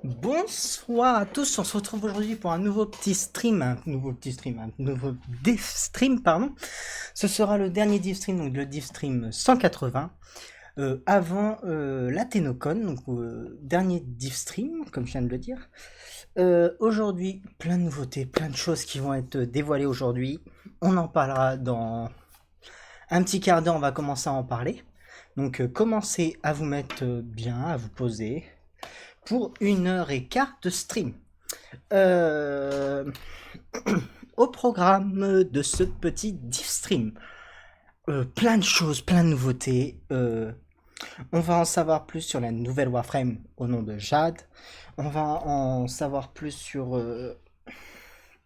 Bonsoir à tous, on se retrouve aujourd'hui pour un nouveau Devstream, pardon. Ce sera le dernier Devstream, donc le Devstream 180, avant la Ténocon, donc dernier Devstream, comme je viens de le dire. Aujourd'hui, plein de nouveautés, plein de choses qui vont être dévoilées aujourd'hui. On en parlera dans un petit quart d'heure, on va commencer à en parler. Donc commencez à vous mettre bien, à vous poser pour 1h15 de stream. Euh, Au programme de ce petit Devstream, plein de choses, plein de nouveautés. On va en savoir plus sur la nouvelle Warframe au nom de Jade. On va en savoir plus sur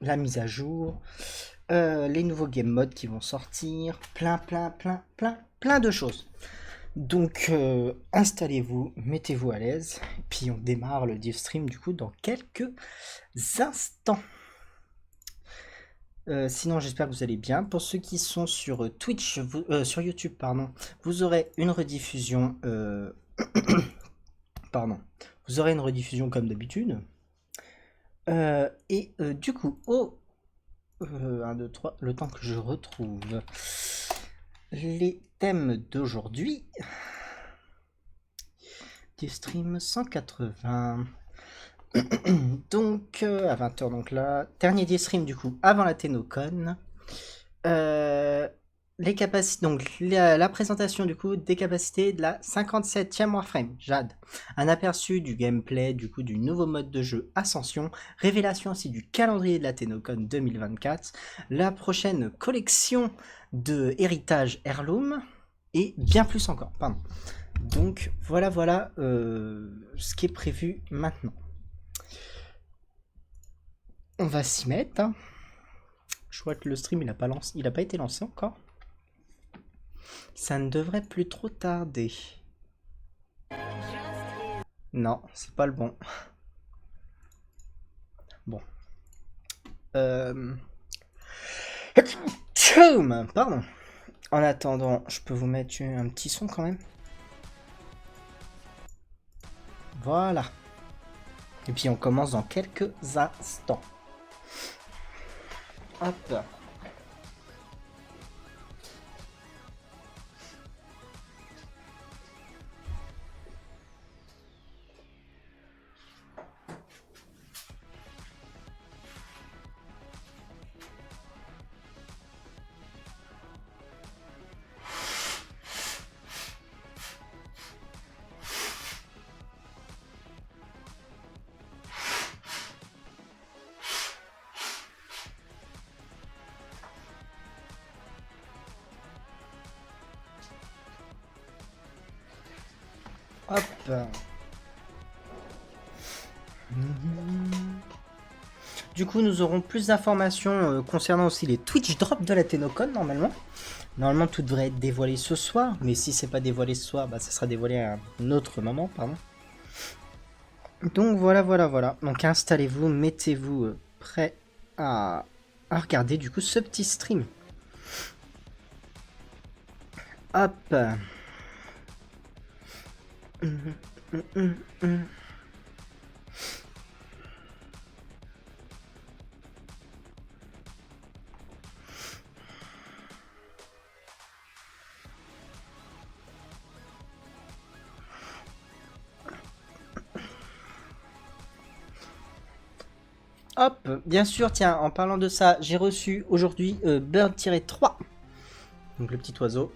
la mise à jour, les nouveaux game modes qui vont sortir, plein de choses. Donc installez-vous, mettez-vous à l'aise, puis on démarre le Devstream du coup dans quelques instants. Sinon, j'espère que vous allez bien. Pour ceux qui sont sur Twitch, sur YouTube, pardon, vous aurez une rediffusion. Pardon. Vous aurez une rediffusion comme d'habitude. Du coup, 1, 2, 3, le temps que je retrouve les thèmes d'aujourd'hui. Devstream 180. Donc, à 20h, donc là, dernier Devstream du coup, avant la Ténocon. Les capacités, donc la présentation du coup des capacités de la 57e Warframe, Jade. Un aperçu du gameplay du coup du nouveau mode de jeu Ascension, révélation aussi du calendrier de la Ténocon 2024, la prochaine collection de héritage Heirloom et bien plus encore. Pardon. Donc voilà ce qui est prévu maintenant. On va s'y mettre. Hein. Je vois que le stream il a pas été lancé encore. Ça ne devrait plus trop tarder. Non, c'est pas le bon. Bon. Pardon. En attendant, je peux vous mettre un petit son quand même. Voilà. Et puis on commence dans quelques instants. Hop. Hop. Du coup, nous aurons plus d'informations concernant aussi les Twitch drops de la Ténocon normalement. Normalement, tout devrait être dévoilé ce soir, mais si c'est pas dévoilé ce soir, bah, ça sera dévoilé à un autre moment, pardon. Donc voilà. Donc installez-vous, mettez-vous prêts à regarder du coup ce petit stream. Hop. Hop, bien sûr, tiens, en parlant de ça, j'ai reçu aujourd'hui Bird-3. Donc le petit oiseau.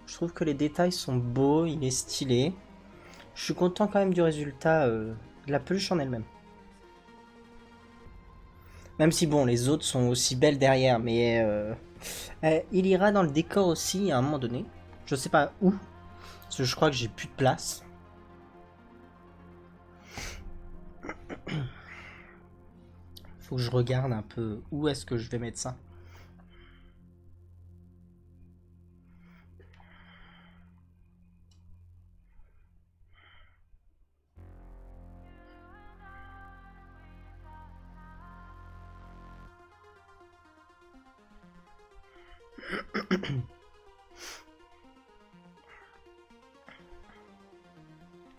Je trouve que les détails sont beaux, il est stylé. Je suis content quand même du résultat de la peluche en elle-même. Même si bon, les autres sont aussi belles derrière, mais il ira dans le décor aussi à un moment donné. Je sais pas où, parce que je crois que j'ai plus de place. Faut que je regarde un peu où est-ce que je vais mettre ça.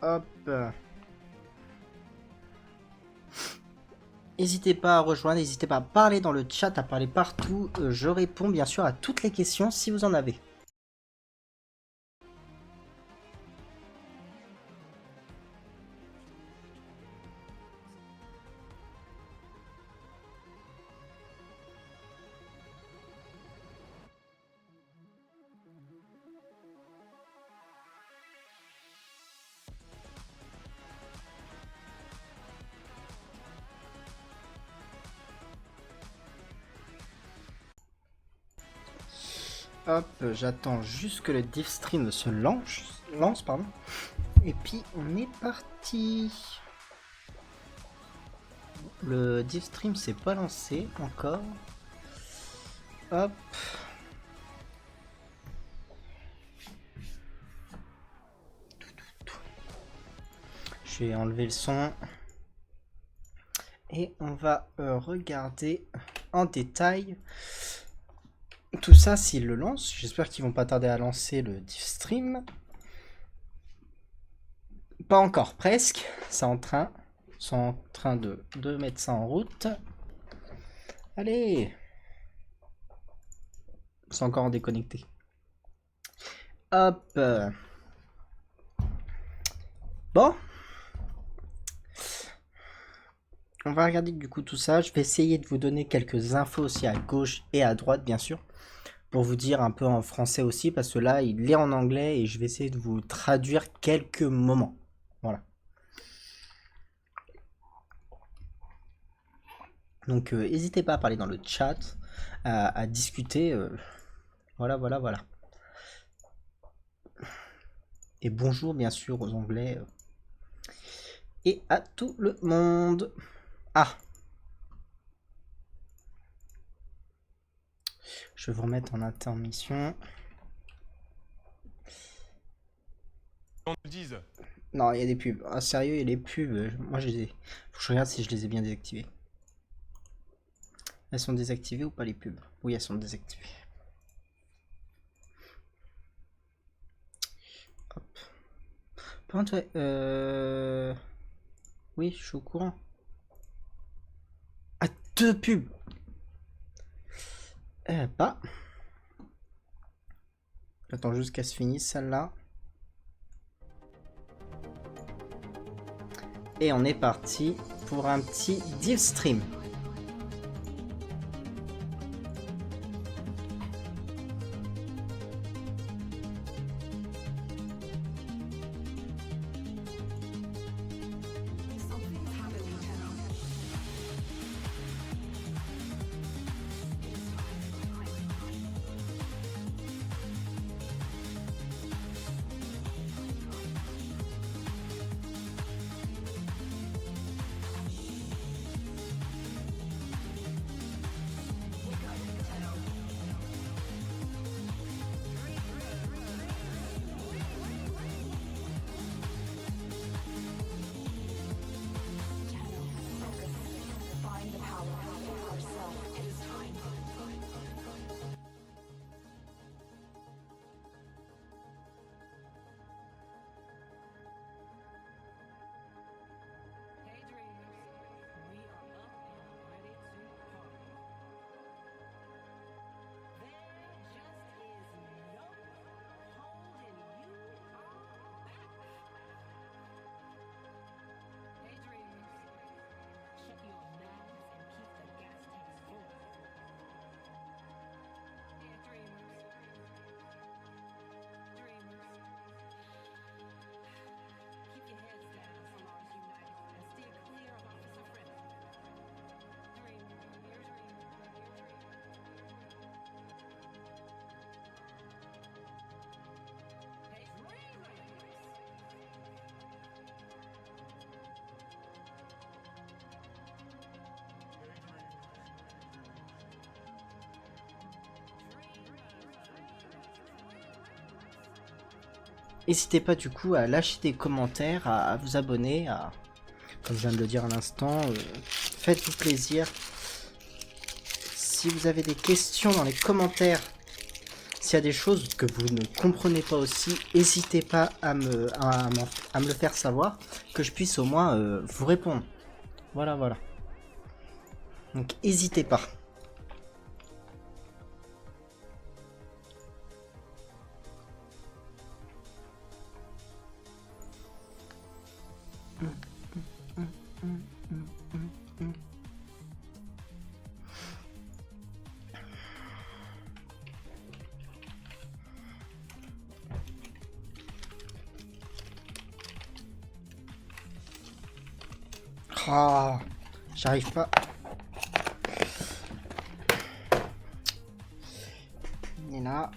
Hop. N'hésitez pas à rejoindre, n'hésitez pas à parler dans le chat, à parler partout. Je réponds bien sûr à toutes les questions si vous en avez. Hop, j'attends juste que le Devstream se lance, pardon. Et puis on est parti. Le Devstream s'est pas lancé encore. Hop. Je vais enlever le son. Et on va regarder en détail tout ça s'ils le lancent. J'espère qu'ils vont pas tarder à lancer le Devstream. Pas encore, presque. C'est en train. Ils sont en train de mettre ça en route. Allez. Ils sont encore en déconnecté. Hop. Bon. On va regarder du coup tout ça. Je vais essayer de vous donner quelques infos aussi à gauche et à droite, bien sûr. Pour vous dire un peu en français aussi, parce que là, il est en anglais et je vais essayer de vous traduire quelques moments. Voilà. Donc, n'hésitez pas à parler dans le chat, à discuter. Voilà. Et bonjour, bien sûr, aux Anglais. Et à tout le monde. Ah! Je vais vous remettre en intermission. Non, il y a des pubs. Ah, sérieux, il y a des pubs. Moi, je les ai. Faut que je regarde si je les ai bien désactivées. Elles sont désactivées ou pas les pubs? Oui, elles sont désactivées. Hop. Par contre, ouais, oui, je suis au courant. Ah, 2 pubs. Pas. J'attends juste qu'elle se finisse celle-là. Et on est parti pour un petit Devstream. N'hésitez pas du coup à lâcher des commentaires, à vous abonner, comme je viens de le dire à l'instant, faites-vous plaisir. Si vous avez des questions dans les commentaires, s'il y a des choses que vous ne comprenez pas aussi, n'hésitez pas à me le faire savoir, que je puisse au moins vous répondre. Voilà. Donc n'hésitez pas. Ah, j'arrive pas. Il est là.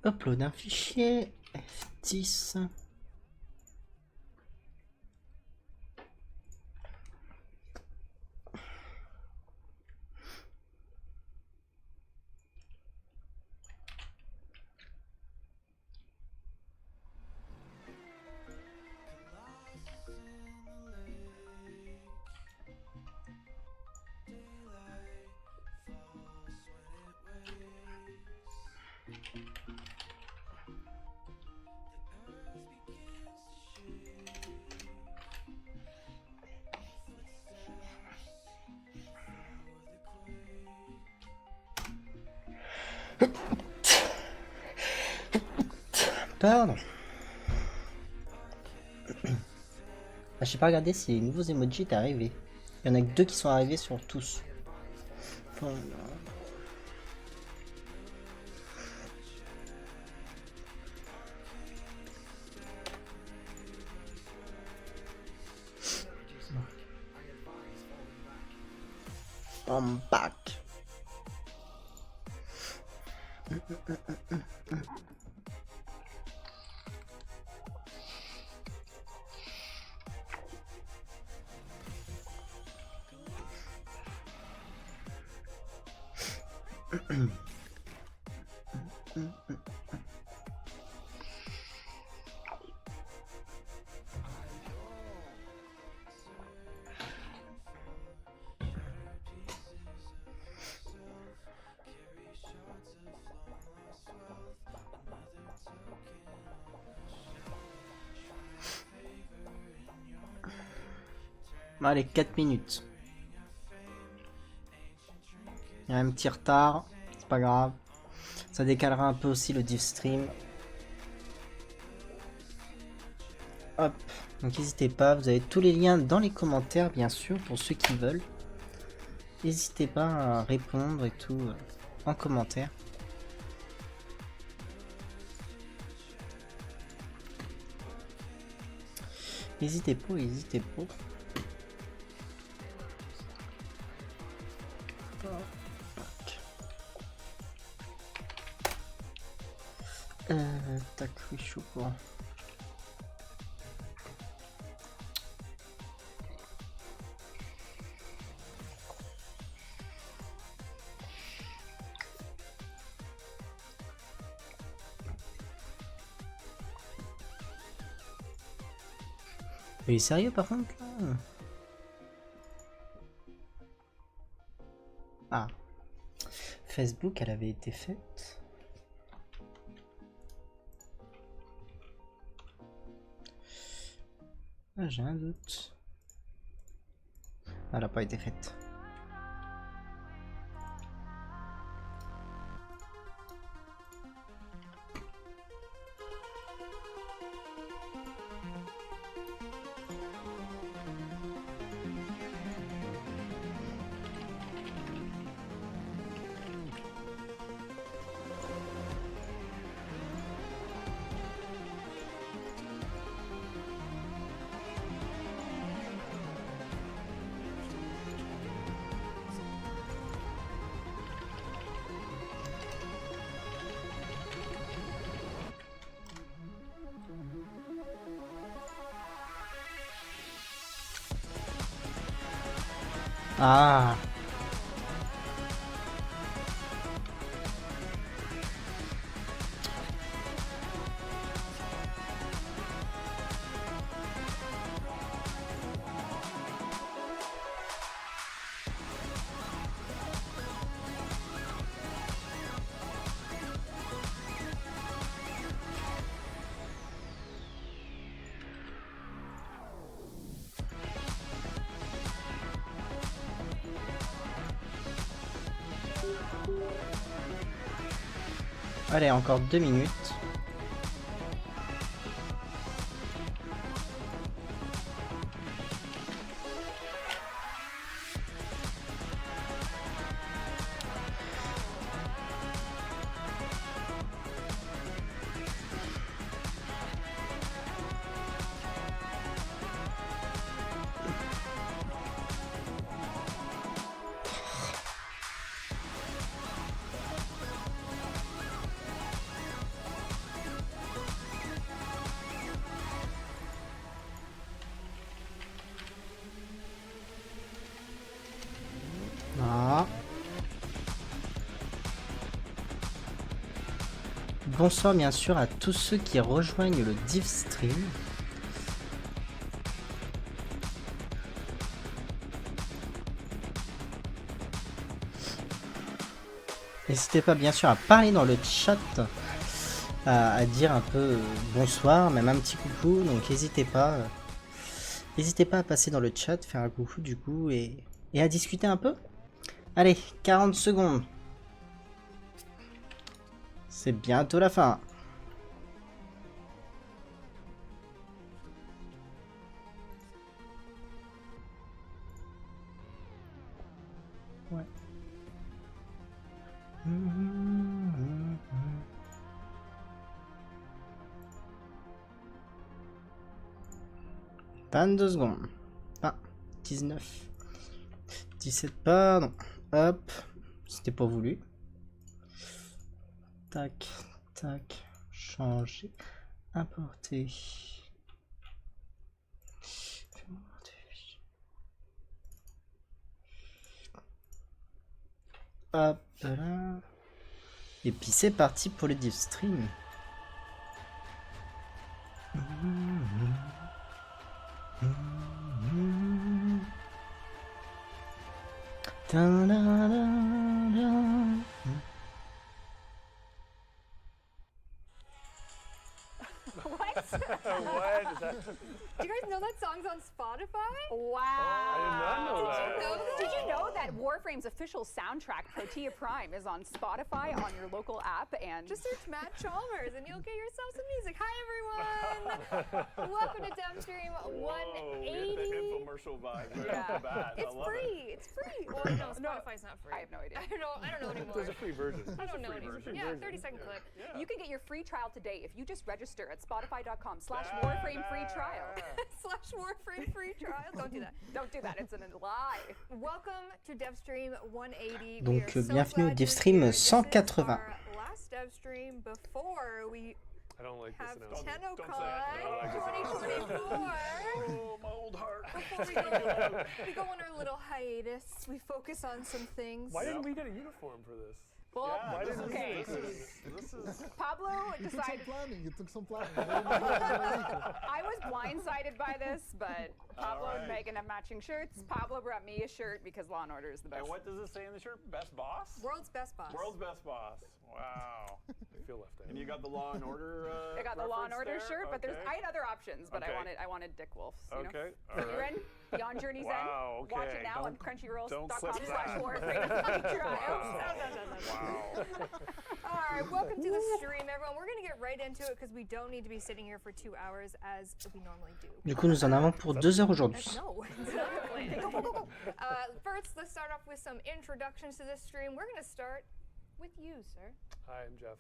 Upload un fichier F10. Pardon. Ah, j'ai pas regardé si les nouveaux emojis étaient arrivés. Il y en a que 2 qui sont arrivés sur tous. Oh, I'm back. Allez, 4 minutes. Il y a un petit retard, c'est pas grave. Ça décalera un peu aussi le Devstream. Hop, donc n'hésitez pas, vous avez tous les liens dans les commentaires bien sûr pour ceux qui veulent. N'hésitez pas à répondre et tout en commentaire. N'hésitez pas, n'hésitez pas. Tac, oui, je suis au courant. Mais il est sérieux par contre là? Ah. Facebook, elle avait été faite. Ah, j'ai un doute. Elle n'a pas été faite. Ah. Allez, encore 2 minutes. Ah. Bonsoir bien sûr à tous ceux qui rejoignent le Devstream. N'hésitez pas bien sûr à parler dans le chat, à dire un peu bonsoir, même un petit coucou, donc n'hésitez pas à passer dans le chat, faire un coucou du coup et à discuter un peu. Allez, 40 secondes. C'est bientôt la fin. Ouais. 22 secondes. Ah, 19. 17, pardon. Hop. C'était pas voulu. Tac, tac. Changer. Importer. Hop là. Et puis c'est parti pour le Devstream. What? What? Is that... Do you guys know that song's on Spotify? I Wow. did not know that. Did you know that Warframe's official soundtrack, Protea Prime, is on Spotify on your local app? And just search Matt Chalmers and you'll get yourself some music. Hi, everyone. Welcome to Devstream 180. Whoa, we had that infomercial vibe right off the bat. It's I love free. It. It's free. Well, no, Spotify's not free. I have no idea. I don't know anymore. There's a free version. I don't know There's a free anymore. version. Yeah, 30-second clip. Yeah. You can get your free trial today if you just register at spotify.com/Warframe free trial. /Warframe free trial. Don't do that. Don't do that, it's a lie. Welcome to Devstream 180. Donc bienvenue au Devstream 180. Last Devstream before we I don't like have this announcement. Don't say TennoCon it. 2024. Oh, my old heart. Before we go on our little hiatus, we focus on some things. Why didn't we get a uniform for this? Well, Why didn't okay. This is Pablo You decided. took some planning. I was blindsided by this, but Pablo All and right. Megan have matching shirts. Pablo brought me a shirt because Law and Order is the best. And what does it say in the shirt? Best boss? World's best boss. World's best boss. Wow. I feel left out. And you got the Law and Order I got the Law and Order reference shirt, but there? I had other options, but Okay. I wanted Dick Wolf's. You know? Okay. So All you're right. in Beyond Journey's Wow, End. Watch okay. it now on Don't clip that. crunchyroll.com/Warframe free trial. Wow. All right, welcome to the stream, everyone. We're going to get right into it because we don't need to be sitting here for 2 hours as we normally do. Du coup, nous en avons pour 2 heures aujourd'hui. No, it's not the plan. Go, go, go, go. First, let's start off with some introductions to this stream. We're going to start with you, sir. Hi, I'm Jeff.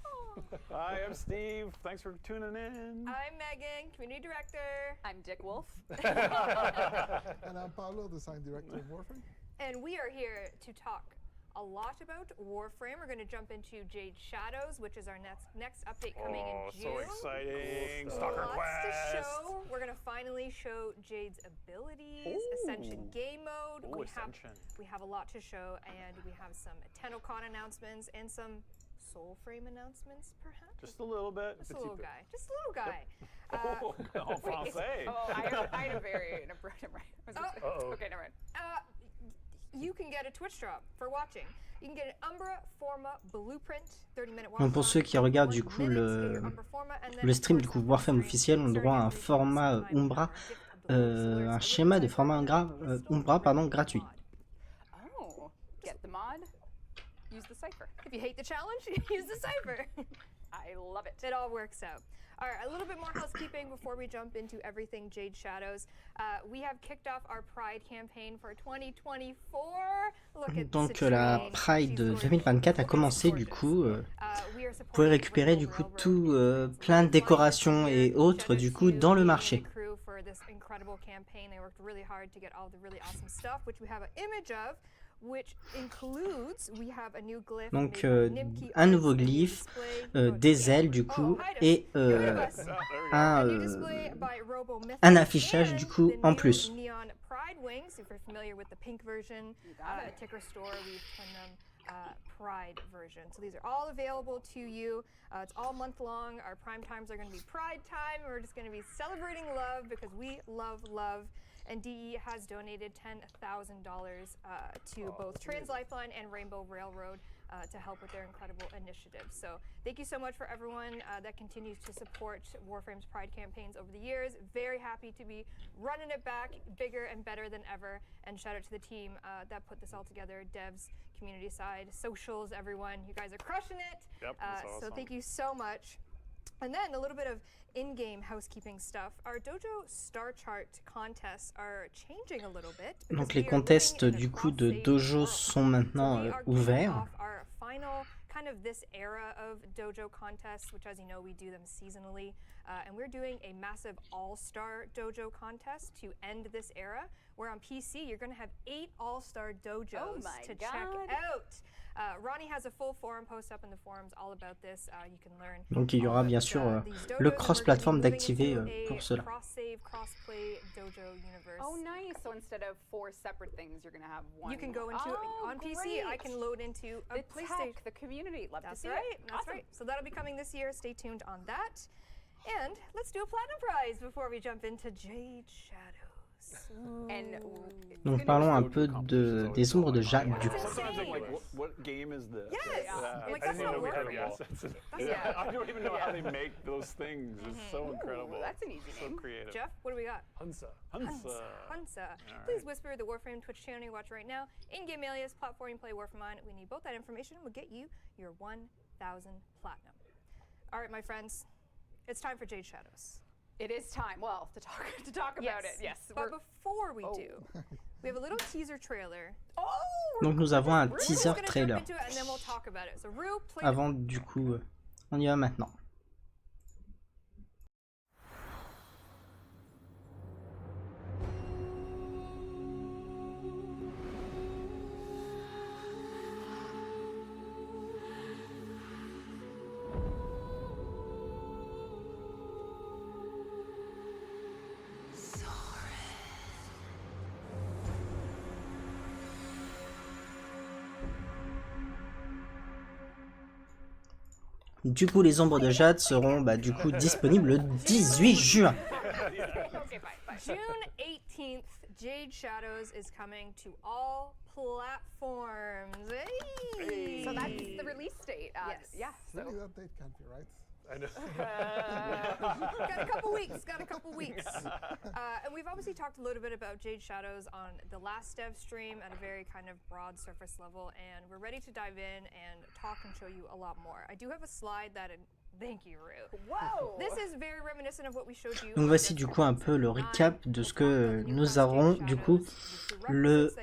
Oh. Hi, I'm Steve. Thanks for tuning in. I'm Megan, community director. I'm Dick Wolf. And I'm Pablo, design director of Warframe. And we are here to talk a lot about Warframe. We're going to jump into Jade Shadows, which is our next update coming in June. So exciting! Stalker Lots Quest! to show. We're going to finally show Jade's abilities, Ascension game mode. We have a lot to show, and we have some TennoCon announcements and some Soulframe announcements, perhaps? Just a little bit. Just a little guy. Just a little guy. Yep. En français. I had a very Okay, never mind. You can get a Twitch drop for watching. You can get an Umbra Forma Blueprint, 30-minute watch. Donc pour ceux qui regardent du coup le stream du coup Warframe officiel, on a droit à un format Umbra, un schéma de format Umbra gratuit. Oh, get the mod, use the cipher. If you hate the challenge, use the cipher. I love it. It all works out. All right, a little bit more housekeeping before we jump into everything Jade Shadows. We have kicked off our Pride campaign for 2024. Look at Donc la Pride 2024 a commencé du coup. Vous pouvez récupérer du coup tout plein de décorations et autres du coup dans le marché. Donc un nouveau glyphe, des ailes du coup et un affichage du coup en plus. Pride version. So these are all available to you. It's all month long. Our prime times are going to be Pride time. We're just going to be celebrating love because we love love. And DE has donated $10,000 to both Trans Lifeline and Rainbow Railroad to help with their incredible initiative. So thank you so much for everyone that continues to support Warframe's Pride campaigns over the years. Very happy to be running it back bigger and better than ever. And shout out to the team that put this all together, devs, community side, socials, everyone. You guys are crushing it. Yep, that's awesome. So thank you so much. And then a little bit of in-game housekeeping stuff. Our Dojo Star Chart contests are changing a little bit. Donc les contests du coup de Dojo sont maintenant ouverts. Our final kind of this era of Dojo contests, which as you know we do them seasonally, and we're doing a massive all-star Dojo contest to end this era. Where on PC you're going to have 8 all-star dojos to check out. Ronnie has a full forum post up in the forums all about this. You can learn. Donc il y aura bien sûr le cross-platform d'activer pour cela. Cross-save, cross-play Dojo universe. Oh, nice. So instead of 4 separate things, you're going to have one. You can go into on PC. I can load into a PlayStation. The community. Love to see right. it. That's right. So that'll be coming this year. Stay tuned on that. And let's do a platinum prize before we jump into Jade Shadows. Donc parlons un peu des ombres de Jade du coup. What game is this? Yes. I didn't know we had a guess. I don't even know how they make those things. It's so incredible. That's an easy name. So creative. Jeff, what do we got? Hunsa. Please whisper the Warframe Twitch channel you watch right now. In-game alias, platform you play Warframe on. We need both that information. We'll get you your 1,000 platinum. All right, my friends, it's time for Jade Shadows. It is time, well, to talk about it, yes. But before we do, we have a little teaser trailer. Donc nous avons un teaser trailer. Avant du coup, on y va maintenant. Du coup, les ombres de Jade seront du coup disponibles le 18 juin. June 18th, Jade Shadows is coming to all platforms. Hey! So that's the release date. Yes. Yeah. So. Maybe that date can't be right. I know. Got a couple weeks. And we've obviously talked a little bit about Jade Shadows on the last Devstream at a very kind of broad surface level, and we're ready to dive in and talk and show you a lot more. I do have a slide that... Thank you, Rue. Wow. This is very reminiscent of what we showed you. Donc voici du coup un peu le recap de ce que nous aurons du coup le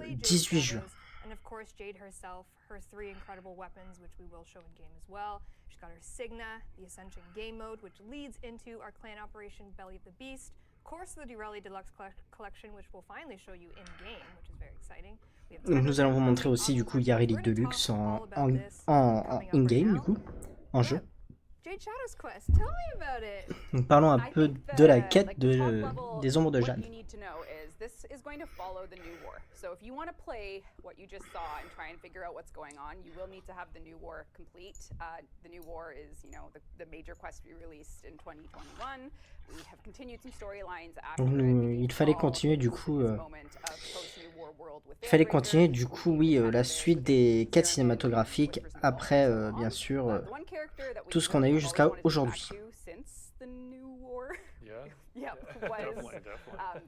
18 juin. And of course Jade herself, her 3 incredible weapons, which we will show in game as well. She's got her Signa, the Ascension game mode, which leads into our clan operation Belly of the Beast. Of course the Durelli Deluxe collection, which we'll finally show you in game, which is very exciting. We have Donc 10 nous allons vous examples montrer of aussi du coup online. Yari We're League gonna Deluxe talk en, all about en, this en coming up in-game right du coup, now. en jeu. Jade Shadow's Quest, tell me about it. Donc parlons un I peu think de la the, quête like, the top de, level, des ombres de what Jade. you need to know is this is going to follow the new war. So if you want to play what you just saw and try and figure out what's going on, you will need to have the new war complete. The new war is, you know, the major quest we released in 2021. We have continued some storylines after Donc il fallait continuer du coup, il fallait continuer du coup, oui, la suite des quêtes cinématographiques après, bien sûr, tout ce qu'on a eu jusqu'à aujourd'hui. Yep, was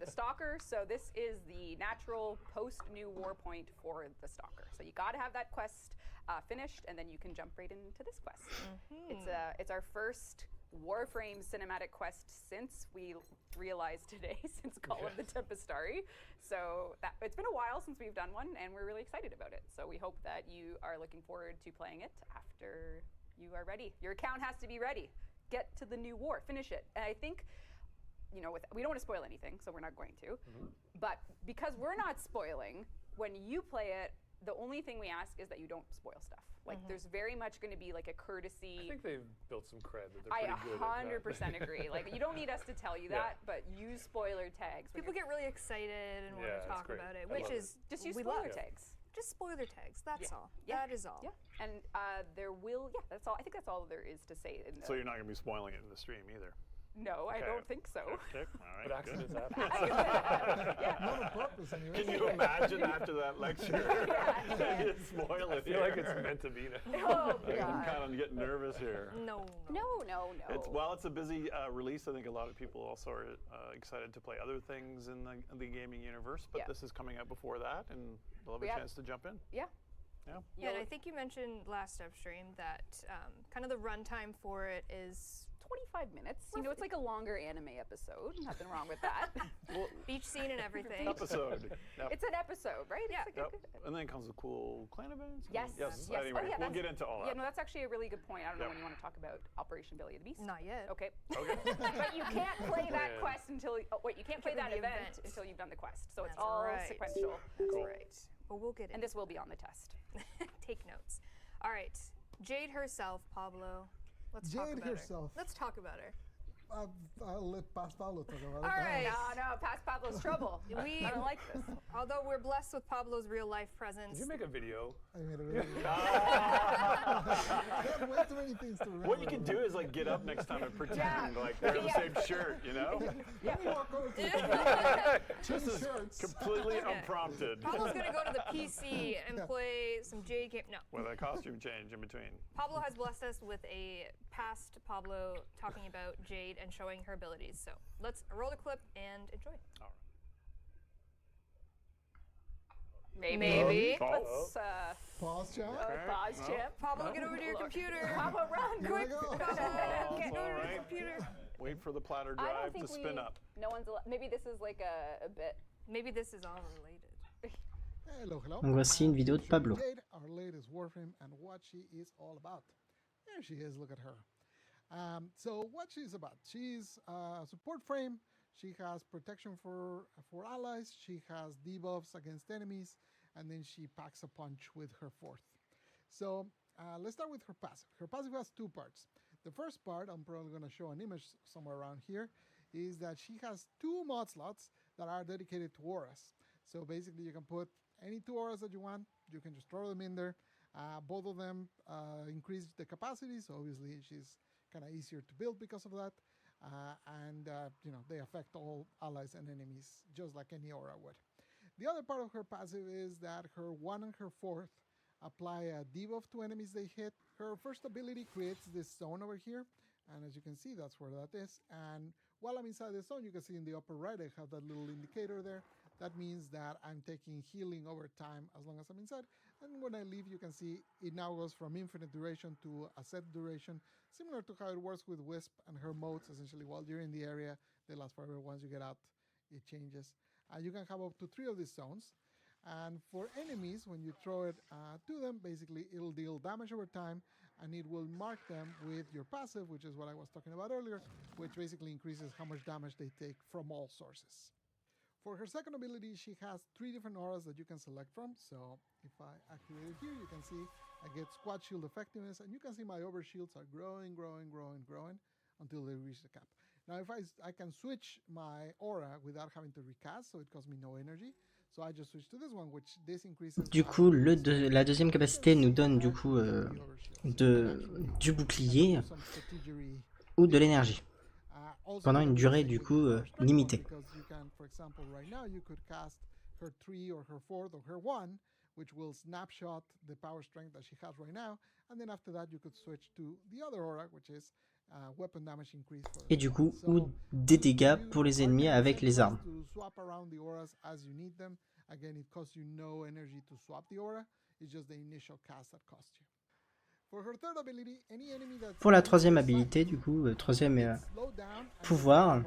the Stalker. So this is the natural post-new war point for the Stalker. So you got to have that quest finished, and then you can jump right into this quest. It's our first Warframe cinematic quest since we realized today, since Call of the Tempestari. So it's been a while since we've done one, and we're really excited about it. So we hope that you are looking forward to playing it after you are ready. Your account has to be ready. Get to the new war, finish it. And I think, you know, we don't want to spoil anything, so we're not going to. But because we're not spoiling, when you play it, the only thing we ask is that you don't spoil stuff. Like, there's very much going to be like a courtesy. I think they've built some cred. That they're pretty good at 100% agree. Like, you don't need us to tell you that, but use spoiler tags. People get really excited and want to talk about it, which is just use we spoiler love. tags. Just spoiler tags. That's all. Yeah. That is all. Yeah, and there will. Yeah, that's all. I think that's all there is to say. In the, So you're not going to be spoiling it in the stream either. No, I don't think so. Check. All right. But accidents happen. Not on purpose, anyway. Can you imagine after that lecture? You spoil it. I feel like it's meant to be now. Oh, I'm God. kind of getting nervous here. No. It's a busy release. I think a lot of people also are excited to play other things in the gaming universe, but this is coming out before that, and they'll have a chance to jump in. Yeah. Yeah, and I think you mentioned last upstream that kind of the runtime for it is 25 minutes. You know, it's like a longer anime episode. Nothing wrong with that. beach scene and everything. Episode. Yep. It's an episode, right? Yeah. It's like And then comes the cool clan events. Yes. Anyway, Oh, yeah, we'll get into all that. Yeah, no, that's actually a really good point. I don't know when you want to talk about Operation Belly of the Beast. Not yet. Okay. Okay. But you can't play that quest until you can't play that the event event. until you've done the quest. So it's That's all right. sequential. That's right. But we'll get And into this will be on the test. Take notes. All right. Jade herself, Pablo. Let's talk Jade about herself. her. Let's talk about her. I'll let Pablo talk about it. All right. No, past Pablo's trouble. I don't like this. Although we're blessed with Pablo's real life presence. Did you make a video? I made a video. I have way too many things to remember. What you can do is like get up next time and pretend like they're in the same shirt, you know? Let me walk over to the This is shirts. completely unprompted. Pablo's going to go to the PC and play some Jade game. No. With a costume change in between. Pablo has blessed us with a past Pablo talking about Jade and showing her abilities. So let's roll the clip and enjoy. All Maybe. Let's Pause, chat. pause, Chip. Pablo, get over to your computer. Pablo, run! Here I go. Pablo, get It's all over to right. your computer. Wait for the platter I don't drive think to spin up. No one's. Maybe this is like a bit. Maybe this is all related. Hello, hello. Donc voici une vidéo de Pablo. Jade, our latest Warframe, and what she is all about. There she is, look at her. So what she's about, she's a support frame. She has protection for allies. She has debuffs against enemies, and then she packs a punch with her fourth. So let's start with her passive. Her passive has two parts. The first part, I'm probably going to show an image somewhere around here, is that she has two mod slots that are dedicated to auras. So basically you can put any two auras that you want. You can just throw them in there. Both of them increase the capacity, so obviously she's kind of easier to build because of that. You know, they affect all allies and enemies just like any aura would. The other part of her passive is that her 1 and her 4th apply a debuff to enemies they hit. Her first ability creates this zone over here, and as you can see, that's where that is. And while I'm inside the zone, you can see in the upper right I have that little indicator there. That means that I'm taking healing over time as long as I'm inside. And when I leave, you can see it now goes from infinite duration to a set duration, similar to how it works with Wisp and her modes. Essentially, while you're in the area, they last forever. Once you get out, it changes. You can have up to 3 of these zones. And for enemies, when you throw it to them, basically it'll deal damage over time, and it will mark them with your passive, which is what I was talking about earlier, which basically increases how much damage they take from all sources. For her second ability, she has 3 different auras that you can select from. So if I activate it here, you can see I get squad shield effectiveness, and you can see my overshields are growing until they reach the cap. Now, if I can switch my aura without having to recast, so it costs me no energy. So I just switch to this one, which this increases. Du coup, la deuxième capacité nous donne du coup du bouclier ou de l'énergie pendant une durée du coup limitée. Her 3 or her 4th or her 1, which will snapshot the power strength that she has right now, and then after that you could switch to the other aura, which is weapon damage increase. Et du coup, ou des dégâts pour les ennemis avec les armes. Swap around the auras as you need them. Again, it costs you no energy to swap the aura. It's just the initial cast that costs you. For her third ability, any enemy that's Pour la troisième habilité, du coup, troisième pouvoir,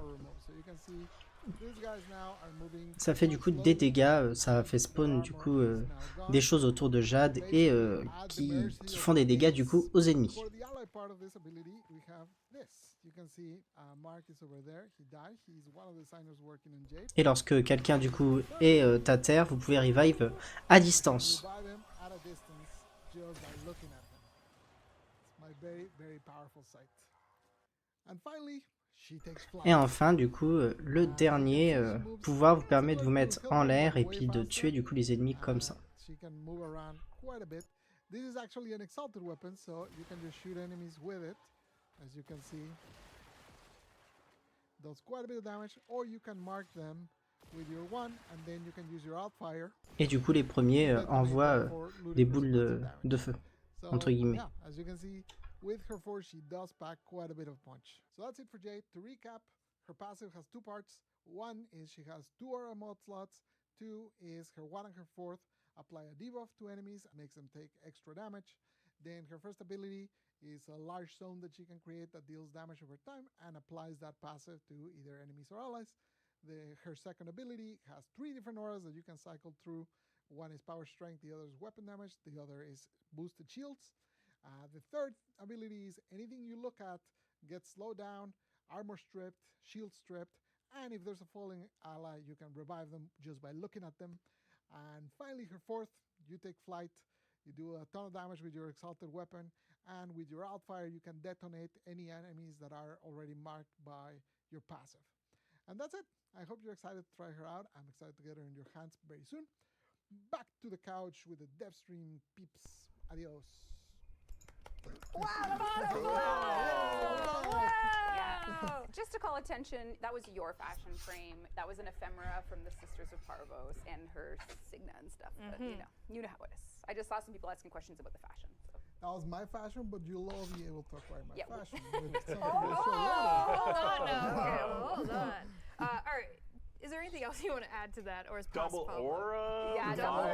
ça fait du coup des dégâts, ça fait spawn du coup des choses autour de Jade et qui font des dégâts du coup aux ennemis. Et lorsque quelqu'un du coup est à terre, vous pouvez revive à distance. Et enfin, du coup, le dernier pouvoir vous permet de vous mettre en l'air et puis de tuer du coup les ennemis comme ça. This is actually an exalted weapon, so you can just shoot enemies with it, as you can see. Does quite a bit of damage, or you can mark them with your one, and then you can use your outfire. Et du coup, les premiers envoient des boules de feu, entre guillemets. Yeah, as you can see, with her force, she does pack quite a bit of punch. So that's it for Jade. To recap, her passive has 2 parts. One is she has 2 aura mod slots. 2 is her 1 and her 4th. Apply a debuff to enemies and makes them take extra damage. Then her first ability is a large zone that she can create that deals damage over time and applies that passive to either enemies or allies. Her second ability has 3 different auras that you can cycle through. One is power strength, the other is weapon damage, the other is boosted shields. The third ability is anything you look at gets slowed down, armor stripped, shield stripped, and if there's a falling ally, you can revive them just by looking at them. And finally, her 4th, you take flight, you do a ton of damage with your exalted weapon, and with your outfire, you can detonate any enemies that are already marked by your passive. And that's it. I hope you're excited to try her out. I'm excited to get her in your hands very soon. Back to the couch with the Devstream peeps. Adios. Wow, that was so cool! Wow. Yeah. Just to call attention, that was your fashion frame. That was an ephemera from the Sisters of Parvos and her Signa and stuff. But you know how it is. I just saw some people asking questions about the fashion. So. That was my fashion, but you'll all be able to acquire my fashion. Hold on. All right. Is there anything else you want to add to that, or is double aura? Yeah, double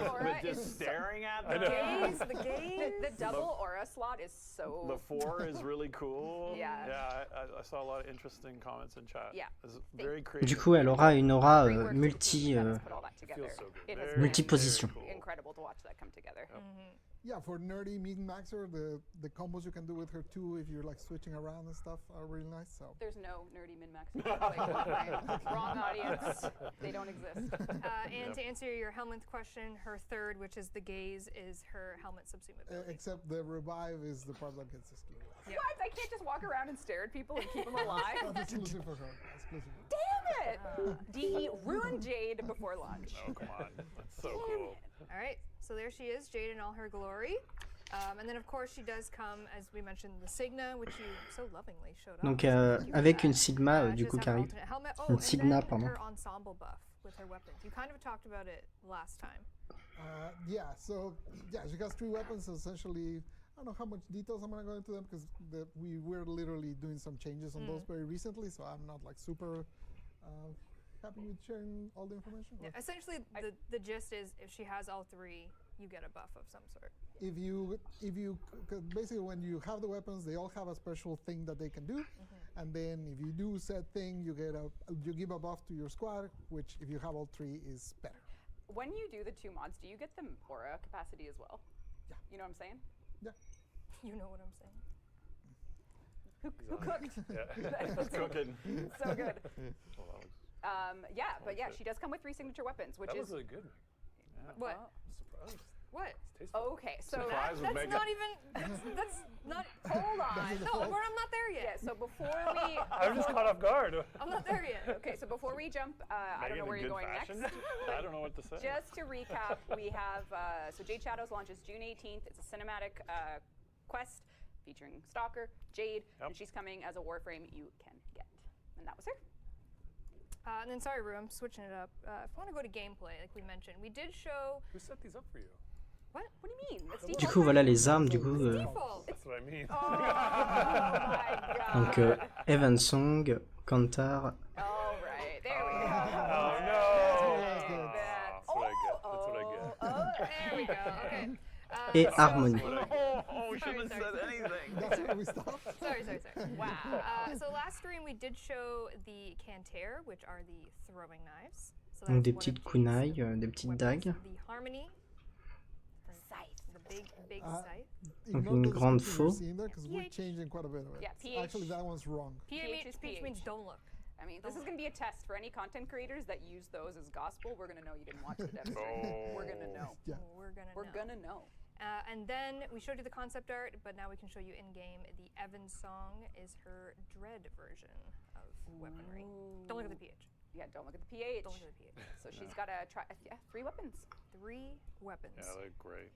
aura. With just staring at them. The gaze. The double aura slot is so. The 4 is really cool. Yeah. Yeah, I saw a lot of interesting comments in chat. Yeah. It's very creative. Du coup, elle aura une aura multiposition. Incredible to watch that come together. Yeah, for nerdy min-maxer, the combos you can do with her too, if you're like switching around and stuff, are really nice. So there's no nerdy min-maxer. Wrong audience. They don't exist. And to answer your helmet question, her 3rd, which is the gaze, is her helmet subsume ability. Except the revive is the part that gets excluded. What? I can't just walk around and stare at people and keep them alive? That's exclusive for her. Exclusive. Damn it! DE ruined Jade before launch. Oh, come on. That's so cool. All right, so there she is, Jade in all her glory. And then, of course, she does come, as we mentioned, the Signa, which you so lovingly showed off. Donc, avec une Sigma, du coup, qui arrive. Une Signa, pardon. Her ensemble buff with her weapons. You kind of talked about it last time. Yeah, so, yeah, she has 3 weapons, so essentially. I don't know how much details I'm going to go into them because we were literally doing some changes on those very recently, so I'm not like super happy with sharing all the information. Yeah, essentially, the gist is if she has all 3, you get a buff of some sort. If you basically when you have the weapons, they all have a special thing that they can do, and then if you do said thing, you give a buff to your squad, which if you have all 3 is better. When you do the 2 mods, do you get the aura capacity as well? Yeah. You know what I'm saying? Yeah. You know what I'm saying. Who cooked? Yeah, it's cooking. So good. Yeah, but yeah, she does come with 3 signature weapons, which That is was really good. What? Surprise. What? It's tasteful. okay. So Surprise would That's make not even. That's not. hold on. No, I'm not there Yeah. yet. So before we. I'm just caught off guard. I'm not there yet. Okay, so before we jump, I don't know Megan where in you're good going fashion. next. I don't know what to say. Just to recap, we have so Jade Shadows launches June 18th. It's a cinematic quest featuring Stalker, Jade, and she's coming as a Warframe you can get. And that was her. And then sorry, Rue, I'm switching it up. If you want to go to gameplay, like we mentioned, we did show. Who set these up for you? What? What do you mean? It's Du default coup, voilà version. les armes, du coup. Default. That's what I mean. Oh my god. Donc, Evensong, Kantar. All right, there we go. Oh no! That's That's what I get. That's what I get. Oh, There we go. Okay. Et Harmony. Oh, she haven't said anything. That's where we stopped. Sorry. wow. So last stream we did show the Canter, which are the throwing knives. So Donc that's des one of petites Jade's kunai, des petites weapons. dagues. The Harmony. The scythe. The big scythe. Donc Ignore une the grande description you're faux. seeing there because we're PH. changing quite a bit of it. Yeah, PH. Actually, that one's wrong. PH is PH means PH. don't look. I mean, this is going to be a test for any content creators that use those as gospel. We're going to know you didn't watch the Devstream. We're going to know. Yeah. We're gonna know. know. And then we showed you the concept art, but now we can show you in game. The Evan song is her dread version of weaponry. Don't look at the PH. Yeah, don't look at the PH. Don't look at the PH. So she's got to try 3 weapons. 3 weapons. Yeah, they're great.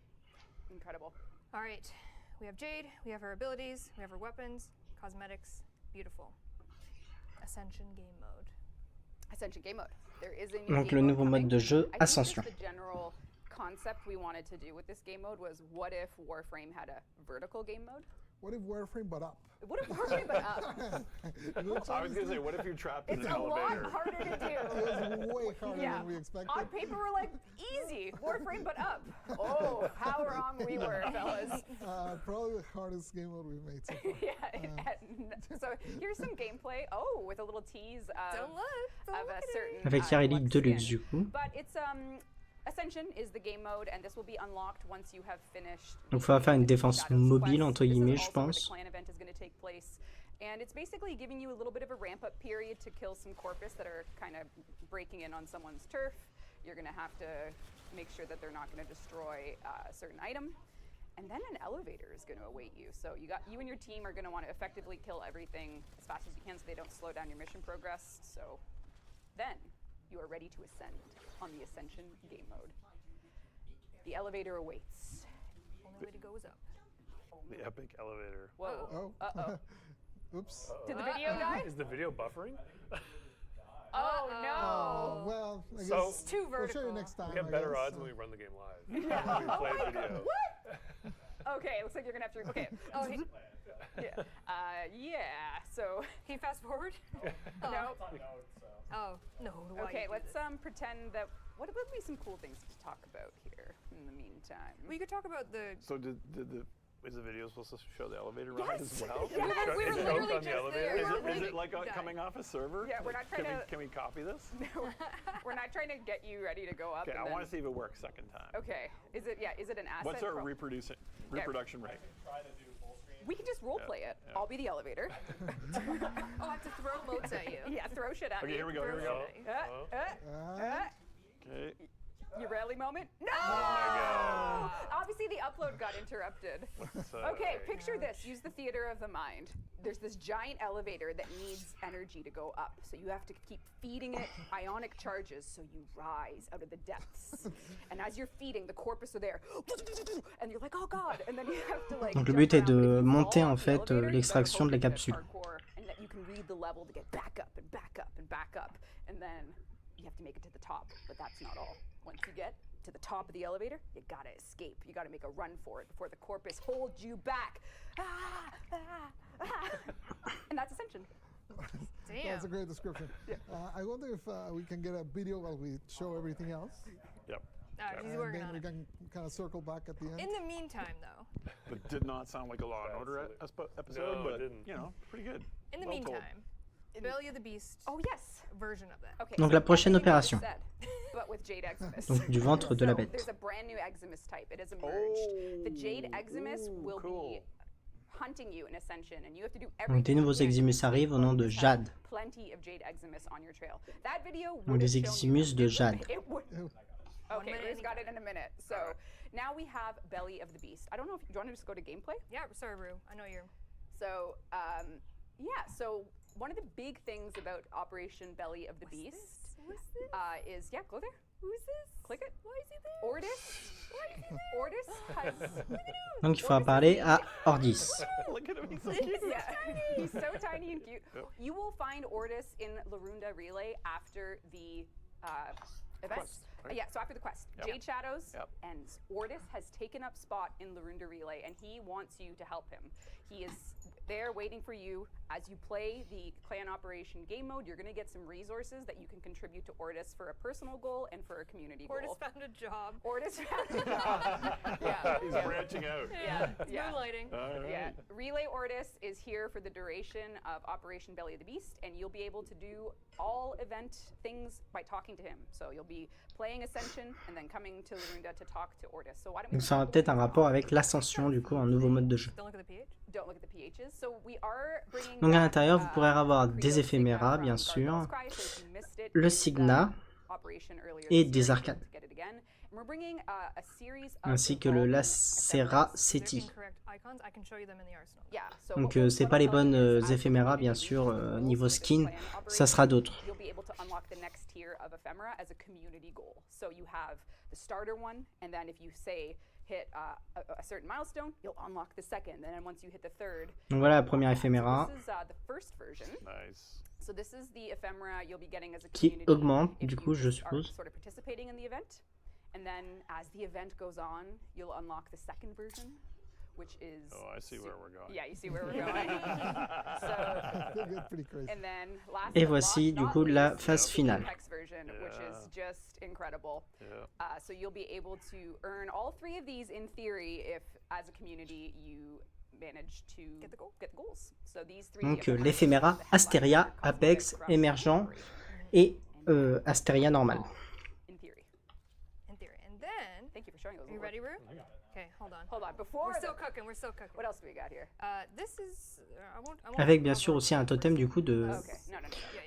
Incredible. All right. We have Jade. We have her abilities. We have her weapons, cosmetics. Beautiful. Ascension game mode. Ascension game mode. There is a new Donc game le mode nouveau coming. mode de jeu, I think Ascension. just the general concept we wanted to do with this game mode was what if Warframe had a vertical game mode? What if Warframe but up? What if Warframe but up? I was gonna say, what if you're trapped in It's an a lot elevator? harder to It do. was way harder Yeah. than we expected. On paper, we're like, easy, Warframe but up. Oh, how wrong we were, fellas. Probably the hardest game mode we've made so far. Yeah, so here's some gameplay. Oh, with a little tease Don't look. Don't of look a at certain Avec Yareli Lux Deluxe skin. du coup. But it's Ascension is the game mode, and this will be unlocked once you have finished. Donc il faudra faire une défense Shadows mobile quest. entre This is guillemets, je also where pense. The clan event is going to take place, and it's basically giving you a little bit of a ramp-up period to kill some corpus that are kind of breaking in on someone's turf. You're going to have to make sure that they're not going to destroy a certain item. And then an elevator is going to await you. So you and your team are going to want to effectively kill everything as fast as you can so they don't slow down your mission progress. So then you are ready to ascend on the Ascension game mode. The elevator awaits. Only way to go is up. The epic elevator. Whoa. Oh. Uh-oh. Oops. Did the video die? Is the video buffering? Oh, no. Well, I guess So- It's too we'll show vertical. you next time. We have I better guess. odds when we run the game live. Yeah. We play video. Okay, looks like you're going to have to... Okay. Oh, he, Yeah, so... he fast forward? No. Oh, no. why Okay, you do let's this? pretend that... What would be some cool things to talk about here in the meantime? We could talk about the. So is the video supposed to show the elevator ride as well? Yeah, we were It literally goes on the just elevator? there. Is We're it waiting. like Done. coming off a server? Yeah, we're not trying to- Can we copy this? We're not trying to get you ready to go up. Okay, and I want then- to see if it works second time. Okay, is it an asset? What's our pro- reproduction rate? We can just role play it. yeah. I'll be the elevator. Oh, I have to throw motes at you. Yeah, throw shit at Okay, me. here we go. Here we go. Okay. Your rally moment? No! God. Obviously, the upload got interrupted. Okay, picture this. Use the theater of the mind. There's this giant elevator that needs energy to go up. So you have to keep feeding it ionic charges so you rise out of the depths. And as you're feeding, the corpus are there. And you're like, oh god. And then you have to like. Donc le jump but est around. de If you monter fall en off the fait elevator, you better l'extraction hope de la it's a capsule. parkour and that you can read the level to get back up and back up and back up. And then you have to make it to the top. But that's not all. Once you get to the top of the elevator, you gotta escape. You gotta make a run for it before the corpus holds you back. And that's Ascension. Damn. That's a great description. I wonder if we can get a video while we show everything else. Yep. Alright, he's And working then on we it. can kind of circle back at the end. In the meantime, though, It did not sound like a Law and Order episode, No, it but didn't. you know, pretty good. in the Well told. meantime, Belly of the Beast Oh yes. version of that. Okay. Donc so la prochaine everything you just opération. said, but with Jade Eximus. Donc du ventre de la So bête. there's a brand new Eximus type. It has emerged. The Jade Eximus will cool. be hunting you in Ascension, and you have to do Donc everything des you nouveaux can to Eximus arrivent au nom de have Jade. Plenty of Jade Eximus on your trail. That video Donc would have des shown you Eximus them. de It would- Jade. it would- Okay, minute Rue's got it anytime. in a minute. So now we have Belly of the Beast. I don't know if do you want to just go to gameplay. Yeah, sorry, Rue. I know you're. So yeah, so one of the big things about Operation Belly of the Beast Who's this? is go there. Who's this? Click it. Why is he there? Ordis. Ordis has Donc il faudra parler à Ordis. Look at him, he's so cute. He's so tiny and cute. You will find Ordis in Larunda Relay after the event. Quest, right? Yeah, so after the quest. Yep. Jade Shadows Yep. and Ordis has taken up spot in Larunda Relay, and he wants you to help him. He is there waiting for you. As you play the clan operation game mode, you're going to get some resources that you can contribute to Ordis for a personal goal and for a community Ordis goal. found a job. Ordis found a job. Yeah. He's branching out. Yeah, it's Yeah. moonlighting. All right. Yeah, Relay Ordis is here for the duration of Operation Belly of the Beast, and you'll be able to do all event things by talking to him. So you'll be playing Ascension and then coming to Larunda to talk to Ordis. So why don't we Donc ça aura peut-être un rapport avec l'ascension du coup, un nouveau mode de jeu. Don't look at the pH. don't look at the PHs. So we are bringing Donc à back, l'intérieur, vous pourrez avoir Credo des éphéméras, from bien Gargoyle's sûr, Cry, so if you missed it le in Signa the operation earlier et this des year, arcanes, you get it again. And we're bringing, a series of ainsi que le evolving Lacera ephemeras. They're Seti. incorrect icons. I can show you them in the arsenal. Yeah, so Donc what c'est what pas I'll les tell bonnes you is, as éphéméras, the bien community sûr, reaches the niveau goals for this skin, clan ça sera operation, d'autres. you'll be able to unlock the next tier of ephemera as a community goal. So you have the starter one, and then if you say hit a certain milestone, you'll unlock the second, and then once you hit the third. Donc voilà la première éphéméra So this is the first version. Nice. So this is the ephemera you'll be getting as a qui community augmente if du you coup, je just are suppose. sort of participating in the event. And then as the event goes on, you'll unlock the second version, which is Oh, I see where we're going. Yeah, you see where we're going. So They get pretty crazy. and then last Et but voici not du coup la least, phase the finale. Apex version, which is just incredible. Yeah. So you'll be able to earn all three of these in theory if, as a community, you manage to Get the goal. Get the goals. So these three. Donc ephemeras l'éphéméra, are the headliner Astéria, cosmetic Apex, from Émergent Operation. et Astéria normal. In theory. In theory. And then, Thank you for showing those. are you ready, Rue? Okay, hold on. Hold on. Before We're still the- cooking. We're still cooking. what else do we got here? This is. I won't Avec bien cover sûr aussi un totem du coup de, Okay. No.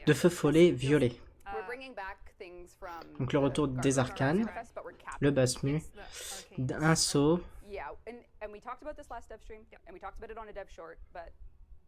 de feu follet violet. We're bringing back things from. Donc le retour the des Gargoyle arcanes, Manifest, but we're le capturing Basmu, the arcane. un saut, Yeah, and we talked about this last dev stream, and we talked about it on a dev short, but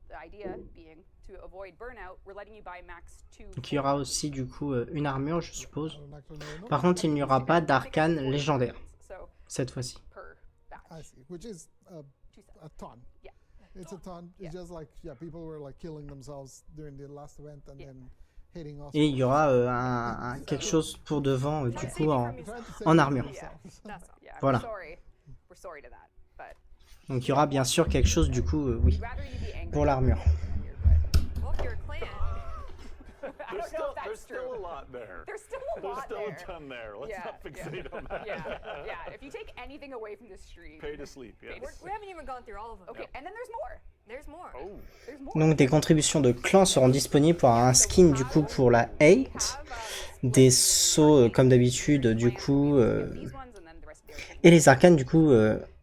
the idea being to avoid burnout, we're letting you buy max 2. donc il y aura aussi du coup une armure je suppose. I don't actually know. Par contre il n'y aura pas d'arcane légendaire So cette fois-ci. per batch. I see. Which is 2 sets. a ton. Yeah. It's a ton. Yeah. It's just like, yeah, people were like killing themselves during the last event and Yeah. then hitting us. Et il y aura quelque chose pour devant du coup en, en armure. That's all. Yeah, Voilà. We're sorry to that, but Donc il y aura bien sûr quelque chose du coup, oui, we'd rather you be angry. pour l'armure. Well, if you're a clan. I There's don't know still, if that's there's still true. a lot there. There's still a There's lot still there. a ton there. Let's Yeah, not fixate on that. Yeah. If you take anything away from this stream, Pay to sleep, yes. We haven't even gone through all of them. okay, and then there's more. There's more. Oh, There's more. Donc des contributions de clans seront disponibles pour un skin du coup pour la 8, des sauts comme d'habitude du coup These ones and then the rest of the arcanes. et les arcanes du coup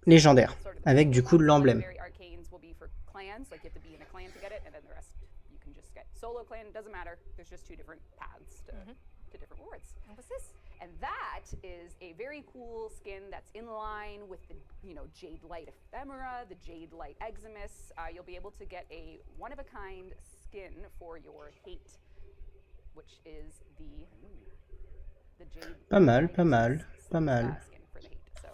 légendaires avec du coup l'emblème. Very arcanes will be for clans, like you have to be in a clan to get it, and then the rest you can just get. Solo clan, doesn't matter. There's just 2 different paths to different rewards. And what's this? And that is a very cool skin that's in line with the, Jade Light Ephemera, the Jade Light Eximus. You'll be able to get a one-of-a-kind skin for your hate, which is the Jade. Pas mal, pas mal, pas mal. Skin for the hate. So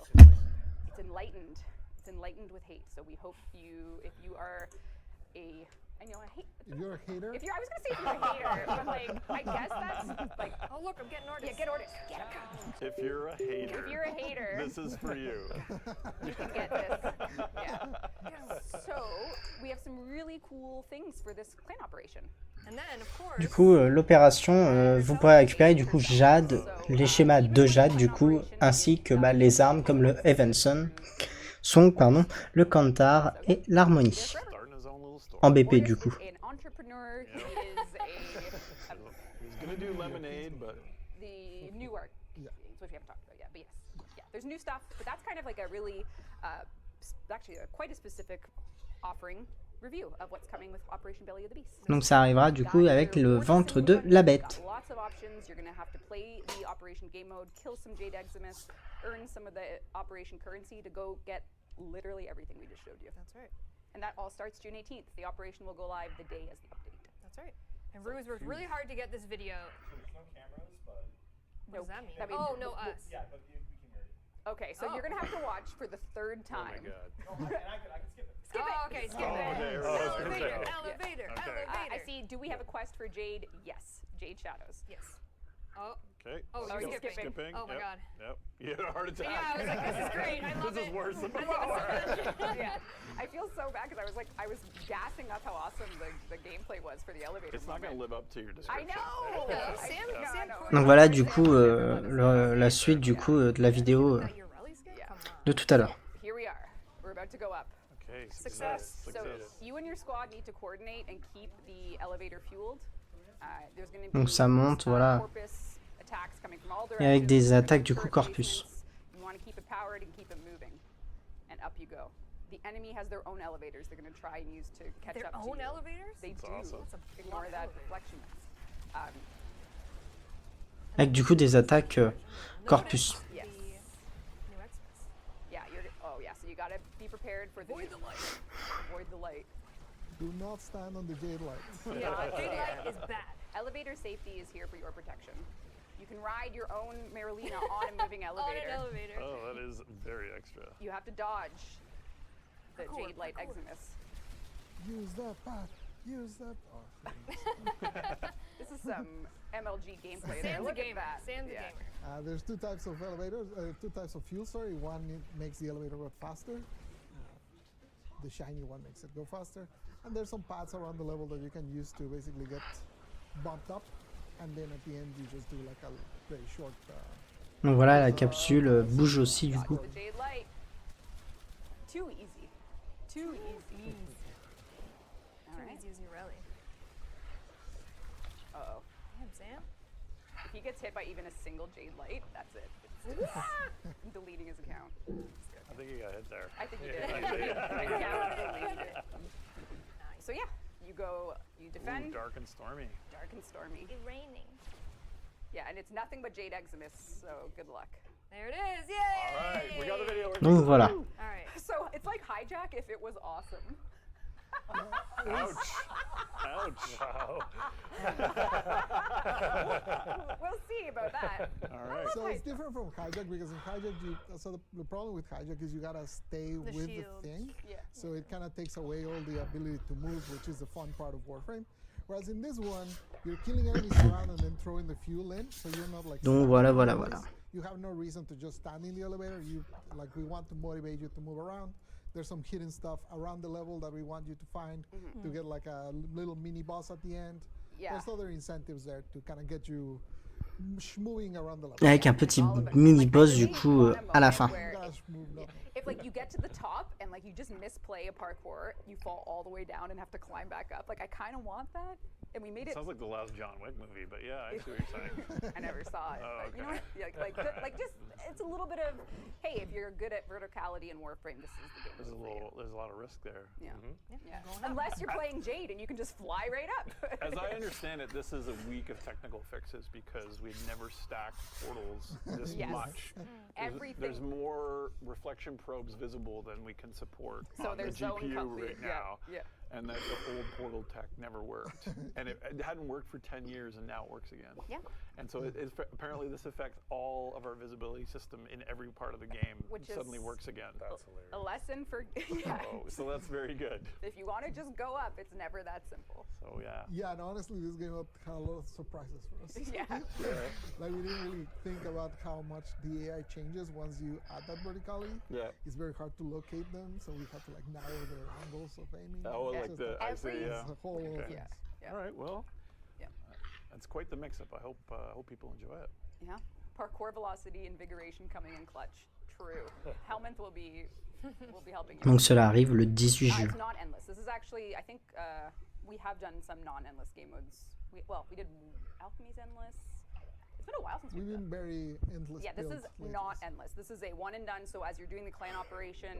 it's enlightened. It's enlightened with hate. So we hope if you are a, a hate. If you're a hater, I was gonna say if you're a hater, but like I guess that's like. Oh, look, I'm getting orders. Yeah, get orders. Get them. if you're a hater, If you're a hater, this is for you. you can get this. Yeah. So we have some really cool things for this clan operation. And then, of course. Du coup l'opération vous pourrez récupérer du coup Jade, les schémas de Jade du coup ainsi que les armes comme le Evanson sont le Kantar et l'Harmonie Starting his own little store. en BP du coup. An entrepreneur. He is He's gonna do lemonade, but the new art. Yeah. Which we haven't talked about yet, but yes. Yeah, there's new stuff, but that's kind of like a really, actually quite a specific offering review of what's coming with Operation Belly of the Beast. Donc ça arrivera du coup avec le ventre de la bête. Lots of options. You're going to have to play the Operation Game Mode, kill some Jade Eximus, earn some of the Operation currency to go get literally everything we just showed you. That's right. And that all starts June 18th. The operation will go live the day as the update. That's right. And Rue's worked really hard to get this video. There's no cameras, but What does that mean? That means- Oh, no, us. yeah, but we can hear it. Okay, so you're going to have to watch for the third Oh my time. god. Oh, okay, skip Oh, it. okay, right. Elevator, Okay. elevator, Okay. elevator. I see. Do we have a quest for Jade? Yes. Jade Shadows. Yes. Oh, Okay. Oh, you're Still skipping. Oh my yep. god. Yep. You had a heart attack. Yeah, I was like, this is great. I love This it. is worse than I think it's before. Yeah. I feel so bad because I was gassing up how awesome the gameplay was for the elevator. It's not going to live up to your I description. know. No, I Sam, know, Sam I know. Donc voilà du coup la suite du coup de la vidéo Not your rally skip? Yeah. Come on. de tout à l'heure. Here we are. We're about to go up. Okay. Success. So you and your squad need to coordinate and keep the elevator fueled. There's going to Donc be ça monte, voilà. corpus attacks coming from all Et avec directions. des attaques du Turret coup corpus. basements. You want to keep it powered and keep it moving. And up you go. The enemy has their own elevators they're going to try and use to catch Their up to own you. elevators? They do. awesome. That's a Ignore lot of that elevators. reflection. Avec du coup des attaques corpus. Notice Yes. the new Xmas. Yeah, so you got to be prepared for the Avoid the light. Avoid the light. Do not stand on the jade light. Yeah, jade light is bad. Elevator safety is here for your protection. You can ride your own Marilina on a moving On elevator. an elevator. Oh, that is very extra. You have to dodge the Parkour, Jade Light parkour. Eximus. Use that path. Use that. Oh, This is some MLG gameplay there. Sam's a Look at gamer. that. Sam's a Yeah. gamer. there's two types of elevators, two types of fuel. Sorry, one makes the elevator go faster. The shiny one makes it go faster. And there's some paths around the level that you can use to basically get bumped up. And then at the end, you just do like a very short. Donc voilà la capsule bouge aussi du Dodge coup. the Jade Light. Too easy. Too easy. All Too right. easy as your rally. Uh-oh. Damn, Sam. If he gets hit by even a single Jade Light, that's it. I'm deleting his account. I think you got hit there. I think he did. Account deleted it. So yeah, you defend. Ooh, dark and stormy. Dark and stormy. It's raining. Yeah, and it's nothing but Jade Eximus, so good luck. There it is. Yay! All right, we got the video. Donc voilà. All right. So it's like Hijack if it was awesome. Ouch. Ouch. Wow. We'll see about that. All right. So it's different from hijack because in hijack, the problem with hijack is you gotta stay The with shield. the thing. Yeah. So it kind of takes away all the ability to move, which is the fun part of Warframe. Whereas in this one, you're killing enemies around and then throwing the fuel in, so you're not like. Donc stuck voilà, in one voilà, place. voilà. You have no reason to just stand in the elevator. We want to motivate you to move around. There's some hidden stuff around the level that we want you to find to get like a little mini boss at the end. Yeah. There's other incentives there to kind of get you moving around the level. Avec un petit mini boss du coup à la fin. You gotta move up. If like you get to the top and like you just misplay a parkour, you fall all the way down and have to climb back up. Like I kind of want that, and we made it. Sounds like the last John Wick movie, but yeah, I see what you're saying. I never saw it. Oh, But, you know, okay. like just it's a little bit of hey, if you're good at verticality and Warframe, this is the game. There's a lot of risk there. Yeah. Yeah. Going up. Unless you're playing Jade and you can just fly right up. As I understand it, this is a week of technical fixes because we've never stacked portals this Yes. much. Everything. There's more reflection probes visible than we can support So on the there's zone GPU company, right yeah, now. yeah. And that the old portal tech never worked. And it hadn't worked for 10 years and now it works again. Yeah. And so apparently this affects all of our visibility system in every part of the game. Which suddenly is- works again. That's hilarious. A lesson for yeah. Oh, so that's very good. If you want to just go up, it's never that simple. So yeah. Yeah, and honestly, this game had a lot of surprises for us. Yeah. Like we didn't really think about how much the AI changes once you add that verticality. Yeah. It's very hard to locate them, so we had to like narrow their angles of aiming. Oh, It's like just the, I see, Every- yeah. it's a whole Okay. thing. Yeah. All right, well, Yeah. that's quite the mix-up. I hope people enjoy it. Yeah. Parkour velocity, invigoration coming in clutch. True. Helminth will be helping you. Donc cela arrive le 18 juin. It's not endless. This is actually, I think we have done some non-endless game modes. We did Alchemy's endless. It's been a while since we've we've been very endless. Yeah, this is builds not lately. endless. This is a one and done. So as you're doing the clan operation,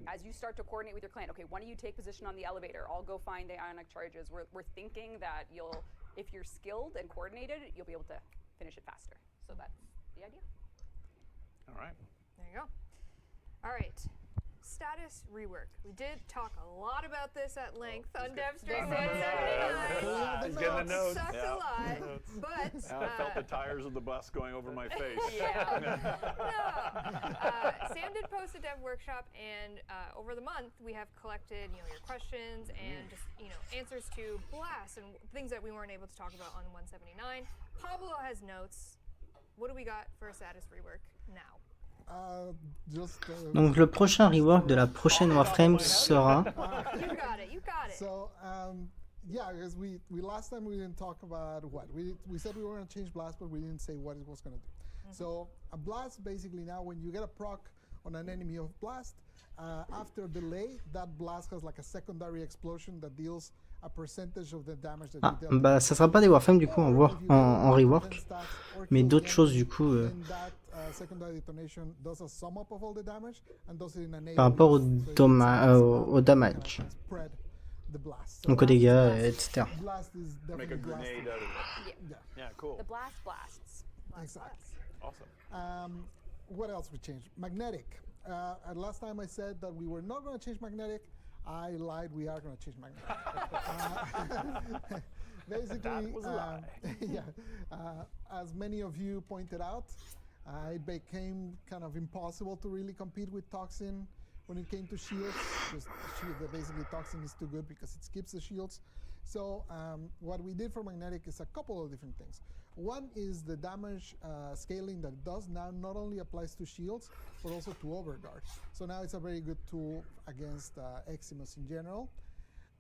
as you start to coordinate with your clan, okay, why don't you take position on the elevator? I'll go find the ionic charges. We're thinking that if you're skilled and coordinated, you'll be able to finish it faster. So that's the idea. All right. There you go. All right. Status rework. We did talk a lot about this at length on Devstream 179. He's getting the notes. Sucked a lot, but I felt the tires of the bus going over my face. Sam did post a dev workshop, and over the month we have collected, your questions and just answers to blasts and things that we weren't able to talk about on 179. Pablo has notes. What do we got for a status rework now? Donc le prochain rework de la prochaine Warframe sera... You got it, you got it. So, yeah, because we last time we didn't talk about what we said we were going to change blast, but we didn't say what it was going to do. So a blast basically now when you get a proc on an enemy of blast, after delay, that blast has like a secondary explosion that deals a percentage of the damage that you dealt. Bah ça sera pas des Warframe du coup en rework, mais d'autres choses du coup par rapport au damage. Donc aux dégâts, etc. Make a grenade out of it. Yeah, cool. The blasts. Exactly. Awesome. What else we changed? Magnetic. Last time I said that we were not going to change magnetic. I lied. We are going to change magnetic. Basically, that was a lie. As many of you pointed out, it became kind of impossible to really compete with Toxin when it came to shields. Just basically Toxin is too good because it skips the shields. So what we did for magnetic is a couple of different things. One is the damage scaling that it does now not only applies to shields, but also to overguard. So now it's a very good tool against Eximus in general.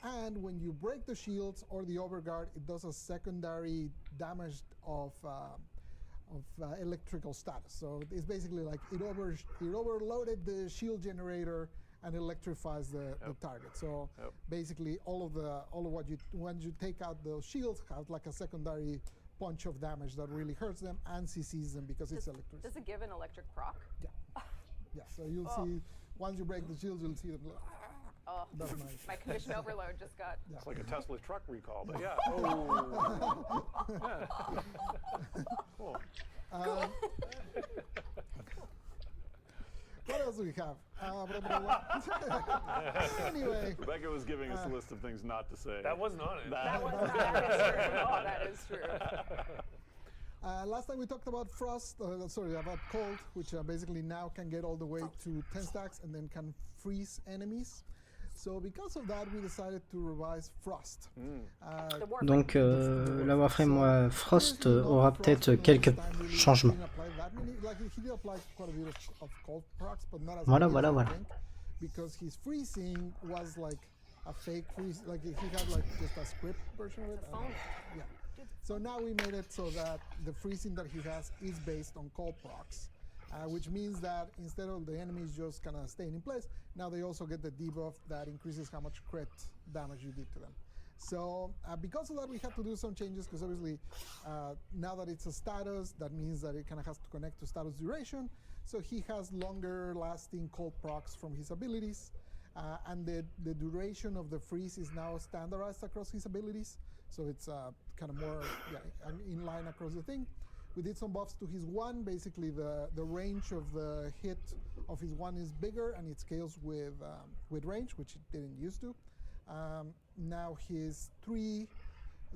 And when you break the shields or the overguard, it does a secondary damage of electrical status. So it's basically like it overloaded the shield generator and electrifies the target. So basically once you take out those shields, have like a secondary punch of damage that really hurts them and CCs them because it's electricity. Does it give an electric proc? Yeah. Yeah, so you'll see, once you break the shields, you'll see them. Oh, that's nice. My commission overload just got... It's like a Tesla truck recall, but yeah. Cool. What else do we have? Anyway. Rebecca was giving us a list of things not to say. That wasn't on it. That is true. Last time we talked about about cold, which basically now can get all the way to 10 stacks and then can freeze enemies. So because of that, we decided to revise Frost. Donc la Warframe Frost aura peut-être quelques changements. Voilà. Because his freezing was like a fake freeze, like he had like just a script version of it. Yeah. So now we made it so that the freezing that he has is based on cold procs. Which means that instead of the enemies just kind of staying in place, now they also get the debuff that increases how much crit damage you did to them. So because of that, we had to do some changes because obviously now that it's a status, that means that it kind of has to connect to status duration. So he has longer lasting cold procs from his abilities. And the duration of the freeze is now standardized across his abilities. So it's kind of more in line across the thing. We did some buffs to his one. Basically, the range of the hit of his one is bigger, and it scales with range, which it didn't used to. Now his 3,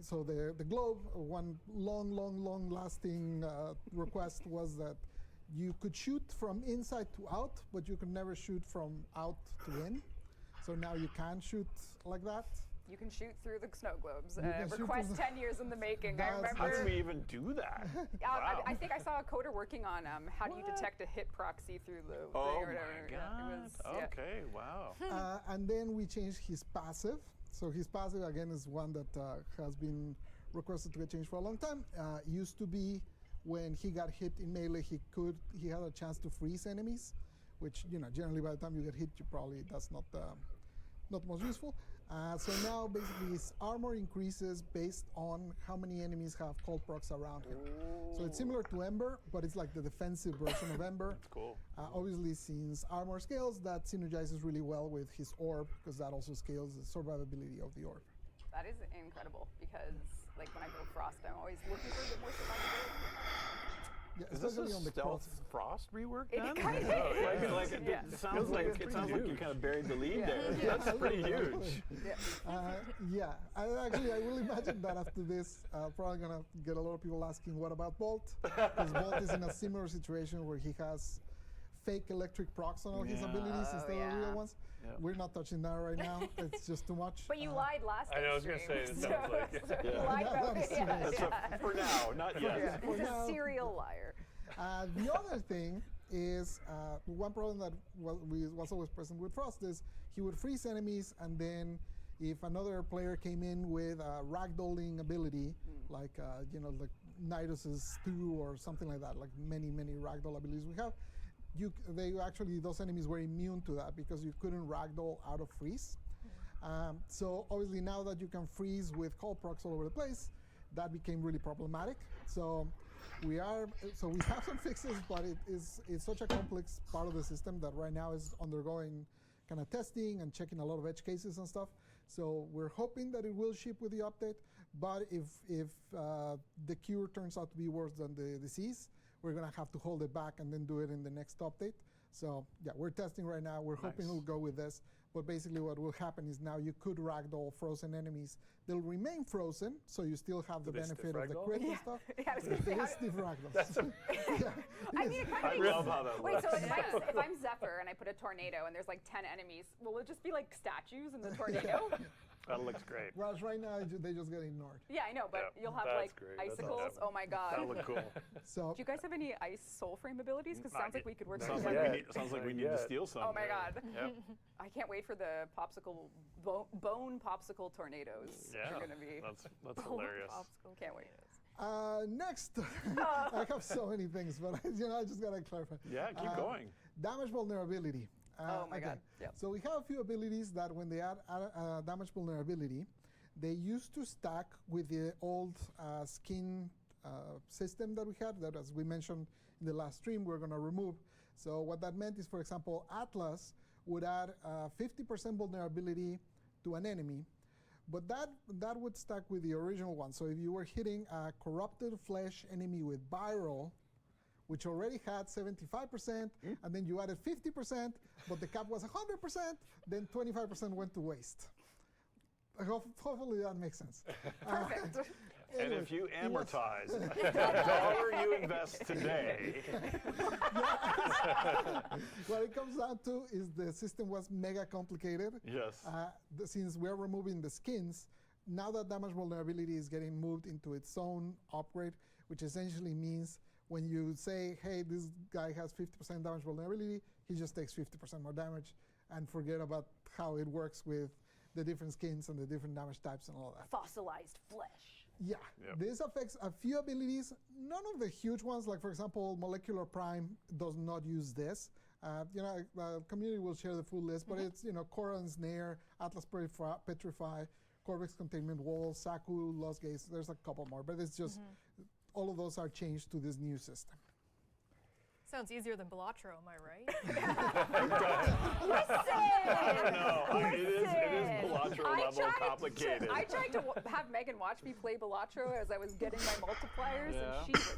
so the globe, one long lasting request was that you could shoot from inside to out, but you could never shoot from out to in. So now you can shoot like that. You can shoot through the snow globes. Request 10 years in the making. I remember. How did we even do that? Wow. I think I saw a coder working on how do you detect a hit proxy through the Oh thing or whatever. my god. It was, okay, wow. And then we changed his passive. So his passive again is one that has been requested to get changed for a long time. Used to be when he got hit in melee, he had a chance to freeze enemies, which generally by the time you get hit, that's not most useful. So now basically his armor increases based on how many enemies have cold procs around him. So it's similar to Ember, but it's like the defensive version of Ember. That's cool. Obviously, since armor scales, that synergizes really well with his orb, because that also scales the survivability of the orb. That is incredible, because like when I build Frost, I'm always looking for a bit more survivability. Yeah, Is this especially a on the stealth cross. Frost rework It then? kind of is. It sounds like you kind of buried the lead there. Yeah. That's pretty huge. Yeah, I will imagine that after this, probably gonna get a lot of people asking, what about Bolt? Because Bolt is in a similar situation where he has fake electric procs on all his abilities instead of real ones. Yeah. We're not touching that right now. It's just too much. But you lied last time. I know, I was going to say, it sounds like it. You lied about it. For now, not yet. For He's a now. serial liar. The other thing is one problem that was always present with Frost is he would freeze enemies, and then if another player came in with a ragdolling ability, like like Nidus's 2 or something like that, like many ragdoll abilities we have, those enemies were immune to that because you couldn't ragdoll out of freeze. So obviously now that you can freeze with cold procs all over the place, that became really problematic. So we have some fixes, but it's such a complex part of the system that right now is undergoing kind of testing and checking a lot of edge cases and stuff. So we're hoping that it will ship with the update. But if the cure turns out to be worse than the disease, we're gonna have to hold it back and then do it in the next update. So yeah, we're testing right now. We're hoping it'll go with this. But basically what will happen is now you could ragdoll frozen enemies. They'll remain frozen, so you still have the benefit of the crit and stuff. Yeah, I was gonna say, It is stiff ragdolls. I mean, it kind I of love how that Wait, works. so if I'm Zephyr and I put a tornado and there's like 10 enemies, will it just be like statues in the tornado? That looks great. Whereas right now they just get ignored. Yeah, I know, but Yeah, you'll have that's like great. That's icicles. awesome. Oh my god. That'll look cool. So Do you guys have any ice soul frame abilities? Because it sounds like we could work Sounds together. like we need to steal some. Oh my god. Yep. I can't wait for the popsicle bone popsicle tornadoes. Yeah. They're gonna be. That's hilarious. Can't wait. next, I have so many things, but I just gotta clarify. Yeah, keep going. Damage vulnerability. Oh my god. Yep. So we have a few abilities that when they add damage vulnerability, they used to stack with the old skin system that we had, that as we mentioned in the last stream, we're gonna remove. So what that meant is, for example, Atlas would add 50% vulnerability to an enemy, but that would stack with the original one. So if you were hitting a corrupted flesh enemy with viral, which already had 75%, and then you added 50%, but the cap was 100%, then 25% went to waste. Hopefully that makes sense. Perfect. And if you amortize the dollar you invest today, What it comes down to is the system was mega complicated. yes. Since we're removing the skins, now that damage vulnerability is getting moved into its own upgrade, which essentially means when you say, hey, this guy has 50% damage vulnerability, he just takes 50% more damage, and forget about how it works with the different skins and the different damage types and all that. Fossilized flesh. Yeah, Yep. this affects a few abilities, none of the huge ones, like for example, Molecular Prime does not use this. Community will share the full list, but it's, Korra and Snare, Atlas Petrify, Corvex Containment Wall, Saku, Lost Gates, there's a couple more, but it's just, all of those are changed to this new system. Sounds easier than Belatro, am I right? I don't know. It is Belatro level complicated. I tried to have Megan watch me play Belatro as I was getting my multipliers, Yeah. and she was.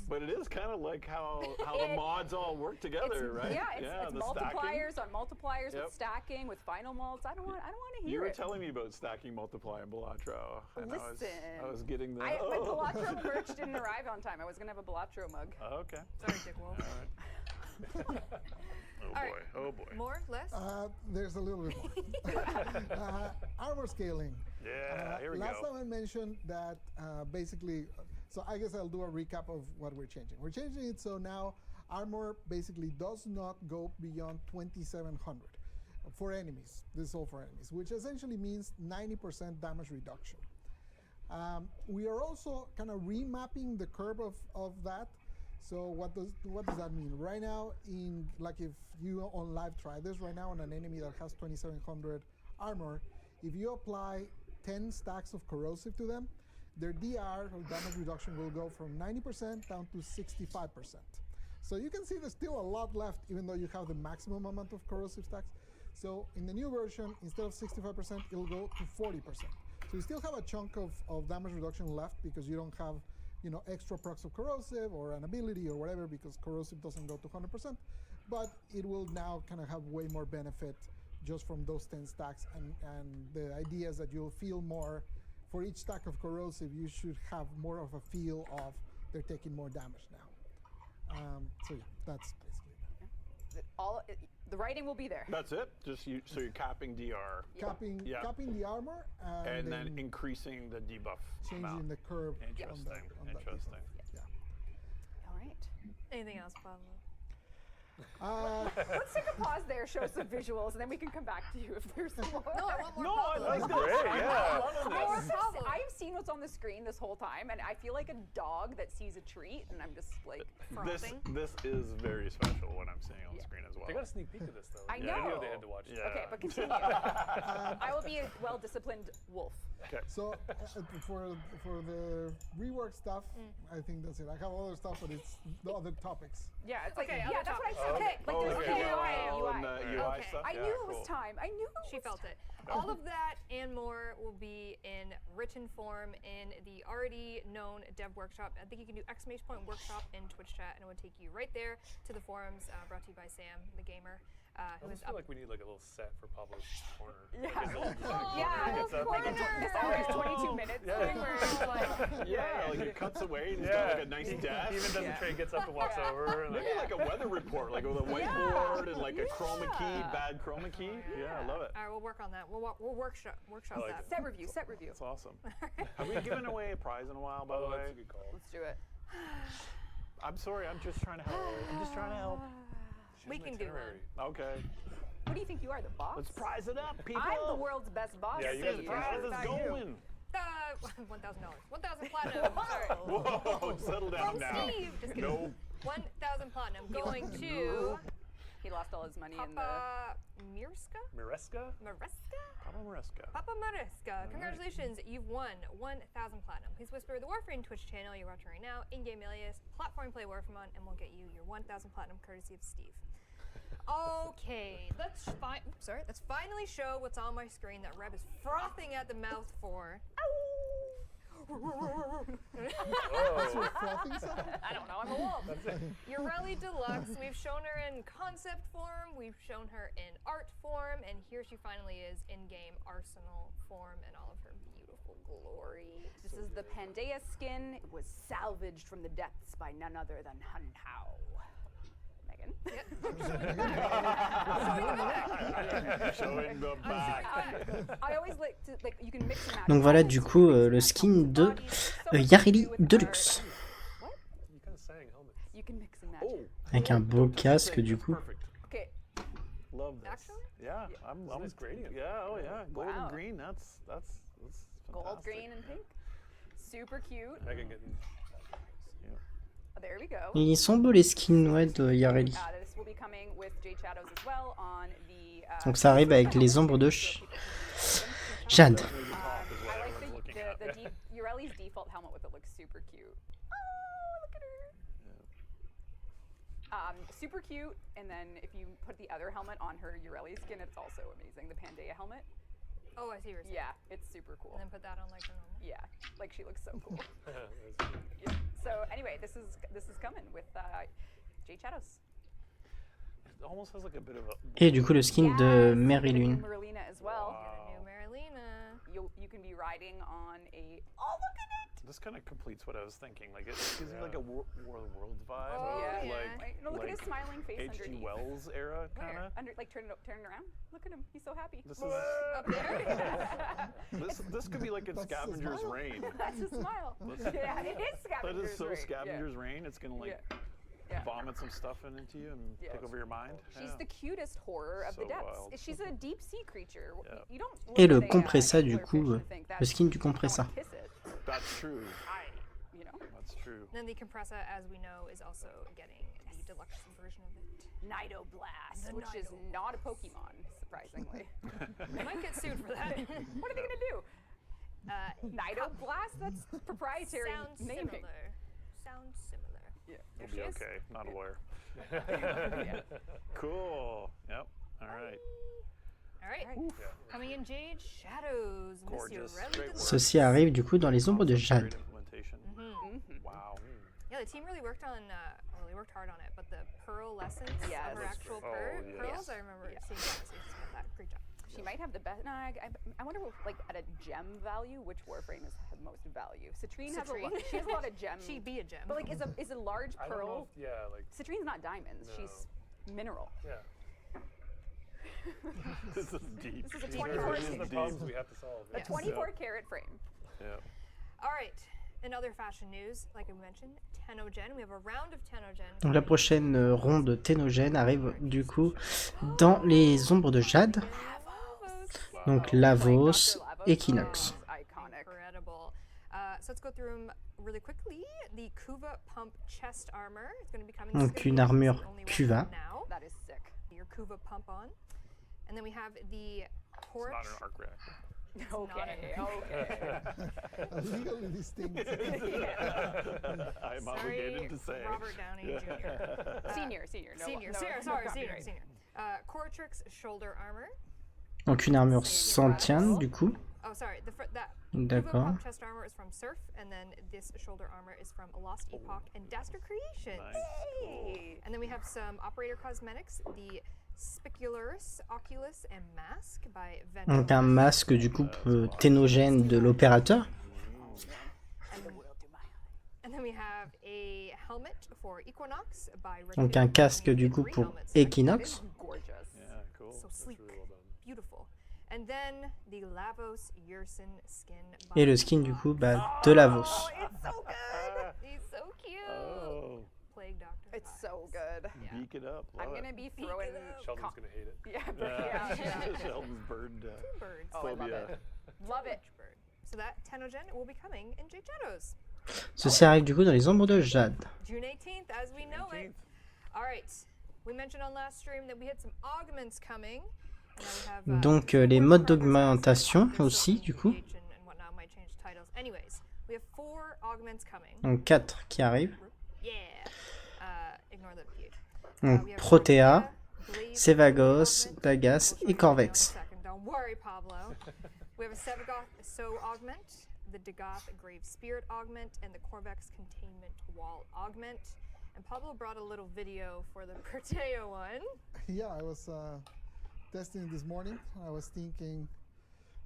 But it is kind of like how the mods all work together, right? Yeah, it's the multipliers stacking. on multipliers Yep. with stacking with final mults. I don't want to hear You were it. telling me about stacking multiply in Belatro. And Listen. I was getting the. My Belatro merch didn't arrive on time. I was gonna have a Belatro mug. Okay. Sorry, Dick Wolf. All right. Oh All boy. right. Oh boy. More? Less? There's a little bit more. Armor scaling. Yeah. Here we Last go. time I mentioned that basically, so I guess I'll do a recap of what we're changing. We're changing it so now armor basically does not go beyond 2,700 for enemies. This is all for enemies, which essentially means 90% damage reduction. We are also kind of remapping the curve of that. So what does that mean? Right now, if you on live try this right now on an enemy that has 2,700 armor, if you apply 10 stacks of corrosive to them, their DR, or damage reduction, will go from 90% down to 65%. So you can see there's still a lot left, even though you have the maximum amount of corrosive stacks. So in the new version, instead of 65%, it'll go to 40%. So you still have a chunk of damage reduction left because you don't have, extra procs of corrosive or an ability or whatever, because corrosive doesn't go to 100%. But it will now kind of have way more benefit just from those 10 stacks. And the idea is that you'll feel more, for each stack of corrosive, you should have more of a feel of they're taking more damage now. So yeah, that's basically it. The writing will be there. That's it. So you're capping DR, capping the armor and then increasing the debuff changing amount. the curve. Interesting. on that Interesting. debuff. Yeah. All right. Anything else, Pablo? Let's take a pause there, show some visuals, and then we can come back to you if there's more. No, I want more No, Pablo. I like this. Great, yeah. More More Pablo. I've seen what's on the screen this whole time, and I feel like a dog that sees a treat, and I'm just like frothing. This is very special what I'm seeing on the screen as well. They got a sneak peek of this though. I Yeah, I know. knew they had to watch it. Okay, but continue. I will be a well-disciplined wolf. Okay. So for the rework stuff, I think that's it. I have other stuff, but it's the other topics. Yeah, it's like Okay, yeah, other that's what I said. topics. Okay, like there's okay. UI. And the UI Okay. stuff. I Yeah, knew it was cool. time. I knew it She was felt time. it. All of that and more will be in written form in the already known dev workshop. I think you can do ! workshop in Twitch chat, and it would take you right there to the forums brought to you by Sam, the gamer, I who is almost feel up. like we need like a little set for Pablo's corner. Yeah. Like his little Yeah, gets up like and- this hour is 22 minutes. Yeah. Where it's like, Yeah, like it cuts away and he's got like a nice desk. Even doesn't trade, gets up and walks over. And Maybe like a weather report, like with a whiteboard and like a chroma key, bad chroma key. Yeah, I love it. All right, we'll work on that. We'll workshop I like that. it. set review. That's awesome. Have we given away a prize in a while, by the Oh, way? that's a good call. Let's do it. I'm sorry, I'm just trying to help. I'm just trying to help. She We has an can do itinerary. Okay. What do you think you are, the boss? Let's prize it up, people. I'm the world's best boss. Yeah, you guys are Steve. Prize is Not you. going. $1,000. 1,000 platinum. Sorry. Whoa, settle down From now. Steve. Just kidding. No. 1,000 platinum going to He lost all his money in the. Papa Mirska? Mireska? Mareska? Papa Mariska. Papa Mareska, congratulations, you've won 1,000 platinum. Please whisper the Warframe Twitch channel you're watching right now, in-game alias, platform play Warframe on, and we'll get you your 1,000 platinum courtesy of Steve. Okay, let's finally show what's on my screen that Reb is frothing at the mouth for. Frothing sound? I don't know. I'm a wolf. Ureli Deluxe, we've shown her in concept form, we've shown her in art form, and here she finally is in-game arsenal form in all of her beautiful glory. This is the Pangaea skin. It was salvaged from the depths by none other than Hun Hao. Megan. Showing the back. I always like to you can mix and match. Donc voilà du coup le skin de Yareli Deluxe. What? You kind of sang helmet. You can mix and match. Oh. Avec un beau casque du coup. Perfect. Okay. Love this. Actually? Yeah, I'm nice gradient. Yeah, oh yeah, gold Wow. and green. That's Gold, fantastic. green, and pink. Super cute. Megan getting. Oh, there we go. Ils sont beaux les skins ouais, de Yareli. This will be coming with Jade Shadows as well on the. Donc ça arrive avec les ombres de Jade. I like the Ureli's default helmet with it looks super cute. Oh, look at her. Super cute, and then if you put the other helmet on her Ureli skin, it's also amazing. The Pangaea helmet. Oh, I see what you're saying. Yeah, it's super cool. And then put that on like her normal. Yeah, like she looks so cool. That's good. Yeah. So anyway, this is coming with Jade Shadows. It almost has like a bit of a. Et du coup le skin de Yes, Marilyn. Merlina as well. Get a new Marilena. You can be riding on a. Oh, look at it! This kind of completes what I was thinking. Like it gives me like a War of the Worlds vibe. Oh, of, yeah. Like, Wait, no, look at his smiling face H.G. underneath. Wells era kind Where? of. Under, like turn it around. Look at him. He's so happy. This Up there. is this could be like in That's the Scavenger's smile. Reign. That's a smile. Yeah, it is That Scavenger's is so Reign. Scavenger's Reign. It's gonna like Yeah. vomit some stuff into you and Yeah. take over your mind. She's the cutest horror of the So depths. wild. She's a deep sea creature. Yeah. You don't. Et look le at a, compressa du anglerfish coup, and think le that's- skin du I wanna compressa. kiss it. That's true. You know. That's true. Then the Compressa, as we know, is also getting the deluxe version of it. Nido Blast, The which is Nido not a Pokemon, surprisingly. We might get sued What are they gonna do? Nido Blast? That's proprietary Sounds naming. similar. Sounds similar. Yeah. We'll There she be is. okay. Not a lawyer. Yeah. Cool. Yep. All right. All right. Yeah. Coming in Jade Shadows. Miss Gorgeous. Urelli Great work. Ceci arrive du coup dans les ombres de Awesome. Jade. Great implementation. Wow. Yeah, the team really worked on. Well, they worked hard on it, but the pearl lessons Yes. of her That's actual great. Oh, pearls, yes. I remember Yeah. seeing conversations about that. Great job. She might have the best. No, I wonder, like at a gem value, which Warframe has the most value. Citrine has a lot. Citrine? She has a lot of gem. She'd be a gem. But like, is a large I don't know pearl? if, yeah, like, Citrine's not diamonds. No. She's mineral. yeah. This is deep. This is a These 24 are, these are the Deep. problems we have to solve. A Yeah. 24 karat frame. Yeah. All right. In other fashion news, like I mentioned, Tenogen. We have a round of Tenogen. Donc la prochaine ronde Ténogène arrive du coup dans les ombres de Jade. Donc Lavos, Equinox. Iconic. Incredible. So let's go through them really quickly. The Kuva Pump Chest Armor is going to be coming. This is Donc gonna be une armure the only one Kuva. now. That is sick. Your Kuva Pump on. And then we have the It's Torch. not an arc reactor. Okay. not Okay. Legally distinct. I'm Sorry, obligated to say. Robert Downey Yeah. Jr. Senior. Senior, No, senior, no sorry, copyright. senior. Cortrix Shoulder Armor. Donc une armure Santiane du coup. Oh, sorry. That D'accord. Kuva Pump Chest Armor is from Surf, and then this shoulder armor is from Lost Epoch and Daster Creations. Nice. Hey. And then we have some Operator Cosmetics, the Spiculus, Oculus, and Mask by Venom. Donc un masque du coup Ténogène de l'opérateur. And then we have a helmet for Equinox by Donc un casque du coup pour Equinox. Gorgeous. Yeah, cool. So sleek, really well done. beautiful. And then the Lavos Yersin skin by Et le skin du coup de Lavos. Oh, it's so good. He's so cute. Oh, Plague Doctor. It's so good. Yeah. beak it up. I'm Love gonna it. be throwing. Sheldon's going to hate it. Yeah, but yeah. Sheldon's bird Birds. Oh, I love phobia. it. Love it. Bird. So that Tenogen will be coming in Jade Shadows. Ceci arrive du coup dans les ombres de Jade. June 18th, as we know it. All right. We mentioned on last stream that we had some augments coming. And now we have, Donc les modes d'augmentation aussi du coup. and whatnot might change titles. Anyways, we have 4 augments coming. Donc 4 qui arrivent. Yeah. Ignore the PH. Donc We have Protea, Blaze, Sevagos, augment. Dagas We'll show et you Corvex. in a second. Don't worry, Pablo. We have a Sevagoth So augment, the Dagoth Grave Spirit augment, and the Corvex Containment Wall augment. And Pablo brought a little video for the Protea one. Yeah, I was testing it this morning. I was thinking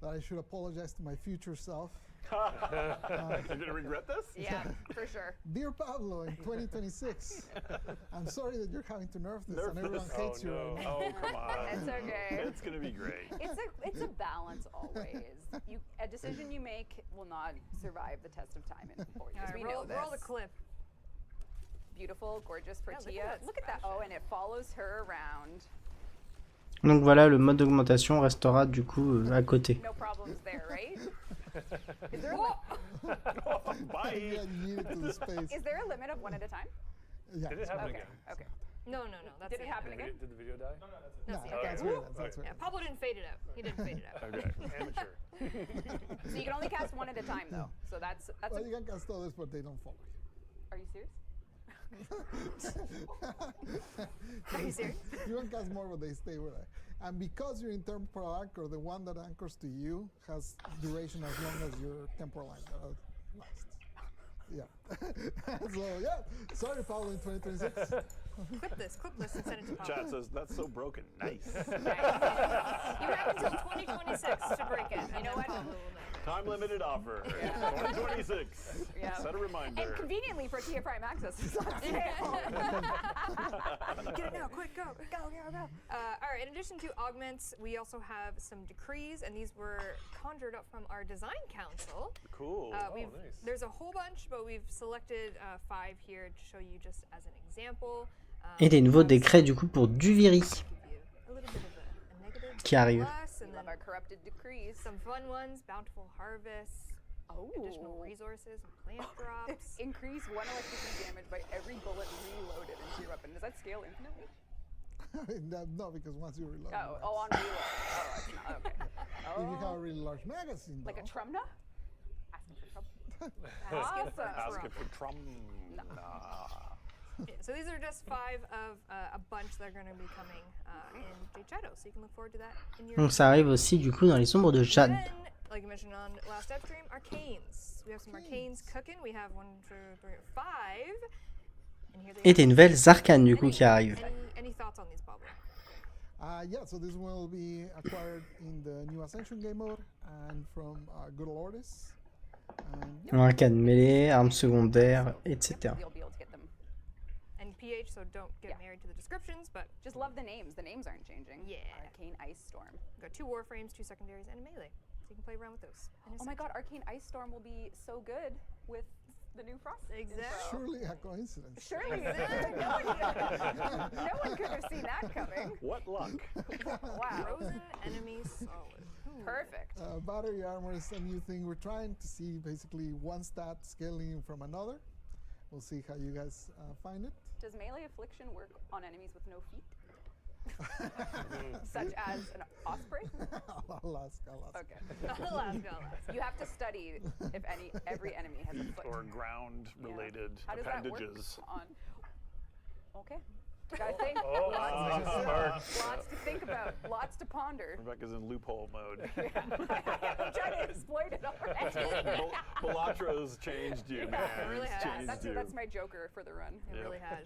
that I should apologize to my future self. You're gonna regret this? Yeah, for sure. Dear Pablo, in 2026, I'm sorry that you're having to nerf this and everyone Nerf hates this? you Oh, right no. now. Oh, come on. It's okay. It's gonna be great. It's a balance always. A decision you make will not survive the test of time in 40 years. All We right, know this. roll the clip. Beautiful, gorgeous look at Protea. that Look at that. splash. Oh, and it follows her around. Donc voilà, le mode d'augmentation restera du coup à côté. No problems there, right? Is there a Bye. Yeah, you need it to the space. Is there a limit of one at a time? Yeah. Did it happen Okay. again? Okay. No, that's Did the it end. happen Did, again? did the video die? No, That's the that's end. weird. That's Yeah, weird. Pablo didn't fade it out. He didn't fade it out. Okay. Amateur. So you can only cast one at a time, though. So that's Well, a, you can cast others, but they don't follow you. Are you serious? Are you serious? You can cast more, but they stay where they. And because you're in temporal anchor, the one that anchors to you has duration as long as your temporal anchor lasts. Yeah. So yeah, sorry, Pablo, in 2026. Clip this and send it to Pablo. Chat says that's so broken. Nice. You have until 2026 to break it. You know what? Time limited offer. 2026. Yeah. Set a reminder. And conveniently, Protea Prime Access is on sale. Get it now, quick, go. All right, in addition to augments, we also have some decrees, and these were conjured up from our design council. Cool. We've- nice. There's a whole bunch, but we've selected 5 here to show you just as an example. Et des nouveaux décrets du coup pour Duviri Give you a little bit of a negative qui arrive. plus, and We then love our corrupted decrees. some fun ones, bountiful harvests, additional Oh. resources, and plant drops. Increase 1 electricity damage by every bullet reloaded into your weapon. Does that scale infinitely? No, because once you reload. Oh, on reload. Oh, it's not, okay. If you have a really large magazine, Like a though, Trumna? Asking for trouble. Ask Awesome. it for Trump. Yeah, so these are just 5 of a bunch that are going to be coming in Jade Shadow, so you can look forward to that in your. Donc ça arrive aussi du coup dans les ombres de Jade. Then, like you mentioned on last Devstream, arcanes. We have some arcanes cooking. We have 1, 2, 3, 5. And here they Et are. des nouvelles arcanes du coup qui arrivent. Any thoughts on these, Pablo? yeah, so this will be acquired in the new Ascension game mode and from Good Lordis. Arcane mêlée, armes secondaires, etc. You'll be able to get them. And PH, so don't get married to the descriptions, but Just love the names. The names aren't changing. Yeah. Arcane Ice Storm. we've got 2 Warframes, 2 secondaries, and a melee. So you can play around with those. in Oh my god, Ascension. Arcane Ice Storm will be so good with the new Frost. Exactly. intro. Surely a coincidence. Surely, no one could have seen that coming. What luck. Wow. Frozen enemy solid. Ooh. Perfect. Battery armor is a new thing. We're trying to see basically one stat scaling from another. We'll see how you guys find it. Does melee affliction work on enemies with no feet? Such as an osprey? I'll ask. Okay. I'll ask. You have to study if every enemy has a foot. Or ground-related How does that work appendages. on? Okay. Gotta think. Lots to think about. Lots to ponder. Rebecca's in loophole mode. I'm trying to exploit it already. Belatro's changed you, man. It really It's has. changed you. That's my joker for the run. It really has.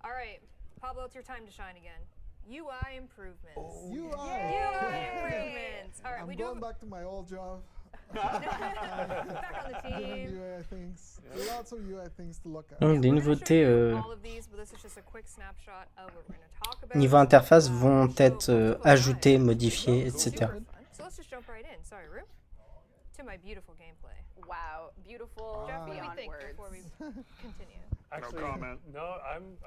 All right, Pablo, it's your time to shine again. UI improvements. UI. UI improvements. All right, I'm we do going have back to my old job. back on the Doing team. UI things. Lots of UI things to look at. Donc des We're gonna show nouveautés you all of these, but this is just a quick snapshot of what we're going to talk about. niveau interface vont So, être let's go ajoutées, live. modifiées, etc. Super fun. So let's just jump right in. Sorry, Rue. To my beautiful gameplay. Wow. Beautiful Jeff, what do we beyond think words. before we continue? Actually, comment. No,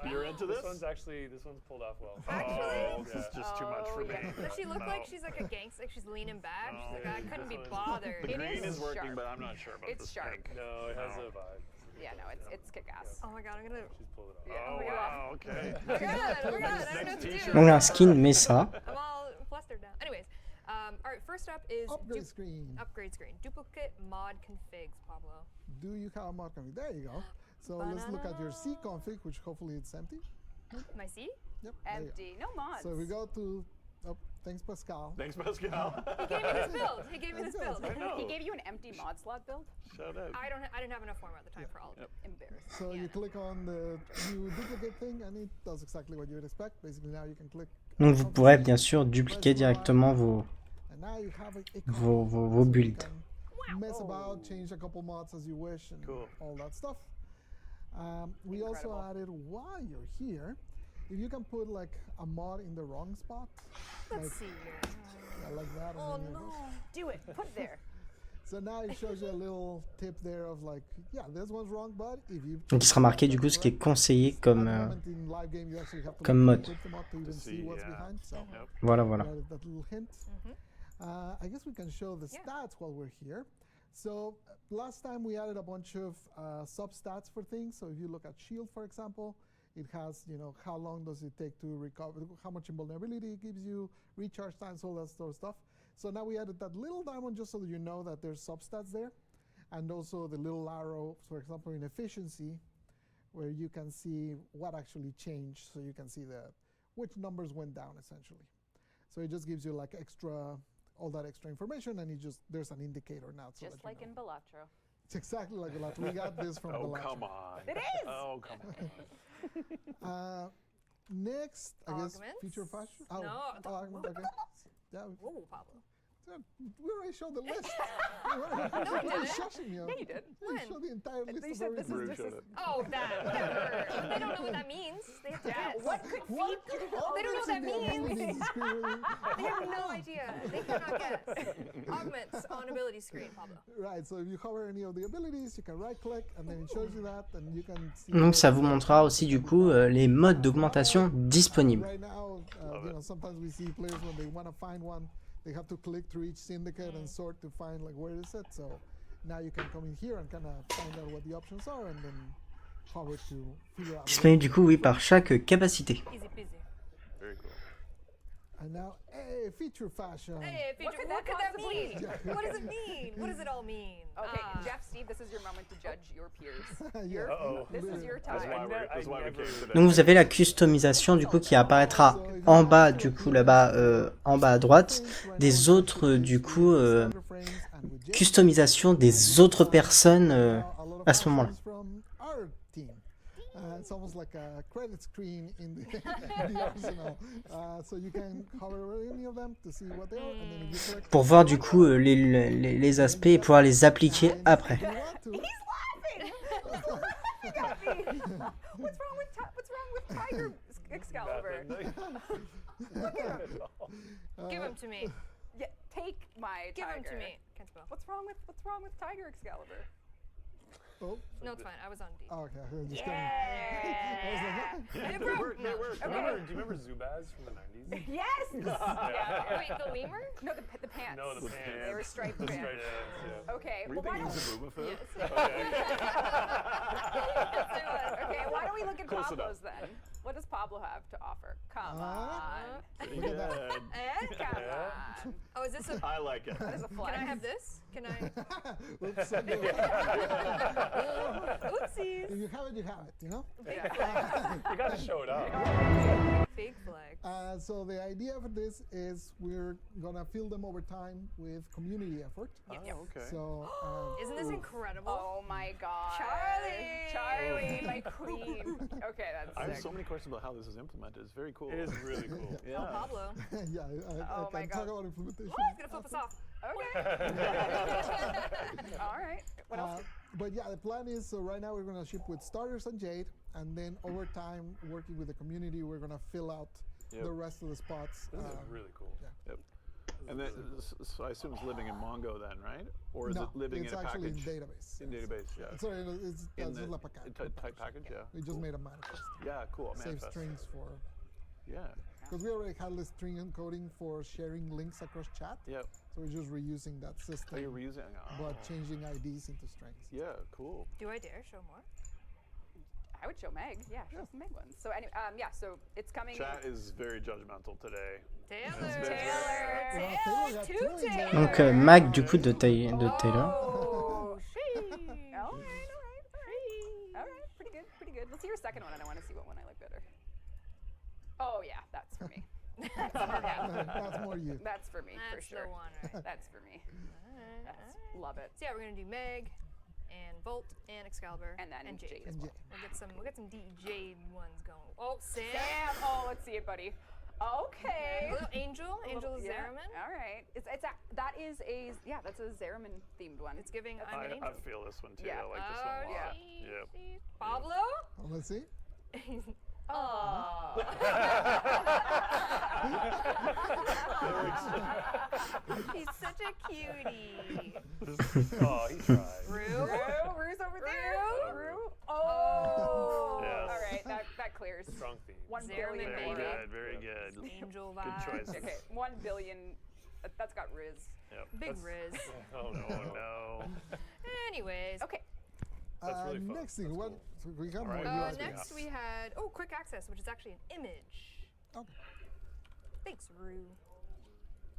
You're into this? This one's pulled off well. Oh, this is just too much for me. Does she look like she's like a gangster? Like she's leaning back? She's like, I couldn't be bothered. The It green is is working, sharp. but I'm not sure about It's this sharp. pink. No, it has a vibe. Yeah, no, it's kick-ass. Oh my god, I'm gonna. She's pulled it off. Yeah. Oh, wow, okay. We're good. I don't know what to do. Donc un skin met ça. I'm all flustered now. Anyways, all right. First up is Upgrade screen. upgrade screen. Duplicate mod configs, Pablo. Do you have a mod config? There you go. So let's look at your C config, which hopefully it's empty. My C? Yep. there you Empty. No mods. go. So we go to. Oh, thanks, Pascal. Thanks, Pascal. He gave me this build. He gave me this build. I know. He gave you an empty mod slot build? Shout out. I didn't have enough format at the time for all of it. Embarrassing. So Yeah, you no. click on the new duplicate thing, and it does exactly what you would expect. Basically, now you can click. Donc vous pourrez bien sûr dupliquer directement vos, And now you have a vos builds. Mess about, change a couple mods as you wish, and Cool. all that stuff. We also Incredible. added, while you're here, if you can put like a mod in the wrong spot, Let's like, see here. yeah, like that. Oh or any of no. those. Do it. Put it there. So now it shows you a little tip there of like, yeah, this one's wrong, but if you. Donc il sera marqué du coup ce qui est conseillé comme, comme mode. see, what's yeah. behind. So Yep. Voilà, voilà. that little hint. I guess we can show the Yeah. stats while we're here. So last time we added a bunch of substats for things. So if you look at shield, for example, it has, how long does it take to recover, how much invulnerability it gives you, recharge times, all that sort of stuff. So now we added that little diamond just so that you know that there's substats there. And also the little arrow, for example, in efficiency, where you can see what actually changed. So you can see which numbers went down essentially. So it just gives you like all that extra information, and there's an indicator now. So Just that like you know. in Balatro. It's exactly like Balatro. We got this from Oh, Balatro. come on. It is! Oh, come on. Next, I guess, Augments? feature fashion. No. Augment, okay. Yeah, Whoa, Pablo. we already showed the list. No, we didn't. Shushing you. Yeah, you did. We When? showed the entire list You of said this everything. is Brew just showed it. Oh, that. Whatever. But they don't know what that means. They have to guess. What could What? They don't know what that means. means. They have no idea. They cannot guess. Augments on ability screen, Pablo. Right, so if you hover any of the abilities, you can right click and then it shows you that, and you can see. Donc ça vous montrera aussi du coup les modes d'augmentation disponibles. Right now, sometimes we see players when they want to find one, they have to click through each syndicate and sort to find like where is it. So now you can come in here and kind of find out what the options are and then hover to figure out. Disponible du coup oui par chaque capacité. Easy peasy. Very cool. And now, hey, feature fashion. Hey, feature, could what that could that possibly mean? mean? What does it mean? What does it all mean? Okay, Jeff, Steve, this is your moment to judge your peers. Yeah. This is your That's time. why we came today. Donc vous avez la customisation du coup qui apparaîtra en bas du coup là-bas en bas à droite des autres du coup customisation des autres personnes à ce moment-là. It's almost like a credit screen in the, in the arsenal. So you can hover over any of them to see what they are, and then if you select Pour voir du coup les aspects et pouvoir les appliquer après. if you want to, What's wrong with Tiger Excalibur? Give him to me. Yeah, take my Give tiger. him to me. Can't spell. What's wrong with Tiger Excalibur? oh, No, it's fine. I was on D. okay, I was just Yeah. They broke. work. They work. Do you remember Zubaz from the 90s? Yes. Yeah. Wait, the lemur? No, the pants. No, the pants. They were striped The pants. striped pants, yeah. Okay. Were you Well, why thinking don't Zabooma food? okay, why don't we look at Close Pablo's then? What does Pablo have to offer? Come on. Pretty good. And Come on. oh, is this a? I like it. That is a Can flex. I have this? Can I? Oops, Oopsies. if you have it, you have it, you know? You gotta show it off. Big flex. So the idea for this is we're gonna fill them over time with community effort. Oh, okay. So Isn't this incredible? Oh my god. Charlie, my queen. Okay, that's I have sick. so many questions about how this is implemented. It's very cool. It is really cool. Yeah. Oh, Pablo. yeah, Oh I my can God. talk about implementation. He's gonna flip us off. Okay. All right. What else? But yeah, the plan is so right now we're gonna ship with starters and Jade, and then over time, working with the community, we're gonna fill out the rest of the spots. This is really cool. Yep. And then, so I assume it's living in Mongo then, right? Or is no, it living it's in a actually package? in database. In database, yeah. Sorry, it's In that's the la package. type package, yeah. We just made a manifest. Yeah, cool. A Save manifest. strings for Yeah. because we already had the string encoding for sharing links across chat. Yep. So we're just reusing that Oh, system, you're reusing. but changing IDs into strings. Yeah, cool. Do I dare show more? I would show Meg. Yeah, show some Meg ones. So anyway, yeah, so it's coming. Chat is very judgmental today. Taylor. Taylor got two in there. Donc Mag du coup de Taylor. Oh, she. All right. Pretty good. Let's see your second one, and I want to see what one I like better. Oh yeah, that's for me. That's more you. That's for me for That's sure. the one, right? That's for me. Love it. So yeah, we're gonna do Meg, and Volt, and Excalibur, And then Jade. Jade as well. We'll get some Jade ones going. Oh, Sam. Oh, let's see it, buddy. Okay. A little Angel. Angel is Yeah. Zeraman. All right. That's a Zeraman themed one. It's giving I'm an I angel. feel this one too. Yeah. I like this one a lot. Yeah. Yep. Pablo. Oh, let's see. Oh. He's such a cutie. Oh, he tried. Rue's over there. Rue. Oh. Yes. All right. That clears. Strong theme. 1 Zeraman billion. baby. Very good. Angel Good vibes. choice. Okay. 1 billion. That's got Riz. Yep. Big That's- Riz. Oh no. No. Anyways. Okay. That's really fun. Next thing, That's what? cool. So we got All more right. USB. Next we had quick access, which is actually an image. Okay. Thanks, Rue.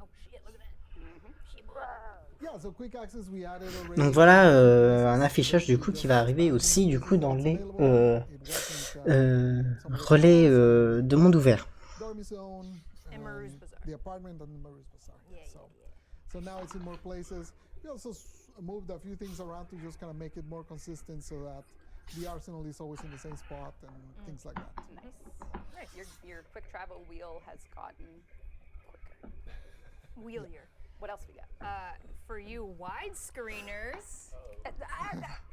Oh shit! Look at that. Yeah, so quick access we added already. Donc voilà un affichage du coup qui va arriver aussi du coup dans les relais de monde ouvert. Dormy Zone, And Maru's Bazaar. the apartment and Maru's Bazaar. Yeah, So now it's in more places. We also moved a few things around to just kind of make it more consistent so that the arsenal is always in the same spot and things like that. Nice. Your quick travel wheel has gotten quicker. Wheelier. What else we got? For you widescreeners.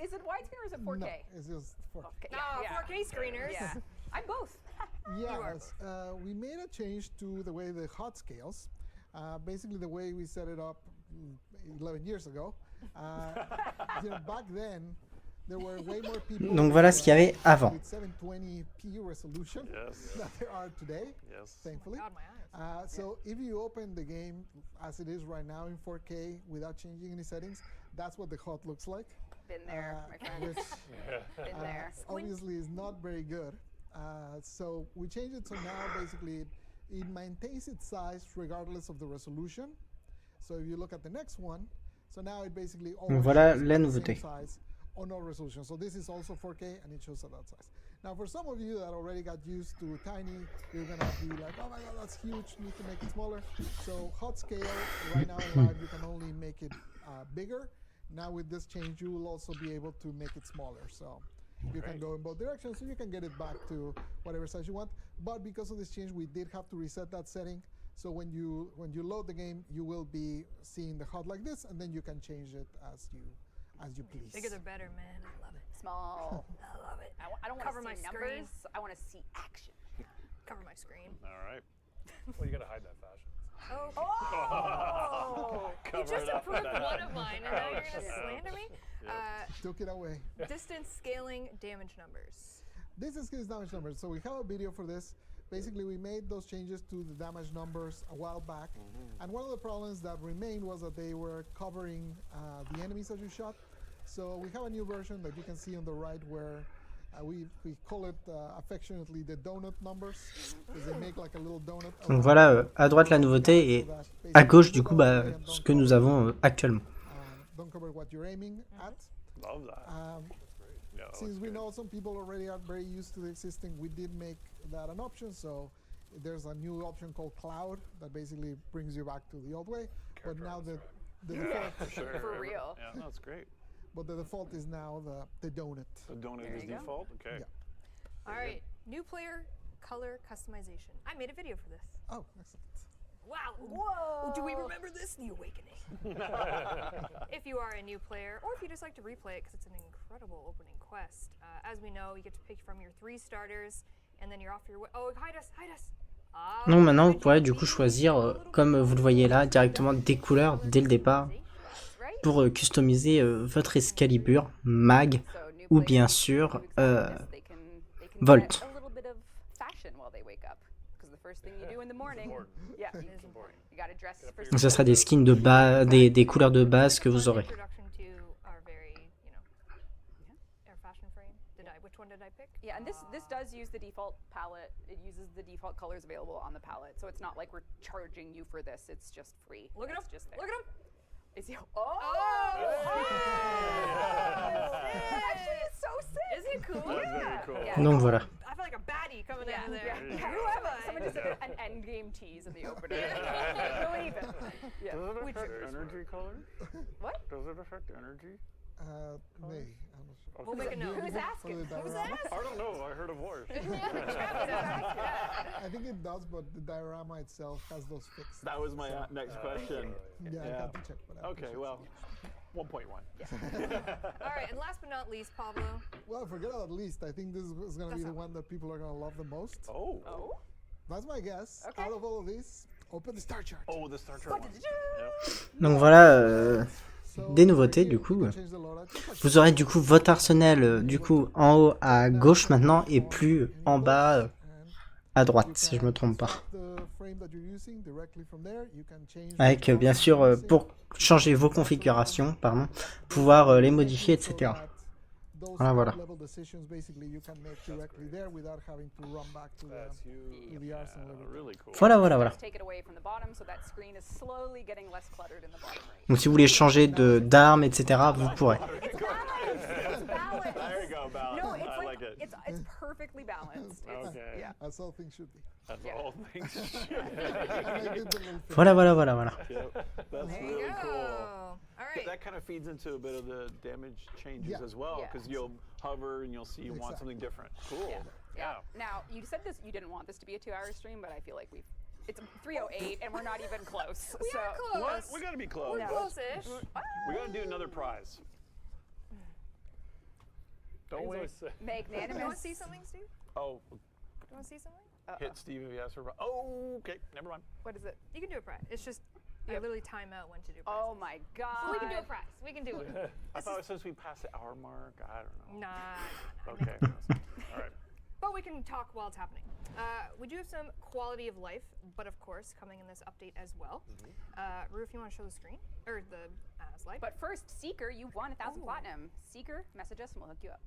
Is it widescreen or is it 4K? No, it's just 4K. Okay, No, yeah. 4K screeners. Yeah. I'm both. Yes, we made a change to the way the HUD scales. Basically, the way we set it up 11 years ago. Back then, there were way more people. Donc voilà ce qu'il y avait avant. With 720p resolution Yes. that there are today, Yes. thankfully. God, my eyes. So if you open the game as it is right now in 4K without changing any settings, that's what the HUD looks like. Been there, my friend. Which Been there. obviously is not very good. So we changed it so now basically it maintains its size regardless of the resolution. So if you look at the next one, so now it basically always Voilà shows la the nouveauté. same size on all resolution. So this is also 4K and it shows at that size. Now for some of you that already got used to tiny, you're gonna be like, oh my god, that's huge, need to make it smaller. So hot scale, right now in live, you can only make it bigger. Now with this change, you will also be able to make it smaller. So you can go in both directions, so you can get it back to whatever size you want. But because of this change, we did have to reset that setting. So when you load the game, you will be seeing the HUD like this, and then you can change it as you please. Bigger the better, man. I love it. Small. I love it. I don't want Cover to my see screen. numbers. I want to see action. Cover my screen. All right. Well, you gotta hide that fashion. Oh. You Cover just it up with approved that. one of mine, and now you're gonna Ouch. slander me? Took it away. Distance scaling damage numbers. This is his damage numbers. So we have a video for this. Basically, we made those changes to the damage numbers a while back. And one of the problems that remained was that they were covering the enemies that you shot. So we have a new version that you can see on the right where we call it affectionately the donut numbers, because they make like a little donut. Donc voilà, à droite la nouveauté et à gauche du coup bah, ce que nous avons actuellement. Don't cover what you're aiming at. Love that. Yeah, that Since looks we good. know some people already are very used to the existing, we did make that an option. So there's a new option called Cloud that basically brings you back to the old way. But now the default, For sure. For real. Yeah, that's great. but the default is now the donut. The donut There is you go. default. Okay. Yeah. All right. New player color customization. I made a video for this. Oh, excellent. Wow. Whoa. Do we remember this? The Awakening. If you are a new player, or if you just like to replay it because it's an incredible opening quest. As we know, you get to pick from your 3 starters, and then you're off your way. Oh, hide us, hide us. Ah, Donc maintenant vous pourrez du coup choisir, comme vous le voyez là, directement des couleurs dès le départ pour customiser votre Excalibur, Mag ou bien sûr Volt. Donc ça sera des skins de base, des couleurs de base que vous aurez. Introduction to our very, our fashion frame. Which one did I pick? Yeah, and this does use the default palette. It uses the default colors available on the palette, so it's not like we're charging you for this. It's just free. Look at him. It's just there. Look at him. Is he? Oh! Actually, it's so sick. Isn't it cool? That's very cool. Yeah. Donc voilà. I feel like a baddie coming Yeah, out of there. yeah. Yeah. Whoever. Someone just did an endgame tease in the opening. Believe it. Yeah. Does it Which- affect energy color? What? Does it affect energy? May. I'm not sure. We'll make a note. Who's For asking? the Who's diorama. asking? I don't know. I heard a voice. I think it does, but the diorama itself has those fixed. That was my next question. Yeah, I have to check. But I Okay, appreciate well, it. 1.1. All right, and last but not least, Pablo. Well, forget about least. I think this is going to be the one that people are going to love the most. Oh. Oh. That's my guess. Okay. Out of all of these, open the star chart. Oh, the Star Trek one. Yep. Donc voilà So des nouveautés right here, du coup. you can change the loadout, just like Vous aurez du coup votre arsenal du coup en haut à gauche maintenant et plus en bas and à droite si je me trompe pas. select the frame that you're using directly from there. You can change Avec the bien sûr pour changer vos configurations, pardon, pouvoir les modifier, etc. Voilà. Level decisions basically you can make directly there without having to run back to That's huge. the arsenal. Really cool. Voilà. Take it away from the bottom, so that screen is slowly getting less cluttered in the bottom right. Donc si vous voulez changer d'armes, etc., vous pourrez. It's balanced. It's balanced. There you go, Val. No, it's I like like it. it's perfectly balanced. It's, Okay. Yeah. That's all things should be. That's Yeah. all things. And I did the little thing. Voilà. Yep. That's There you really go. cool. All right. That kind of feeds into a bit of the damage changes Yeah. as well, Yeah. because you'll hover and you'll see you want something different. Cool. Yeah. Now, you said this. You didn't want this to be a 2-hour stream, but I feel like it's 3:08 and we're not even close. We so are close. What? We gotta be close. We're close-ish. We gotta do another prize. Don't we? Always say- You want magnanimous. to see something, Steve? Oh, You want to see something? hit Steve if he asks for a prize. Oh, okay. Never mind. What is it? You can do a prize. It's just I Yep. literally time out when to do Oh prizes. my God. We can do a prize. We can do it. I thought since we passed the hour mark, I don't know. Nah. Okay. All right. But we can talk while it's happening. We do have some quality of life, but of course, coming in this update as well. Rue, if you want to show the screen, or the slide. But first, Seeker, you won 1,000 Oh. platinum. Seeker, message us and we'll hook you up.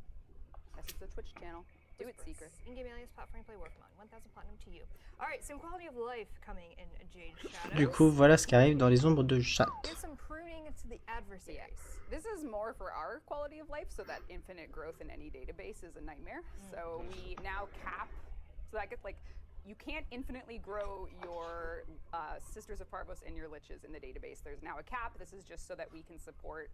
Message the Twitch channel. Do it, Seeker. In-game alias platform play Warframe. 1000 platinum to you. All right, some quality of life coming in Jade Shadows. Du coup, voilà ce qui arrive dans les ombres de chat. Here's some pruning to the adversaries. Yeah. This is more for our quality of life, so that infinite growth in any database is a nightmare. So we now cap, so that gets like, you can't infinitely grow your Sisters of Parvos and your Liches in the database. There's now a cap. This is just so that we can support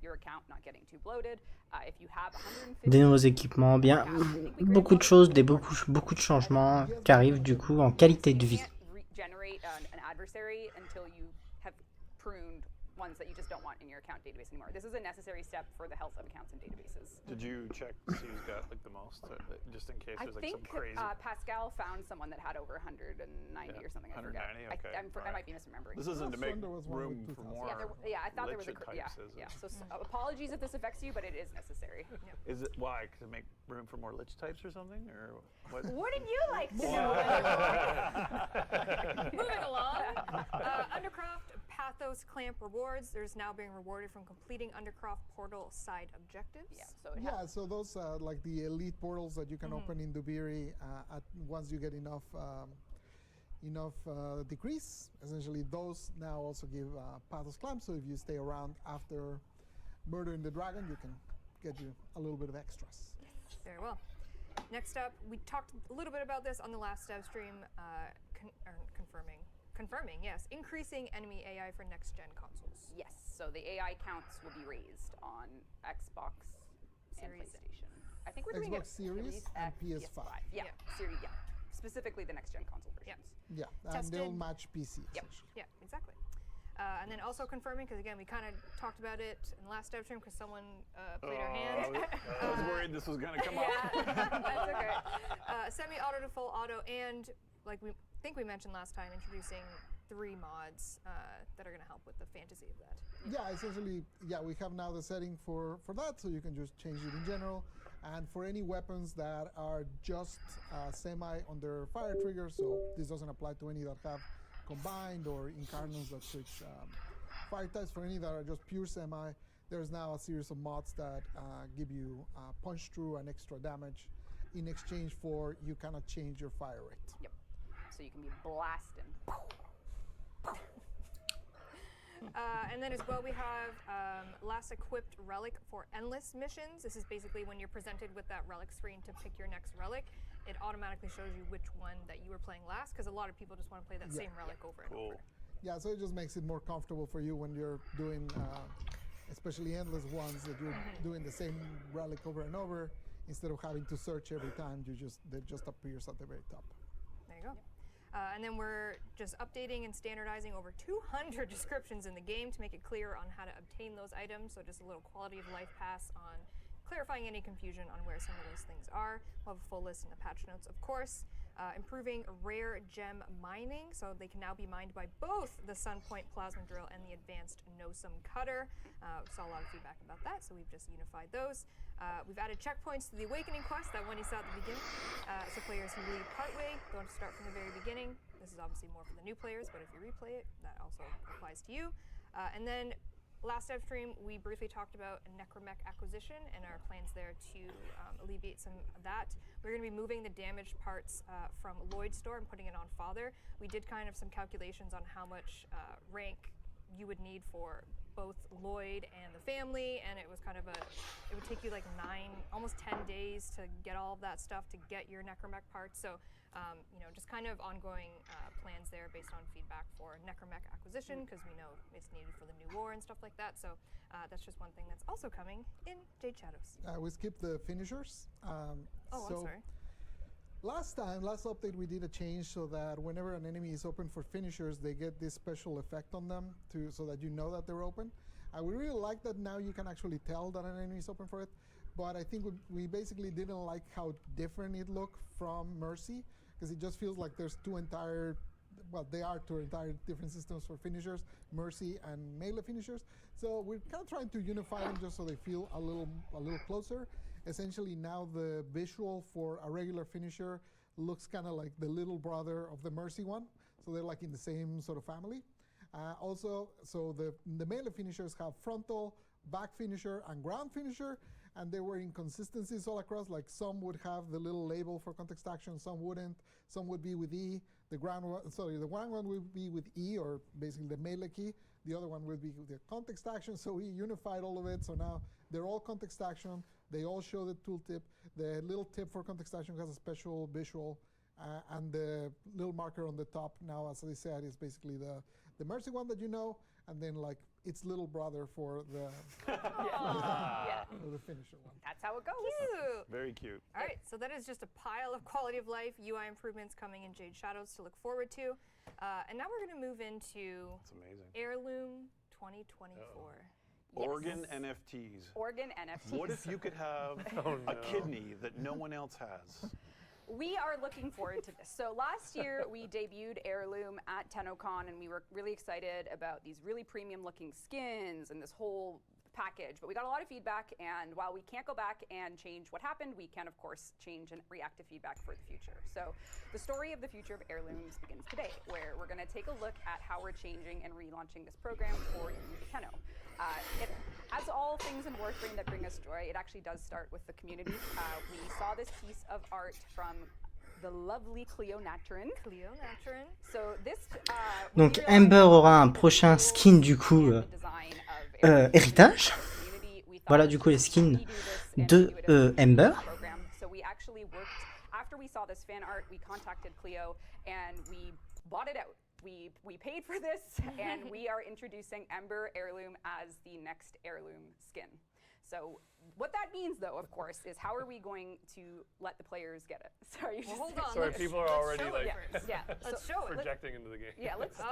your account not getting too bloated. If you have 150 Des nouveaux équipements, bien beaucoup de choses, beaucoup de changements qui arrivent du coup en qualité de vie. Generate an adversary until you have pruned ones that you just don't want in your account database anymore. This is a necessary step for the health of accounts and databases. Did you check to see who's got like the most, just in case there's like some crazy? I think Pascal found someone that had over 190 or something. 190, okay. I might be misremembering. This isn't to make room for more. I thought there was a So apologies if this affects you, but it is necessary. Is it why? To make room for more lich types or something, or what? Wouldn't you like to know? Moving along, Undercroft Pathos Clamp rewards. There's now being rewarded from completing Undercroft portal side objectives. So those like the elite portals that you can open in Dubiri once you get enough decrease. Essentially, those now also give Pathos Clamp. So if you stay around after murdering the dragon, you can get you a little bit of extras. Yes, very well. Next up, we talked a little bit about this on the last Devstream, confirming, yes, increasing enemy AI for next-gen consoles. Yes, so the AI counts will be raised on Xbox and PlayStation. I think we're doing Xbox Series and PS5. Yeah, Series, specifically the next-gen console versions. Yeah, and they'll match PC. Yeah, exactly. And then also confirming, because again, we kind of talked about it in the last Devstream because someone played our hand. I was worried this was going to come up. That's okay. Semi-auto to full auto, and like we think we mentioned last time, introducing 3 mods that are going to help with the fantasy of that. Yeah, essentially, we have now the setting for that, so you can just change it in general. And for any weapons that are just semi on their fire trigger, so this doesn't apply to any that have combined or incarnates that switch fire types. For any that are just pure semi, there's now a series of mods that give you punch through and extra damage in exchange for you cannot change your fire rate. Yep. So you can be blasting. And then as well, we have last equipped relic for endless missions. This is basically when you're presented with that relic screen to pick your next relic, it automatically shows you which one that you were playing last, because a lot of people just want to play that same relic over and over. Yeah, so it just makes it more comfortable for you when you're doing, especially endless ones, that you're doing the same relic over and over, instead of having to search every time. It just appears at the very top. There you go. And then we're just updating and standardizing over 200 descriptions in the game to make it clear on how to obtain those items. So just a little quality of life pass on clarifying any confusion on where some of those things are. We'll have a full list in the patch notes, of course. Improving rare gem mining, so they can now be mined by both the Sunpoint Plasma Drill and the advanced No-Sum Cutter. We saw a lot of feedback about that, so we've just unified those. We've added checkpoints to the Awakening quest, that one you saw at the beginning. So players who leave partway don't have to start from the very beginning. This is obviously more for the new players, but if you replay it, that also applies to you. And then last Devstream, we briefly talked about a Necromech acquisition and our plans there to alleviate some of that. We're going to be moving the damaged parts from Lloyd's store and putting it on Father. We did kind of some calculations on how much rank you would need for both Lloyd and the family, and it was kind of it would take you like almost 10 days to get all of that stuff, to get your Necromech parts. So, just kind of ongoing plans there based on feedback for Necromech acquisition, because we know it's needed for the new war and stuff like that. So that's just one thing that's also coming in Jade Shadows. We skipped the finishers. I'm sorry. Last update, we did a change so that whenever an enemy is open for finishers, they get this special effect on them so that you know that they're open. I would really like that now you can actually tell that an enemy is open for it, but I think we basically didn't like how different it looked from Mercy, because it just feels like there's two entire different systems for finishers, Mercy and melee finishers. So we're kind of trying to unify them just so they feel a little closer. Essentially, now the visual for a regular finisher looks kind of like the little brother of the Mercy one. So they're like in the same sort of family. Also, so the melee finishers have frontal, back finisher, and ground finisher, and there were inconsistencies all across. Like some would have the little label for context action, some wouldn't. Some would be with E. The ground one would be with E, or basically the melee key. The other one would be with the context action. So we unified all of it. So now they're all context action. They all show the tooltip. The little tip for context action has a special visual, and the little marker on the top now, as I said, is basically the Mercy one that you know, and then like its little brother for the the finisher one. That's how it goes. Cute. Very cute. All right, so that is just a pile of quality of life UI improvements coming in Jade Shadows to look forward to. And now we're going to move into That's amazing. Heirloom 2024. Organ NFTs. Organ NFTs. What if you could have a kidney that no one else has? We are looking forward to this. So last year we debuted Heirloom at TennoCon, and we were really excited about these really premium looking skins and this whole package, but we got a lot of feedback, and while we can't go back and change what happened, we can of course change and react to feedback for the future. So the story of the future of Heirlooms begins today, where we're going to take a look at how we're changing and relaunching this program for Tenno. As all things in Warframe that bring us joy, it actually does start with the community. We saw this piece of art from the lovely Cleo Natrin. So this, Donc Ember aura un prochain skin du coup héritage. Voilà du coup les skins de Ember. So we actually worked, after we saw this fan art, we contacted Cleo and we bought it out. We paid for this, and we are introducing Ember Heirloom as the next Heirloom skin. So what that means, though, of course, is how are we going to let the players get it? Sorry, hold on. Sorry, people are already like let's show it. projecting into the game. Yeah, let's. So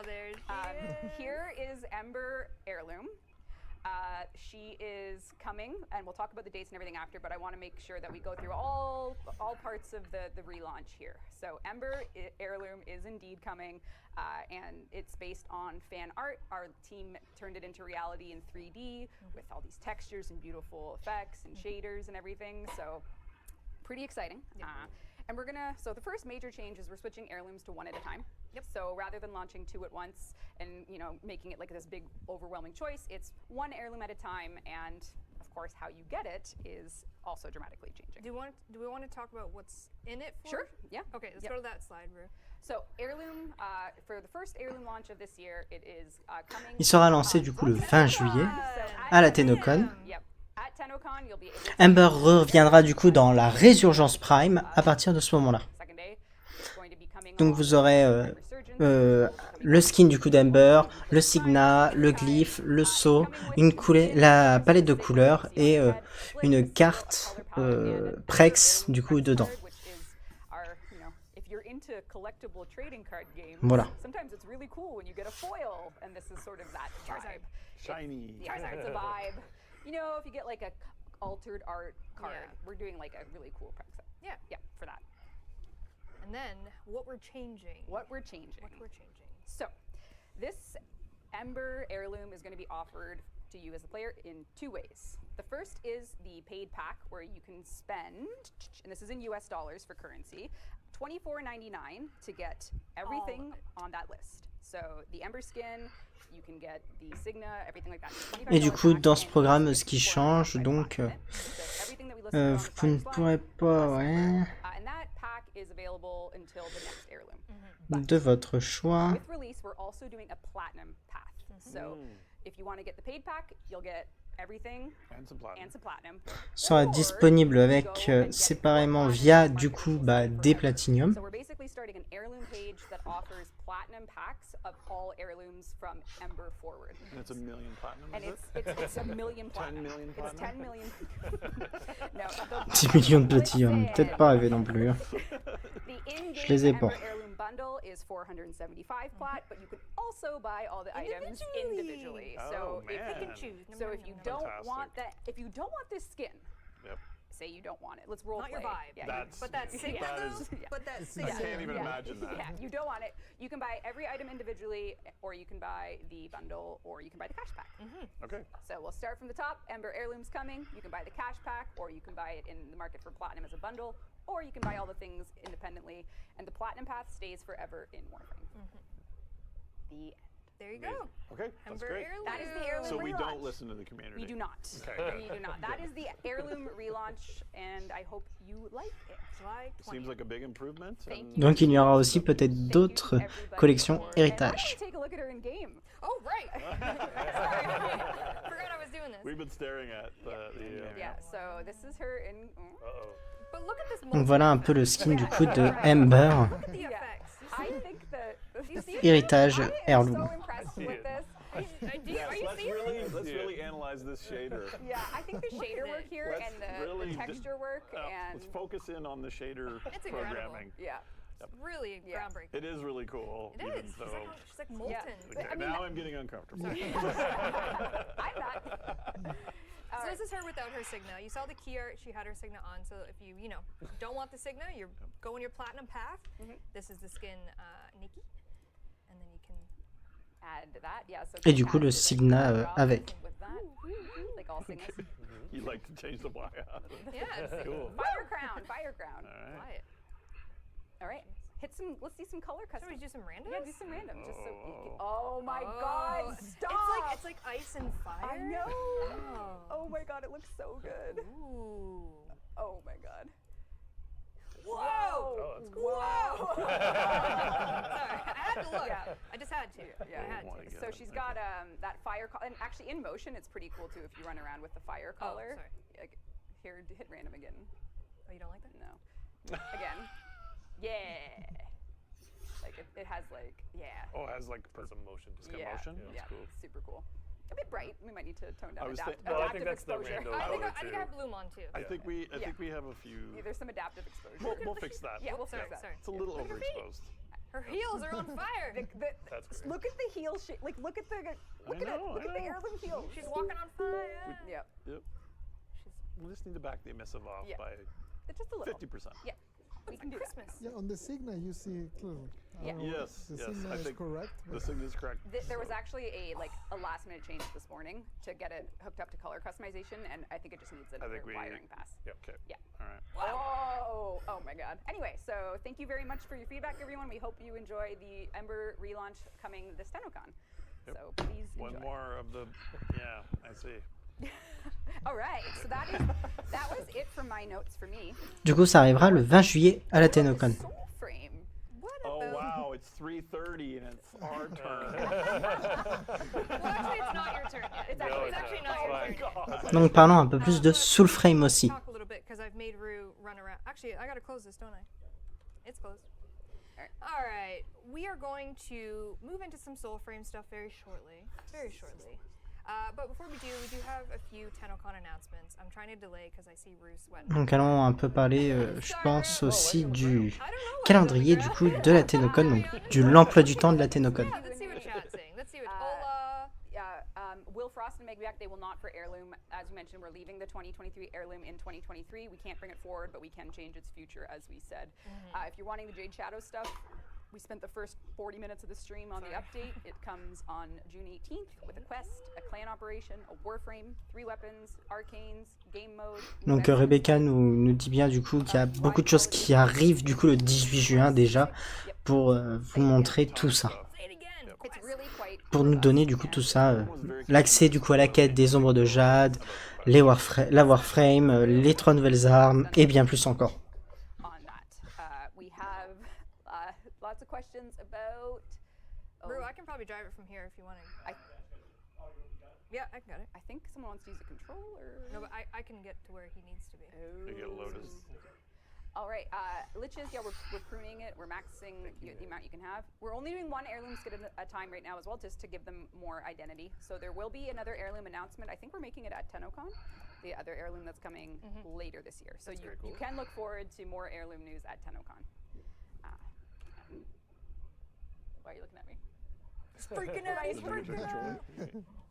there she is. Here is Ember Heirloom. She is coming, and we'll talk about the dates and everything after, but I want to make sure that we go through all parts of the relaunch here. So Ember Heirloom is indeed coming, and it's based on fan art. Our team turned it into reality in 3D with all these textures and beautiful effects and shaders and everything, so pretty exciting. And we're gonna, so the first major change is we're switching heirlooms to one at a time. Yep. So rather than launching two at once and making it like this big overwhelming choice, it's one heirloom at a time, and of course how you get it is also dramatically changing. Do we want to talk about what's in it for? Sure, yeah. Okay, let's go to that slide, Rue. So Heirloom, for the first Heirloom launch of this year, it is coming. Il sera lancé du coup le 20 juillet à la TennoCon. Yep. At TennoCon, you'll be able to Ember reviendra du coup dans la Résurgence Prime à partir de ce moment-là. Donc vous aurez le skin du coup d'Ember, le Signa, le glyphe, le sceau, la palette de couleurs et une carte Prex du coup dedans. Voilà. Sometimes it's really cool when you get a foil, and this is sort of that vibe. Shiny. It's a vibe. You know, if you get like a altered art card, we're doing like a really cool Prex set. Yeah, for that. And then what we're changing. So this Ember Heirloom is going to be offered to you as a player in two ways. The first is the paid pack, where you can spend, and this is in US dollars for currency, $24.99 to get everything on that list. So the Ember skin, you can get the Signa, everything like that. Et du coup, dans ce programme, ce qui change, donc, vous ne pourrez pas, de votre choix. With release, we're also doing a platinum path. So if you want to get the paid pack, you'll get everything and some platinum. Sera disponible avec séparément via du coup des platinium. So we're basically starting an heirloom page that offers platinum packs of all heirlooms from Ember forward. And it's 1 million platinum. And it's 1 million platinum. 10 million platinum. It's 10 million. No, 10 millions de platinium, peut-être pas rêver non plus. Je les ai pas. Bundle is 475 plat, but you can also buy all the items individually. Oh, So if you don't want that, if you don't want this skin, say you don't want it. Let's role play. Not your vibe. Yeah, but that's I can't even imagine that. Yeah, you don't want it. You can buy every item individually, or you can buy the bundle, or you can buy the cash pack. Okay. So we'll start from the top. Ember Heirloom's coming. You can buy the cash pack, or you can buy it in the market for platinum as a bundle, or you can buy all the things independently. And the platinum path stays forever in Warframe. the There you go. Okay, that's Ember great. heirloom. That is the heirloom So we don't relaunch. listen to the community. We do not. Okay. We do not. That is the heirloom relaunch, and I hope you like it. Like Seems like a big improvement. Thank and- you. Donc il y aura aussi peut-être Thank you d'autres to everybody collections for- And why héritage. don't we take a look at her in game? Oh, right. Sorry. Forgot I was doing this. We've been staring at the Yeah. So this is her in. Uh-oh. But look at this Donc voilà un peu le skin du coup de Ember, Look at the Yeah. effects. I think that héritage I am heirloom. so impressed with this. Are you let's seeing it? really analyze this shader. Yeah, I think the shader work here Let's and the really texture work and let's focus in on the shader It's incredible. programming. yeah. It's really Yeah. groundbreaking. It is really cool. It even is. though- She's like molten. But, Okay, I mean, now I'm getting uncomfortable. I'm not. So this is her without her Signa. You saw the key art, she had her Signa on, so if you don't want the Signa, you're going your platinum path. This is the skin Nikki. And then you can... Add that, yeah. So Et du coup, le add, Signa, like, avec. with that, like all Signas. You like to change the black out. Yeah, it's Cool. Fire crown, fire crown. All right. quiet. All right, hit some. Let's see some color Should we custom. do some randoms? Yeah, do some random. Just so. Oh. Oh my God! Stop! It's like ice and fire. I know. Oh. Oh my God! It looks so good. Ooh. Oh my God. Whoa! Oh, that's cool. Whoa! Sorry, I had to look. Yeah. I just had to. Yeah. I had Oh my to. God. So she's got that fire collar, and actually in motion it's pretty cool too if you run around with the fire collar. sorry. Like, here, hit random again. Oh, you don't like that? No. Again. Yeah. Like it has like Oh, it has like Put some motion. Just yeah, motion? yeah, That's cool. super cool. A bit bright. We might need to tone down I was adaptive Well, I think that's the exposure. rando I think color I too. have bloom on too. I think we have a few. Yeah, there's some adaptive exposure. We'll fix that. Yeah, we'll fix Sorry, that. sorry. It's a little Look at her feet. overexposed. Her heels are on fire. That's great. Look at the heel shape. Like look at the look at it. know, Look I at the know. heirloom heel. She's walking on fire. Yep. Yep. We just need to back the emissive off Yeah. by It's just a little. 50%. Yeah. We can do that. Christmas. Yeah, on the Signa you see it clearly. Yeah. Yes, The yes, Signa I is think correct. The but- signal is correct. There was actually a last minute change this morning to get it hooked up to color customization, and I think it just needs another we- wiring pass. Okay. Yeah. All right. Oh, oh my God. Anyway, so thank you very much for your feedback, everyone. We hope you enjoy the Ember relaunch coming this TennoCon. Yep. So please One enjoy. more of the. Yeah, I see. All right, so that was it for my notes for me. Du coup, ça arrivera le 20 juillet à la TennoCon. Soulframe. What Oh about... wow, it's 3:30 and it's our turn. Well, actually, it's not your turn yet. It's actually not your turn yet. Donc parlons un peu plus de Soulframe aussi. Talk a little bit because I've made Rue run around. Actually, I gotta close this, don't I? It's closed. All right, we are going to move into some Soulframe stuff very shortly. Very shortly. But before we do have a few TennoCon announcements. I'm trying to delay because I see Rue sweating. Donc allons un peu parler, je pense aussi du I don't know. calendrier du coup de la TennoCon, donc de l'emploi du temps de la TennoCon. Yeah, let's see what chat's saying. Let's see what Ola. Will Frost and Meg React, they will not for Heirloom. As you mentioned, we're leaving the 2023 Heirloom in 2023. We can't bring it forward, but we can change its future, as we said. If you're wanting the Jade Shadow stuff, we spent the first 40 minutes of the stream on the update. It comes on June 18th with a quest, a clan operation, a Warframe, 3 weapons, arcanes, game mode. Donc Rebecca nous dit bien du coup qu'il y a beaucoup de choses qui arrivent du coup le 18 juin déjà pour vous montrer tout ça. Say it again. It's really quite Pour nous donner du coup tout ça, l'accès du coup à la quête des ombres de Jade, la Warframe, les 3 nouvelles armes et bien plus encore. on that. We have lots of questions about. Rue, I can probably drive it from here if you want to. Yeah, I can get it. I think someone wants to use a controller. No, but I can get to where he needs to be. They get loaded. All right, liches, yeah, we're pruning it. We're maxing the amount you can have. We're only doing 1 heirloom skid at a time right now as well, just to give them more identity. So there will be another heirloom announcement. I think we're making it at TennoCon, the other heirloom that's coming later this year. So you can look forward to more heirloom news at TennoCon. Why are you looking at me? Freaking out. He's freaking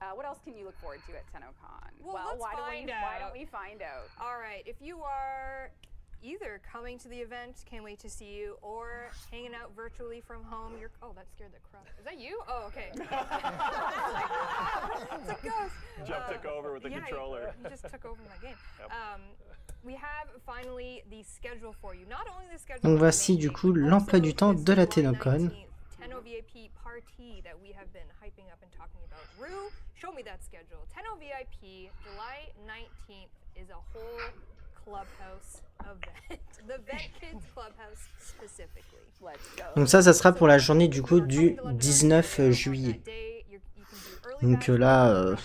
out. What else can you look forward to at TennoCon? Well, let's why find why out. don't we find out? All right, if you are either coming to the event, can't wait to see you, or hanging out virtually from home, you're... Oh, that scared the crap. Is that you? Oh, okay. It's a ghost. Jeff took over with the controller. He just took over my game. Yep. We have finally the schedule for you. Not only the schedule. Donc for the voici main du game, coup but l'emploi also du temps this de la July TennoCon. 19th Tenno VIP party that we have been hyping up and talking about. Rue, show me that schedule. Tenno VIP, July 19th is a whole clubhouse event. The Vent Kids Clubhouse specifically. Let's go. Donc ça sera pour la journée du coup du 19 juillet. Donc là,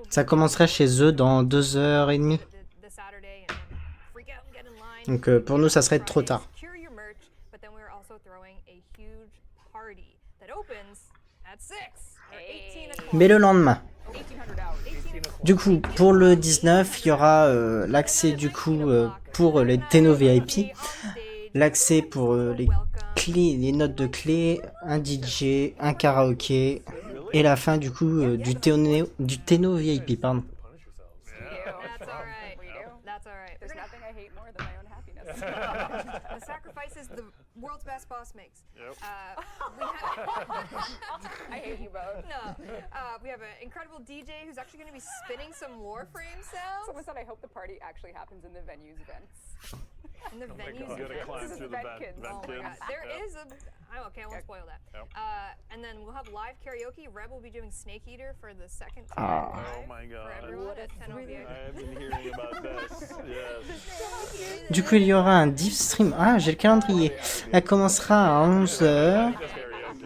ça commencerait chez eux dans 2h30. Donc pour nous, ça serait trop tard. Mais le lendemain. Du coup, pour le 19, il y aura l'accès du coup pour les Tenno VIP, l'accès pour les clés, les notes de clés, un DJ, un karaoké et la fin du coup du Tenno VIP, pardon. The sacrifices the world's best boss makes. Yep. I hate you both. No, we have an incredible DJ who's actually going to be spinning some Warframe sounds. Someone said, I hope the party actually happens in the venue's vents. In the venues God. events? Gotta climb This is through the Vent Kids. vent Oh my kids. god, there Yep. is a. Okay, I won't spoil that. Yep. And then we'll have live karaoke. Reb will be doing Snake Eater for the second time Ah. live Oh my for god. everyone at Tenno VIP. I've been hearing about this. Yes. Du coup, il y aura un Devstream. Ah, j'ai le calendrier. Elle commencera à 11h. Just karaoke.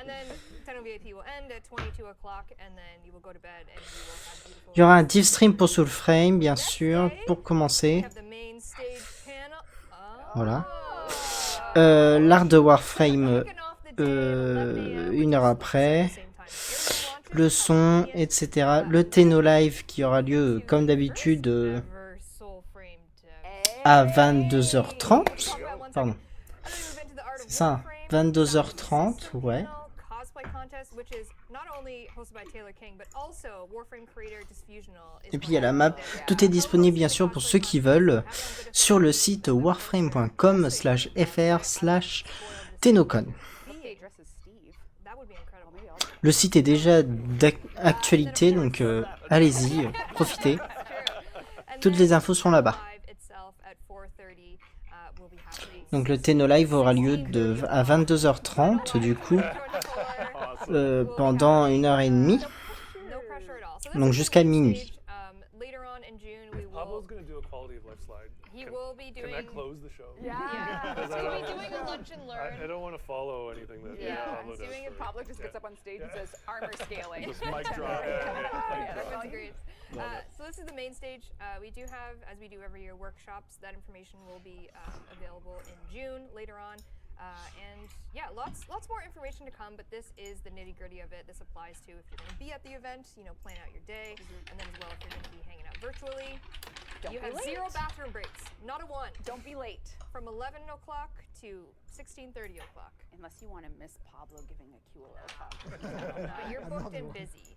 And then Tenno VIP will end at 22 o'clock, and then you will go to bed, and you will have beautiful. Il y aura un Devstream pour Soulframe, bien sûr, pour We commencer. have the main stage panel. Voilà. L'art de Warframe, 1 heure après. Le son, etc. Le Tenno Live qui aura lieu, comme d'habitude, à 22h30. Pardon. C'est ça, 22h30, ouais. Et puis il y a la map. Tout est disponible bien sûr pour ceux qui veulent sur le site warframe.com/fr/tennocon. Le site est déjà d'actualité, donc allez-y, profitez. Toutes les infos sont là-bas. Donc le Tenno Live aura lieu à 22h30 du coup, pendant 1h30, donc jusqu'à minuit. Pablo's gonna do a quality of life slide. He will be Can doing. that close the show? Yeah. Because He's gonna be doing a lunch and learn. I don't want to follow anything that Pablo does. Doing it, Pablo just gets up on stage and says armor scaling. Just mic drop. Yeah, That's that's great. Love So this is the main stage. We do have, as we do every year, workshops. That information will be available in June later on. And yeah, lots more information to come, but this is the nitty-gritty of it. This applies to if you're going to be at the event, plan out your day, and then as well if you're going to be hanging out virtually. Don't You be have late. 0 bathroom breaks, not a one. Don't be late. From 11 o'clock to 16:30 o'clock. Unless you want to miss Pablo giving a QLO talk. You're booked and busy.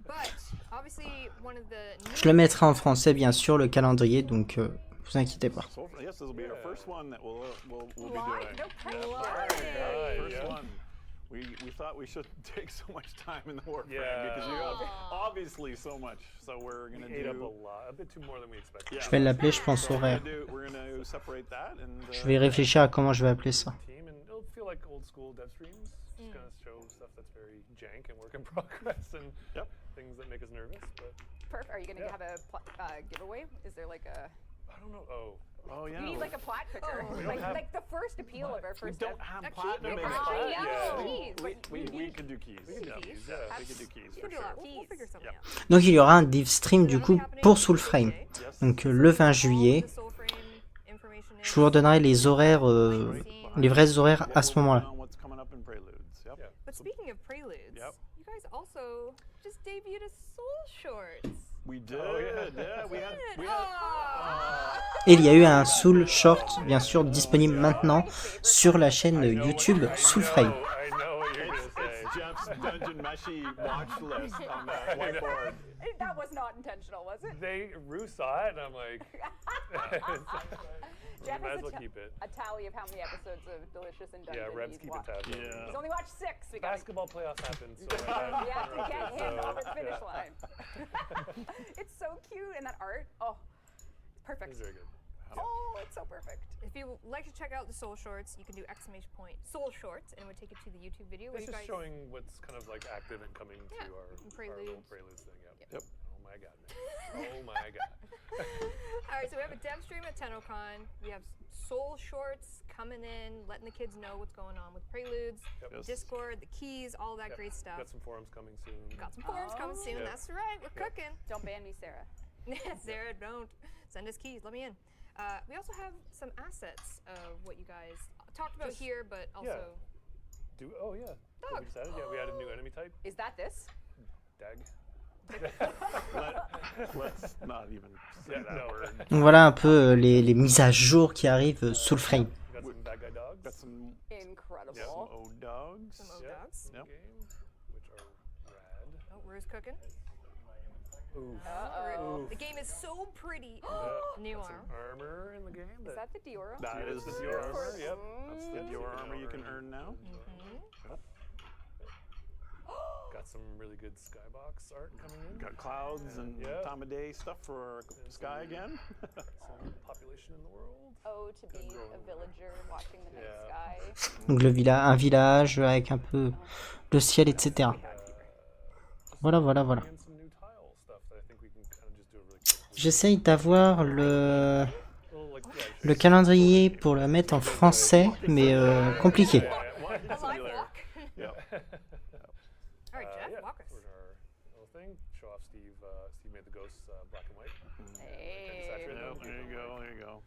But obviously, one of the. Je le mettrai en français bien sûr, le calendrier, donc vous inquiétez pas. So, yes, this will be our first one that we'll be doing. Live, no pressure. First yeah. one. We thought we shouldn't take so much time in the Warframe Yeah. because you have obviously so much. So we're gonna Ate up a do. lot, a bit too more than we expected. Yeah. Je vais l'appeler, je pense, horaire. We're gonna separate that and. Je vais réfléchir à comment je vais appeler ça. Team, and it'll feel like old school Devstreams. Just gonna show stuff that's very jank and work in progress and Yep. things that make us nervous. But Perfect. Are you going to Yeah. have a giveaway? Is there like a... I don't know. Oh yeah. You need like a plot picker. Oh. We don't have- Like the first appeal of our We first don't ev- have A platinum. key in picker. it. Ah, yeah. keys. We could do keys. We can do Yeah. keys, Yeah, yeah. we could do keys We for can do that. sure. We'll figure something Yep. out. Donc il y aura un Devstream du coup pour Soulframe. Yes. Donc le 20 juillet. Je vous redonnerai les horaires, les vrais horaires à ce moment-là. What's coming up in Preludes. Yep. Yeah. But speaking of preludes, Yep. you guys also just debuted a Soul Shorts. We did. Oh, yeah. Yeah, we had. Et il y a eu un Soul Short, bien sûr, disponible maintenant sur la chaîne YouTube Soulframe. I know what you're It's gonna say. Jeff's Dungeon Meshi watch list on that whiteboard. That was not intentional, was it? Rue saw it, and I'm like, Jeff might has as well keep it. a tally of how many episodes of Delicious and Dungeon Yeah, Reb's he's keeping watched. tabs. Yeah. He's only watched 6. We got Basketball playoffs happen, so we have to get him over the finish yeah. line. It's so cute, and that art, oh, it's perfect. It's very good. Oh, it's so perfect. If you would like to check out the Soul Shorts, you can do ! Soul Shorts, and it would take you to the YouTube video where It's you just guys. showing what's kind of like active and coming Yeah, to our preludes. little preludes thing. Yep. Oh my god, man. Oh my god. All right, so we have a Devstream at TennoCon. We have Soul Shorts coming in, letting the kids know what's going on with preludes, Yep. Yes. Discord, the keys, all that Yep. great stuff. Got some forums coming soon. Got some forums coming soon. Yeah. That's right. We're cooking. Don't ban me, Sarah. Sarah, don't send us keys. Let me in. We also have some assets of what you guys talked about Just- here, but also Oh yeah. Dog. We just added? Yeah, we added a new enemy type. Is that this? Dag. Let's not even say Yeah, that no. word. Donc voilà un peu les mises à jour qui arrivent sous le frame. Got some bad guy dogs. Got some Incredible. old dogs. some old Yeah. dogs. in the Yep. game, which are rad. Oh, where's cooking? Ooh. Uh-oh. The game is so pretty. New Got arm. some armor in the game. Is that the Dior? That is the Dior Dior armor. armor. Yep. That's the Dior armor you can earn now. Got some really good skybox art coming in. Got clouds and Yeah. time of day stuff for sky again. Some population in the world. Oh, to be a villager watching the night Yeah. sky. Donc un village avec un peu le ciel, etc. Voilà. And some new tile stuff that I think we can kind of just do a really quick. J'essaye d'avoir le Well, like, yeah, le calendrier pour le mettre en français, mais compliqué. That's Live there. walk. Yep. All right, Jeff, yeah, walk us. for our little thing. Show off Steve. Steve made the ghosts black and white. Hey. Saturated Yep, them. there you go. There you go.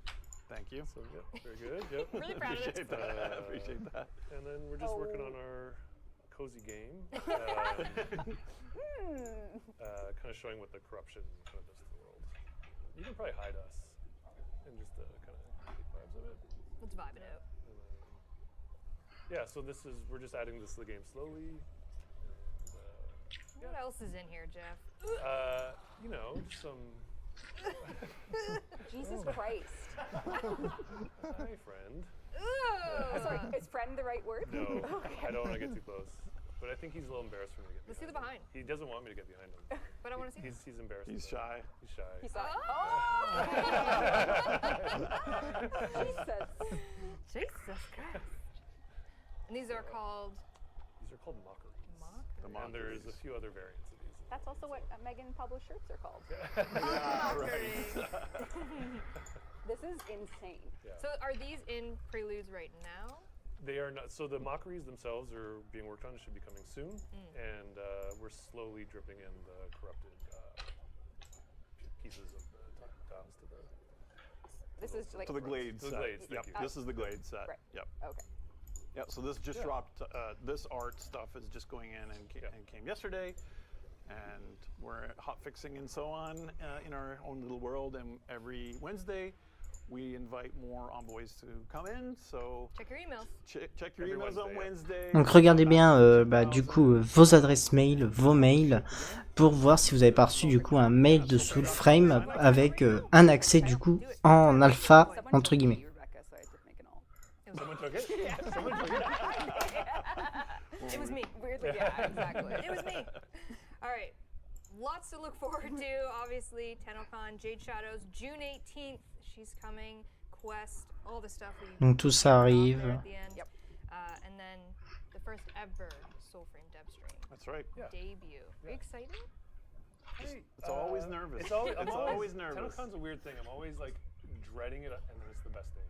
Thank you. So yeah, very good. Yep. Really proud of Appreciate it. that. Appreciate that. And then we're just working on our cozy game. Kind of showing what the corruption kind of does to the world. You can probably hide us and just kind of get vibes of it. Let's vibe it out. And then, yeah, so we're just adding this to the game slowly. What else is in here, Jeff? You know, just some. Jesus Christ. Hi, friend. Ooh. Sorry, is friend the right word? No, I don't want to get too close. But I think he's a little embarrassed for me to get Let's see the behind behind. him. He doesn't want me to get behind him. But I want to see. He's embarrassed. He's about shy. it. He's shy. He saw Jesus. Jesus Christ. And these are called. These are called mockeries. The And there's a mockeries. few other variants of these. That's also what Megan published shirts are called. This is insane. So are these in preludes right now? They are not. So the mockeries themselves are being worked on. It should be coming soon, and we're slowly dripping in the corrupted pieces of the tiles to the. This is like To the Glade To the set. Glades, Yep. thank you. This is the Glade set. Right. Yep. Okay. Yep. So this just Yeah. dropped. This art stuff is just going in and, Yeah. and came yesterday, and we're hot fixing and so on in our own little world. And every Wednesday, we invite more envoys to come in. So Check your emails. check your Every emails on Wednesday, Wednesday. Donc regardez bien du coup vos adresses mail, vos mails, pour voir si vous avez pas reçu du coup un mail de Soulframe avec un accès du coup en alpha entre guillemets. Rebecca, so I had to make an all. Someone took it. Someone took it. It was me. Weirdly, yeah, exactly. It was me. All right. Lots to look forward to. Obviously, TennoCon, Jade Shadows, June 18th. She's coming. Quest, all the stuff we. Donc tout ça arrive. At the end. Yep. And then the first ever Soulframe Devstream That's right. Yeah. debut. Are you excited? It's always nervous. It's always, It's always nervous. TennoCon's a weird thing. I'm always like dreading it, and then it's the best day.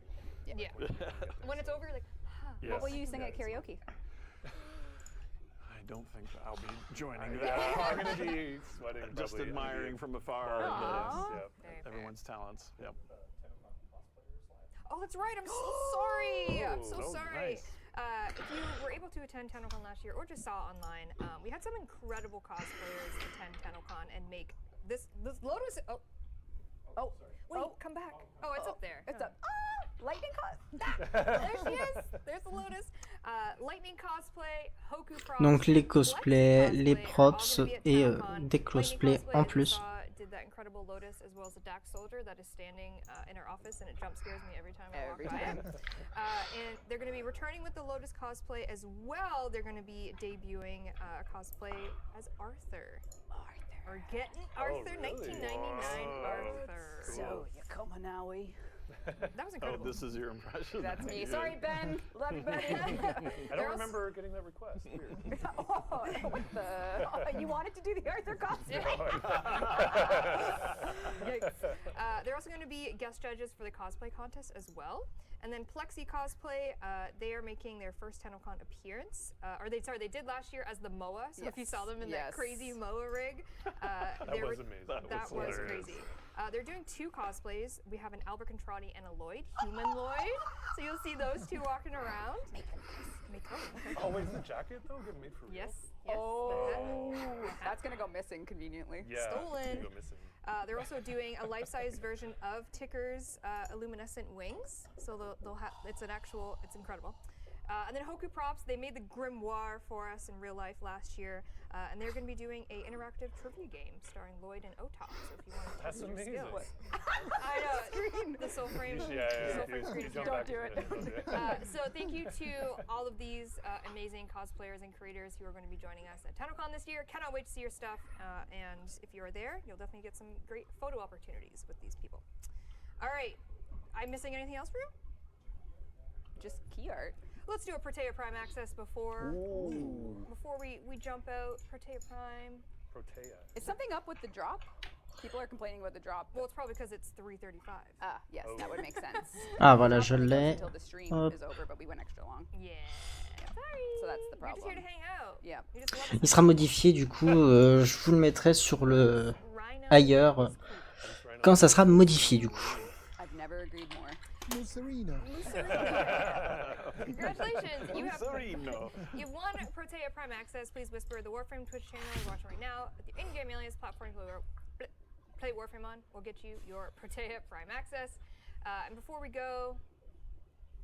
Yeah. When it's over, you're like, huh. Yes. What will you sing at karaoke? I don't think I'll be joining Yeah, that. I'm gonna be sweating. Just probably. admiring from afar Yep. Very fair. everyone's talents. Yep. Oh, that's right. I'm so sorry. I'm so Oh, sorry. nice. If you were able to attend TennoCon last year or just saw online, we had some incredible cosplayers attend TennoCon and make this Lotus. Oh, wait, come back. Oh, it's up there. It's a lightning cause. There she is. There's the Lotus. Lightning cosplay, Hoku props. Donc les cosplays, Flexi les cosplay are props all gonna be at et TennoCon. des Lightning cosplays cosplay, en as you plus. saw, did that incredible Lotus as well as the Dax Soldier that is standing in our office and it jump scares me every time I walk by it. And they're going to be returning with the Lotus cosplay as well. They're going to be debuting a cosplay as Arthur. We're getting Arthur, really? 1999 Wow. Arthur. So you coming, Owie? That was Oh, incredible. this is your impression. That's me. Yeah. Sorry, Ben. Love you, buddy. I don't remember getting that request. Weird. Oh, what the? Oh, you wanted to do the Arthur cosplay? Yikes. They're also going to be guest judges for the cosplay contest as well. And then Plexi Cosplay, they are making their first TennoCon appearance. They did last year as the MOA. So if you saw them in that crazy MOA rig, That was amazing. that was crazy. They're doing 2 cosplays. We have an Albert Contratti and a Lloyd, human Lloyd. So you'll see those 2 walking around. Oh, wait, is the jacket though getting made for real? Yes. Oh, that's gonna go missing conveniently. Yeah. Stolen. Go missing. They're also doing a life-size version of Ticker's luminescent wings. So they'll have, it's incredible. And then Hoku Props, they made the grimoire for us in real life last year. And they're going to be doing an interactive trivia game starring Lloyd and Otop. So if you want to test your skills. I know. The Soul Frame. Soul Frame screen is here. Don't do it. So thank you to all of these amazing cosplayers and creators who are going to be joining us at TennoCon this year. Cannot wait to see your stuff. And if you are there, you'll definitely get some great photo opportunities with these people. All right. I'm missing anything else for you? Just key art. Let's do a Protea Prime access before we jump out. Protea Prime. Protea. Is something up with the drop? People are complaining about the drop. Well, it's probably because it's 3:35. Ah, yes, that would make sense. Ah voilà, je l'ai. Until the stream Hop. is over, but we went extra long. Yeah. So that's the We're problem. just here to hang out. Yeah. You just love us. Il sera modifié du coup, je vous le mettrai sur le Rhino ailleurs is cool. quand ça sera modifié du coup. I've never agreed more. Lucerino. Congratulations! Lucerino. You've won Protea Prime access. Please whisper the Warframe Twitch channel is watching right now. The in-game alias platform play Warframe on will get you your Protea Prime access. And before we go,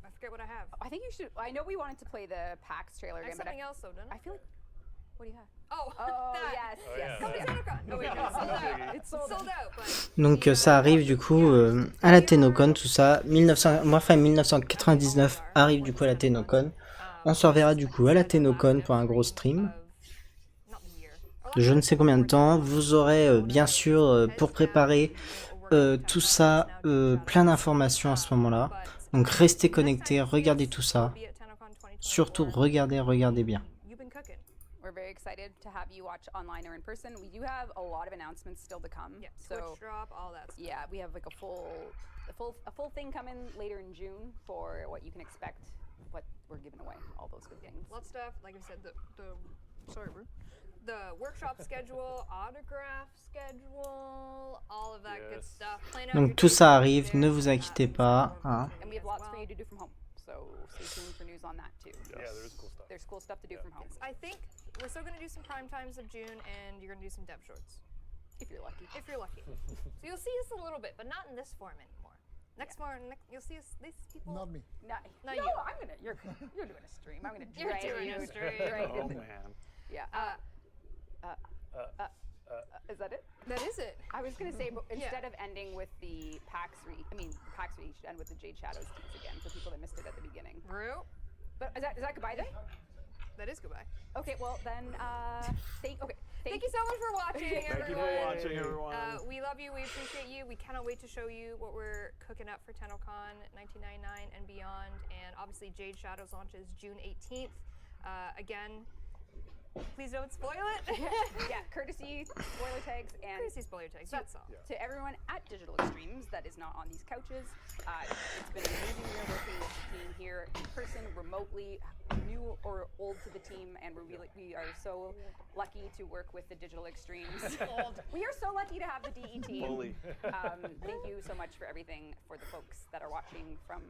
I forget what I have. I think you should. I know we wanted to play the PAX trailer I have again, but something else though, don't I? I feel like. What do you have? Oh, Oh, that. yes, Oh, yes. yeah. Come to TennoCon. Oh wait, no, it's sold out. It's sold Sold out, but Donc ça arrive du coup à la TennoCon, tout ça. Warframe 1999 arrive du coup à la TennoCon. On se reverra du coup à la TennoCon pour un gros stream de je ne sais combien de temps. Vous aurez bien sûr pour préparer tout ça plein d'informations à ce moment-là. Donc restez connectés, regardez tout ça. Surtout regardez bien. We're very excited to have you watch online or in person. We do have a lot of announcements still to come. Yeah, So Twitch drop, all that stuff. yeah, we have like a full thing coming later in June for what you can expect, what we're giving away, all those good things. Lots of stuff, like I said, the workshop schedule, autograph schedule, all of that good stuff. Plan out your Donc tout dates ça over arrive, there. ne vous inquiétez pas. Hein. And we have lots for you to do from home. So stay tuned for news on that too. Yeah, there is cool stuff. There's cool stuff to do from home. I think we're still going to do some prime times of June, and you're going to do some dev shorts. If you're lucky. If you're lucky. So you'll see us a little bit, but not in this form anymore. You'll see us, these people. Not me. Not no, you. you're doing a stream. I'm gonna You're drag doing you a stream. right Oh into- man. Yeah. Is that it? That is it. I was gonna say, but instead of ending with the PAX read, you should end with the Jade Shadows tease again for people that missed it at the beginning. Rue. But is that goodbye then? That is goodbye. Okay, well then, Thank you so much for watching, Thank you everyone. for watching, everyone. We love you. We appreciate you. We cannot wait to show you what we're cooking up for TennoCon 1999 and beyond. And obviously, Jade Shadows launches June 18th. Again, please don't spoil it. yeah, courtesy spoiler tags and Courtesy spoiler tags. That's all. to everyone at Digital Extremes that is not on these couches. It's been an amazing year working with the team here in person, remotely, new or old to the team, and we are so lucky to work with the Digital Extremes. We are so lucky to have the DE team. Fully. Thank you so much for everything for the folks that are watching from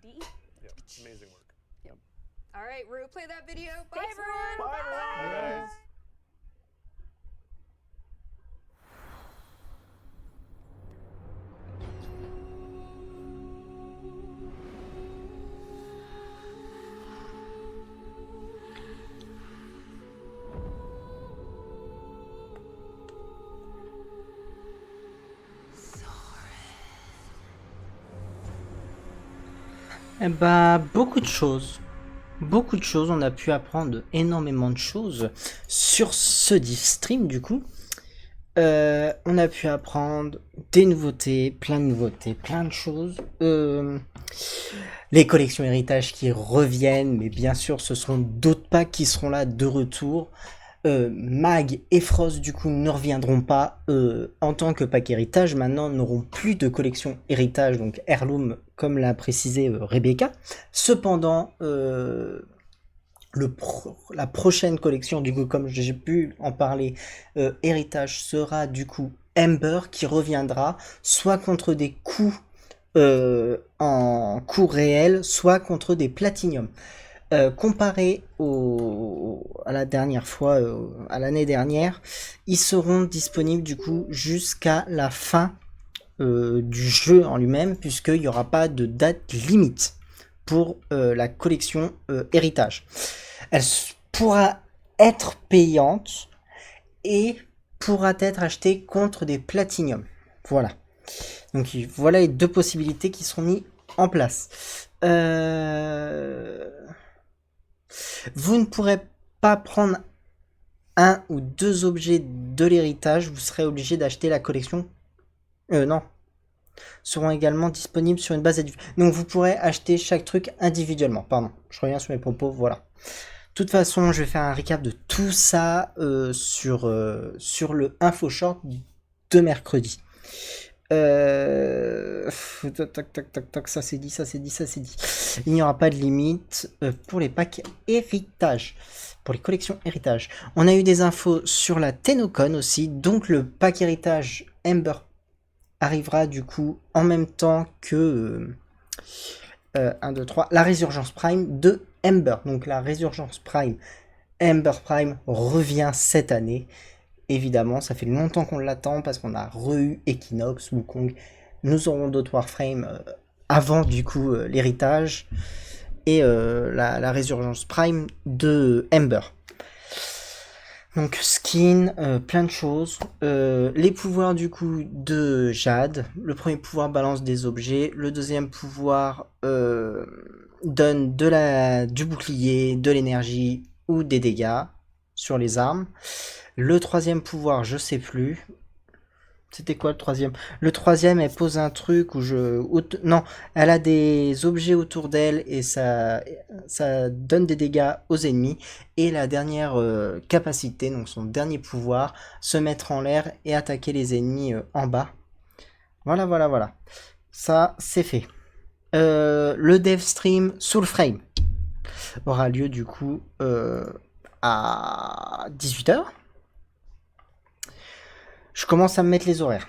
DE. Yeah, amazing work. Yep. All right, Rue, play that video. Bye, Thanks, everyone. Rue. Bye. Guys. Eh bah, beaucoup de choses, on a pu apprendre énormément de choses sur ce Devstream du coup. On a pu apprendre des nouveautés, plein de choses. Les collections héritage qui reviennent, mais bien sûr, ce seront d'autres packs qui seront là de retour. Mag et Frost, du coup, ne reviendront pas en tant que pack héritage. Maintenant, n'auront plus de collection héritage, donc Heirloom, comme l'a précisé Rebecca. Cependant, la prochaine collection, du coup, comme j'ai pu en parler, héritage sera du coup Ember qui reviendra soit contre des coups en coût réel, soit contre des platinium. Comparé à la dernière fois, à l'année dernière, ils seront disponibles du coup jusqu'à la fin du jeu en lui-même, puisqu'il n'y aura pas de date limite pour la collection héritage. Elle pourra être payante et pourra être achetée contre des platinium. Voilà. Donc voilà les deux possibilités qui seront mises en place. Vous ne pourrez pas prendre un ou deux objets de l'héritage, vous serez obligé d'acheter la collection. Non. Seront également disponibles sur une base individuelle. Donc vous pourrez acheter chaque truc individuellement. Pardon, je reviens sur mes propos, voilà. De toute façon, je vais faire un recap de tout ça sur le info short de mercredi. Tac, ça c'est dit. Il n'y aura pas de limite pour les packs héritage, pour les collections héritage. On a eu des infos sur la Tenocon aussi, donc le pack héritage Ember arrivera du coup en même temps que 1, 2, 3, la résurgence Prime de Ember. Donc la résurgence Prime, Ember Prime revient cette année. Évidemment, ça fait longtemps qu'on l'attend parce qu'on a re-eu Equinox, Wukong. Nous aurons d'autres Warframe avant du coup l'héritage et la résurgence Prime de Ember. Donc skin, plein de choses. Les pouvoirs du coup de Jade. Le premier pouvoir balance des objets. Le deuxième pouvoir donne du bouclier, de l'énergie ou des dégâts sur les armes. Le troisième pouvoir, je sais plus. C'était quoi le troisième? Le troisième, elle pose un truc où non, elle a des objets autour d'elle et ça donne des dégâts aux ennemis. Et la dernière capacité, donc son dernier pouvoir, se mettre en l'air et attaquer les ennemis en bas. Voilà. Ça, c'est fait. Le Devstream Soulframe aura lieu du coup à 18h. Je commence à me mettre les horaires.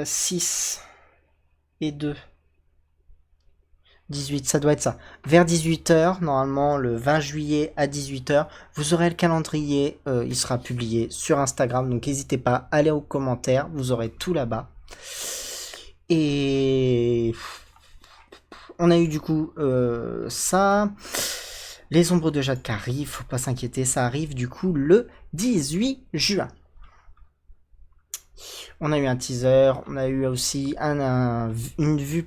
6 et 2. 18, ça doit être ça. Vers 18h, normalement le 20 juillet à 18h, vous aurez le calendrier, il sera publié sur Instagram, donc n'hésitez pas, allez aux commentaires, vous aurez tout là-bas. Et on a eu du coup ça. Les ombres de Jade qui arrivent, faut pas s'inquiéter, ça arrive du coup le 18 juin. On a eu un teaser, on a eu aussi une vue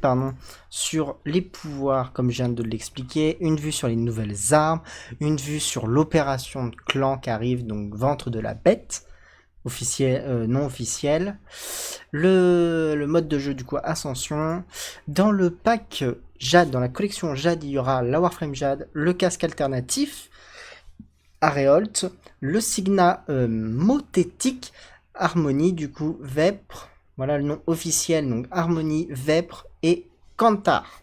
sur les pouvoirs, comme je viens de l'expliquer, une vue sur les nouvelles armes, une vue sur l'opération de clan qui arrive, donc ventre de la bête, officiel, non officiel, le mode de jeu du coup Ascension. Dans le pack Jade, dans la collection Jade, il y aura la Warframe Jade, le casque alternatif, Areolt, le Signa mothétique, Harmonie, du coup, Vêpres, voilà le nom officiel, donc Harmonie, Vêpres et Kantar.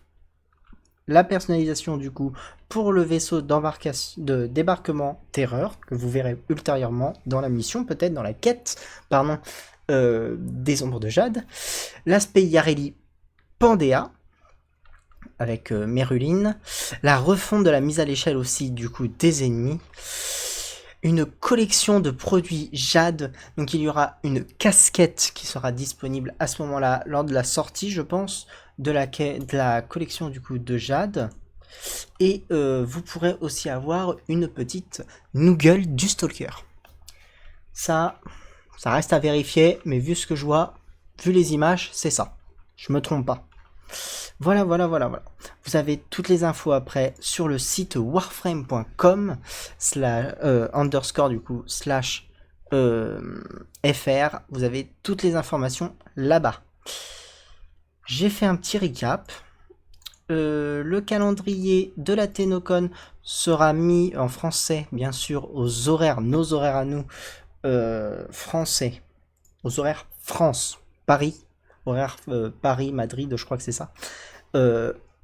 La personnalisation, du coup, pour le vaisseau de débarquement Terreur, que vous verrez ultérieurement dans la mission, peut-être dans la quête, des ombres de Jade. L'aspect Yareli Pandéa, avec Méruline. La refonte de la mise à l'échelle aussi, du coup, des ennemis. Une collection de produits Jade, donc il y aura une casquette qui sera disponible à ce moment-là lors de la sortie, je pense, de la collection du coup de Jade. Et vous pourrez aussi avoir une petite Noogle du Stalker. Ça reste à vérifier, mais vu ce que je vois, vu les images, c'est ça. Je me trompe pas. Voilà. Vous avez toutes les infos après sur le site warframe.com /_ du coup / FR. Vous avez toutes les informations là-bas. J'ai fait un petit recap. Le calendrier de la TennoCon sera mis en français, bien sûr, aux horaires, nos horaires à nous, français, aux horaires France, Paris, horaire Paris, Madrid, je crois que c'est ça,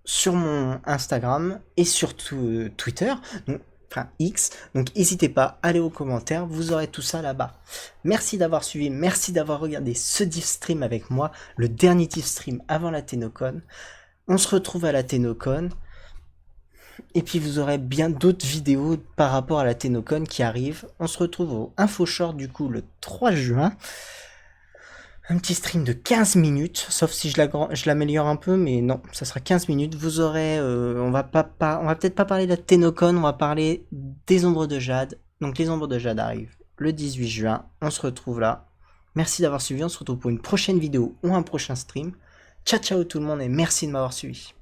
sur mon Instagram et sur Twitter, donc, enfin X, donc n'hésitez pas, allez aux commentaires, vous aurez tout ça là-bas. Merci d'avoir suivi, merci d'avoir regardé ce Devstream avec moi, le dernier Devstream avant la TennoCon. On se retrouve à la TennoCon. Et puis vous aurez bien d'autres vidéos par rapport à la TennoCon qui arrivent. On se retrouve au InfoShort du coup le 3 juin. Un petit stream de 15 minutes, sauf si je l'améliore un peu, mais non, ça sera 15 minutes. Vous aurez, on va peut-être pas parler de la TennoCon, on va parler des ombres de Jade. Donc les ombres de Jade arrivent le 18 juin. On se retrouve là. Merci d'avoir suivi, on se retrouve pour une prochaine vidéo ou un prochain stream. Ciao ciao tout le monde et merci de m'avoir suivi.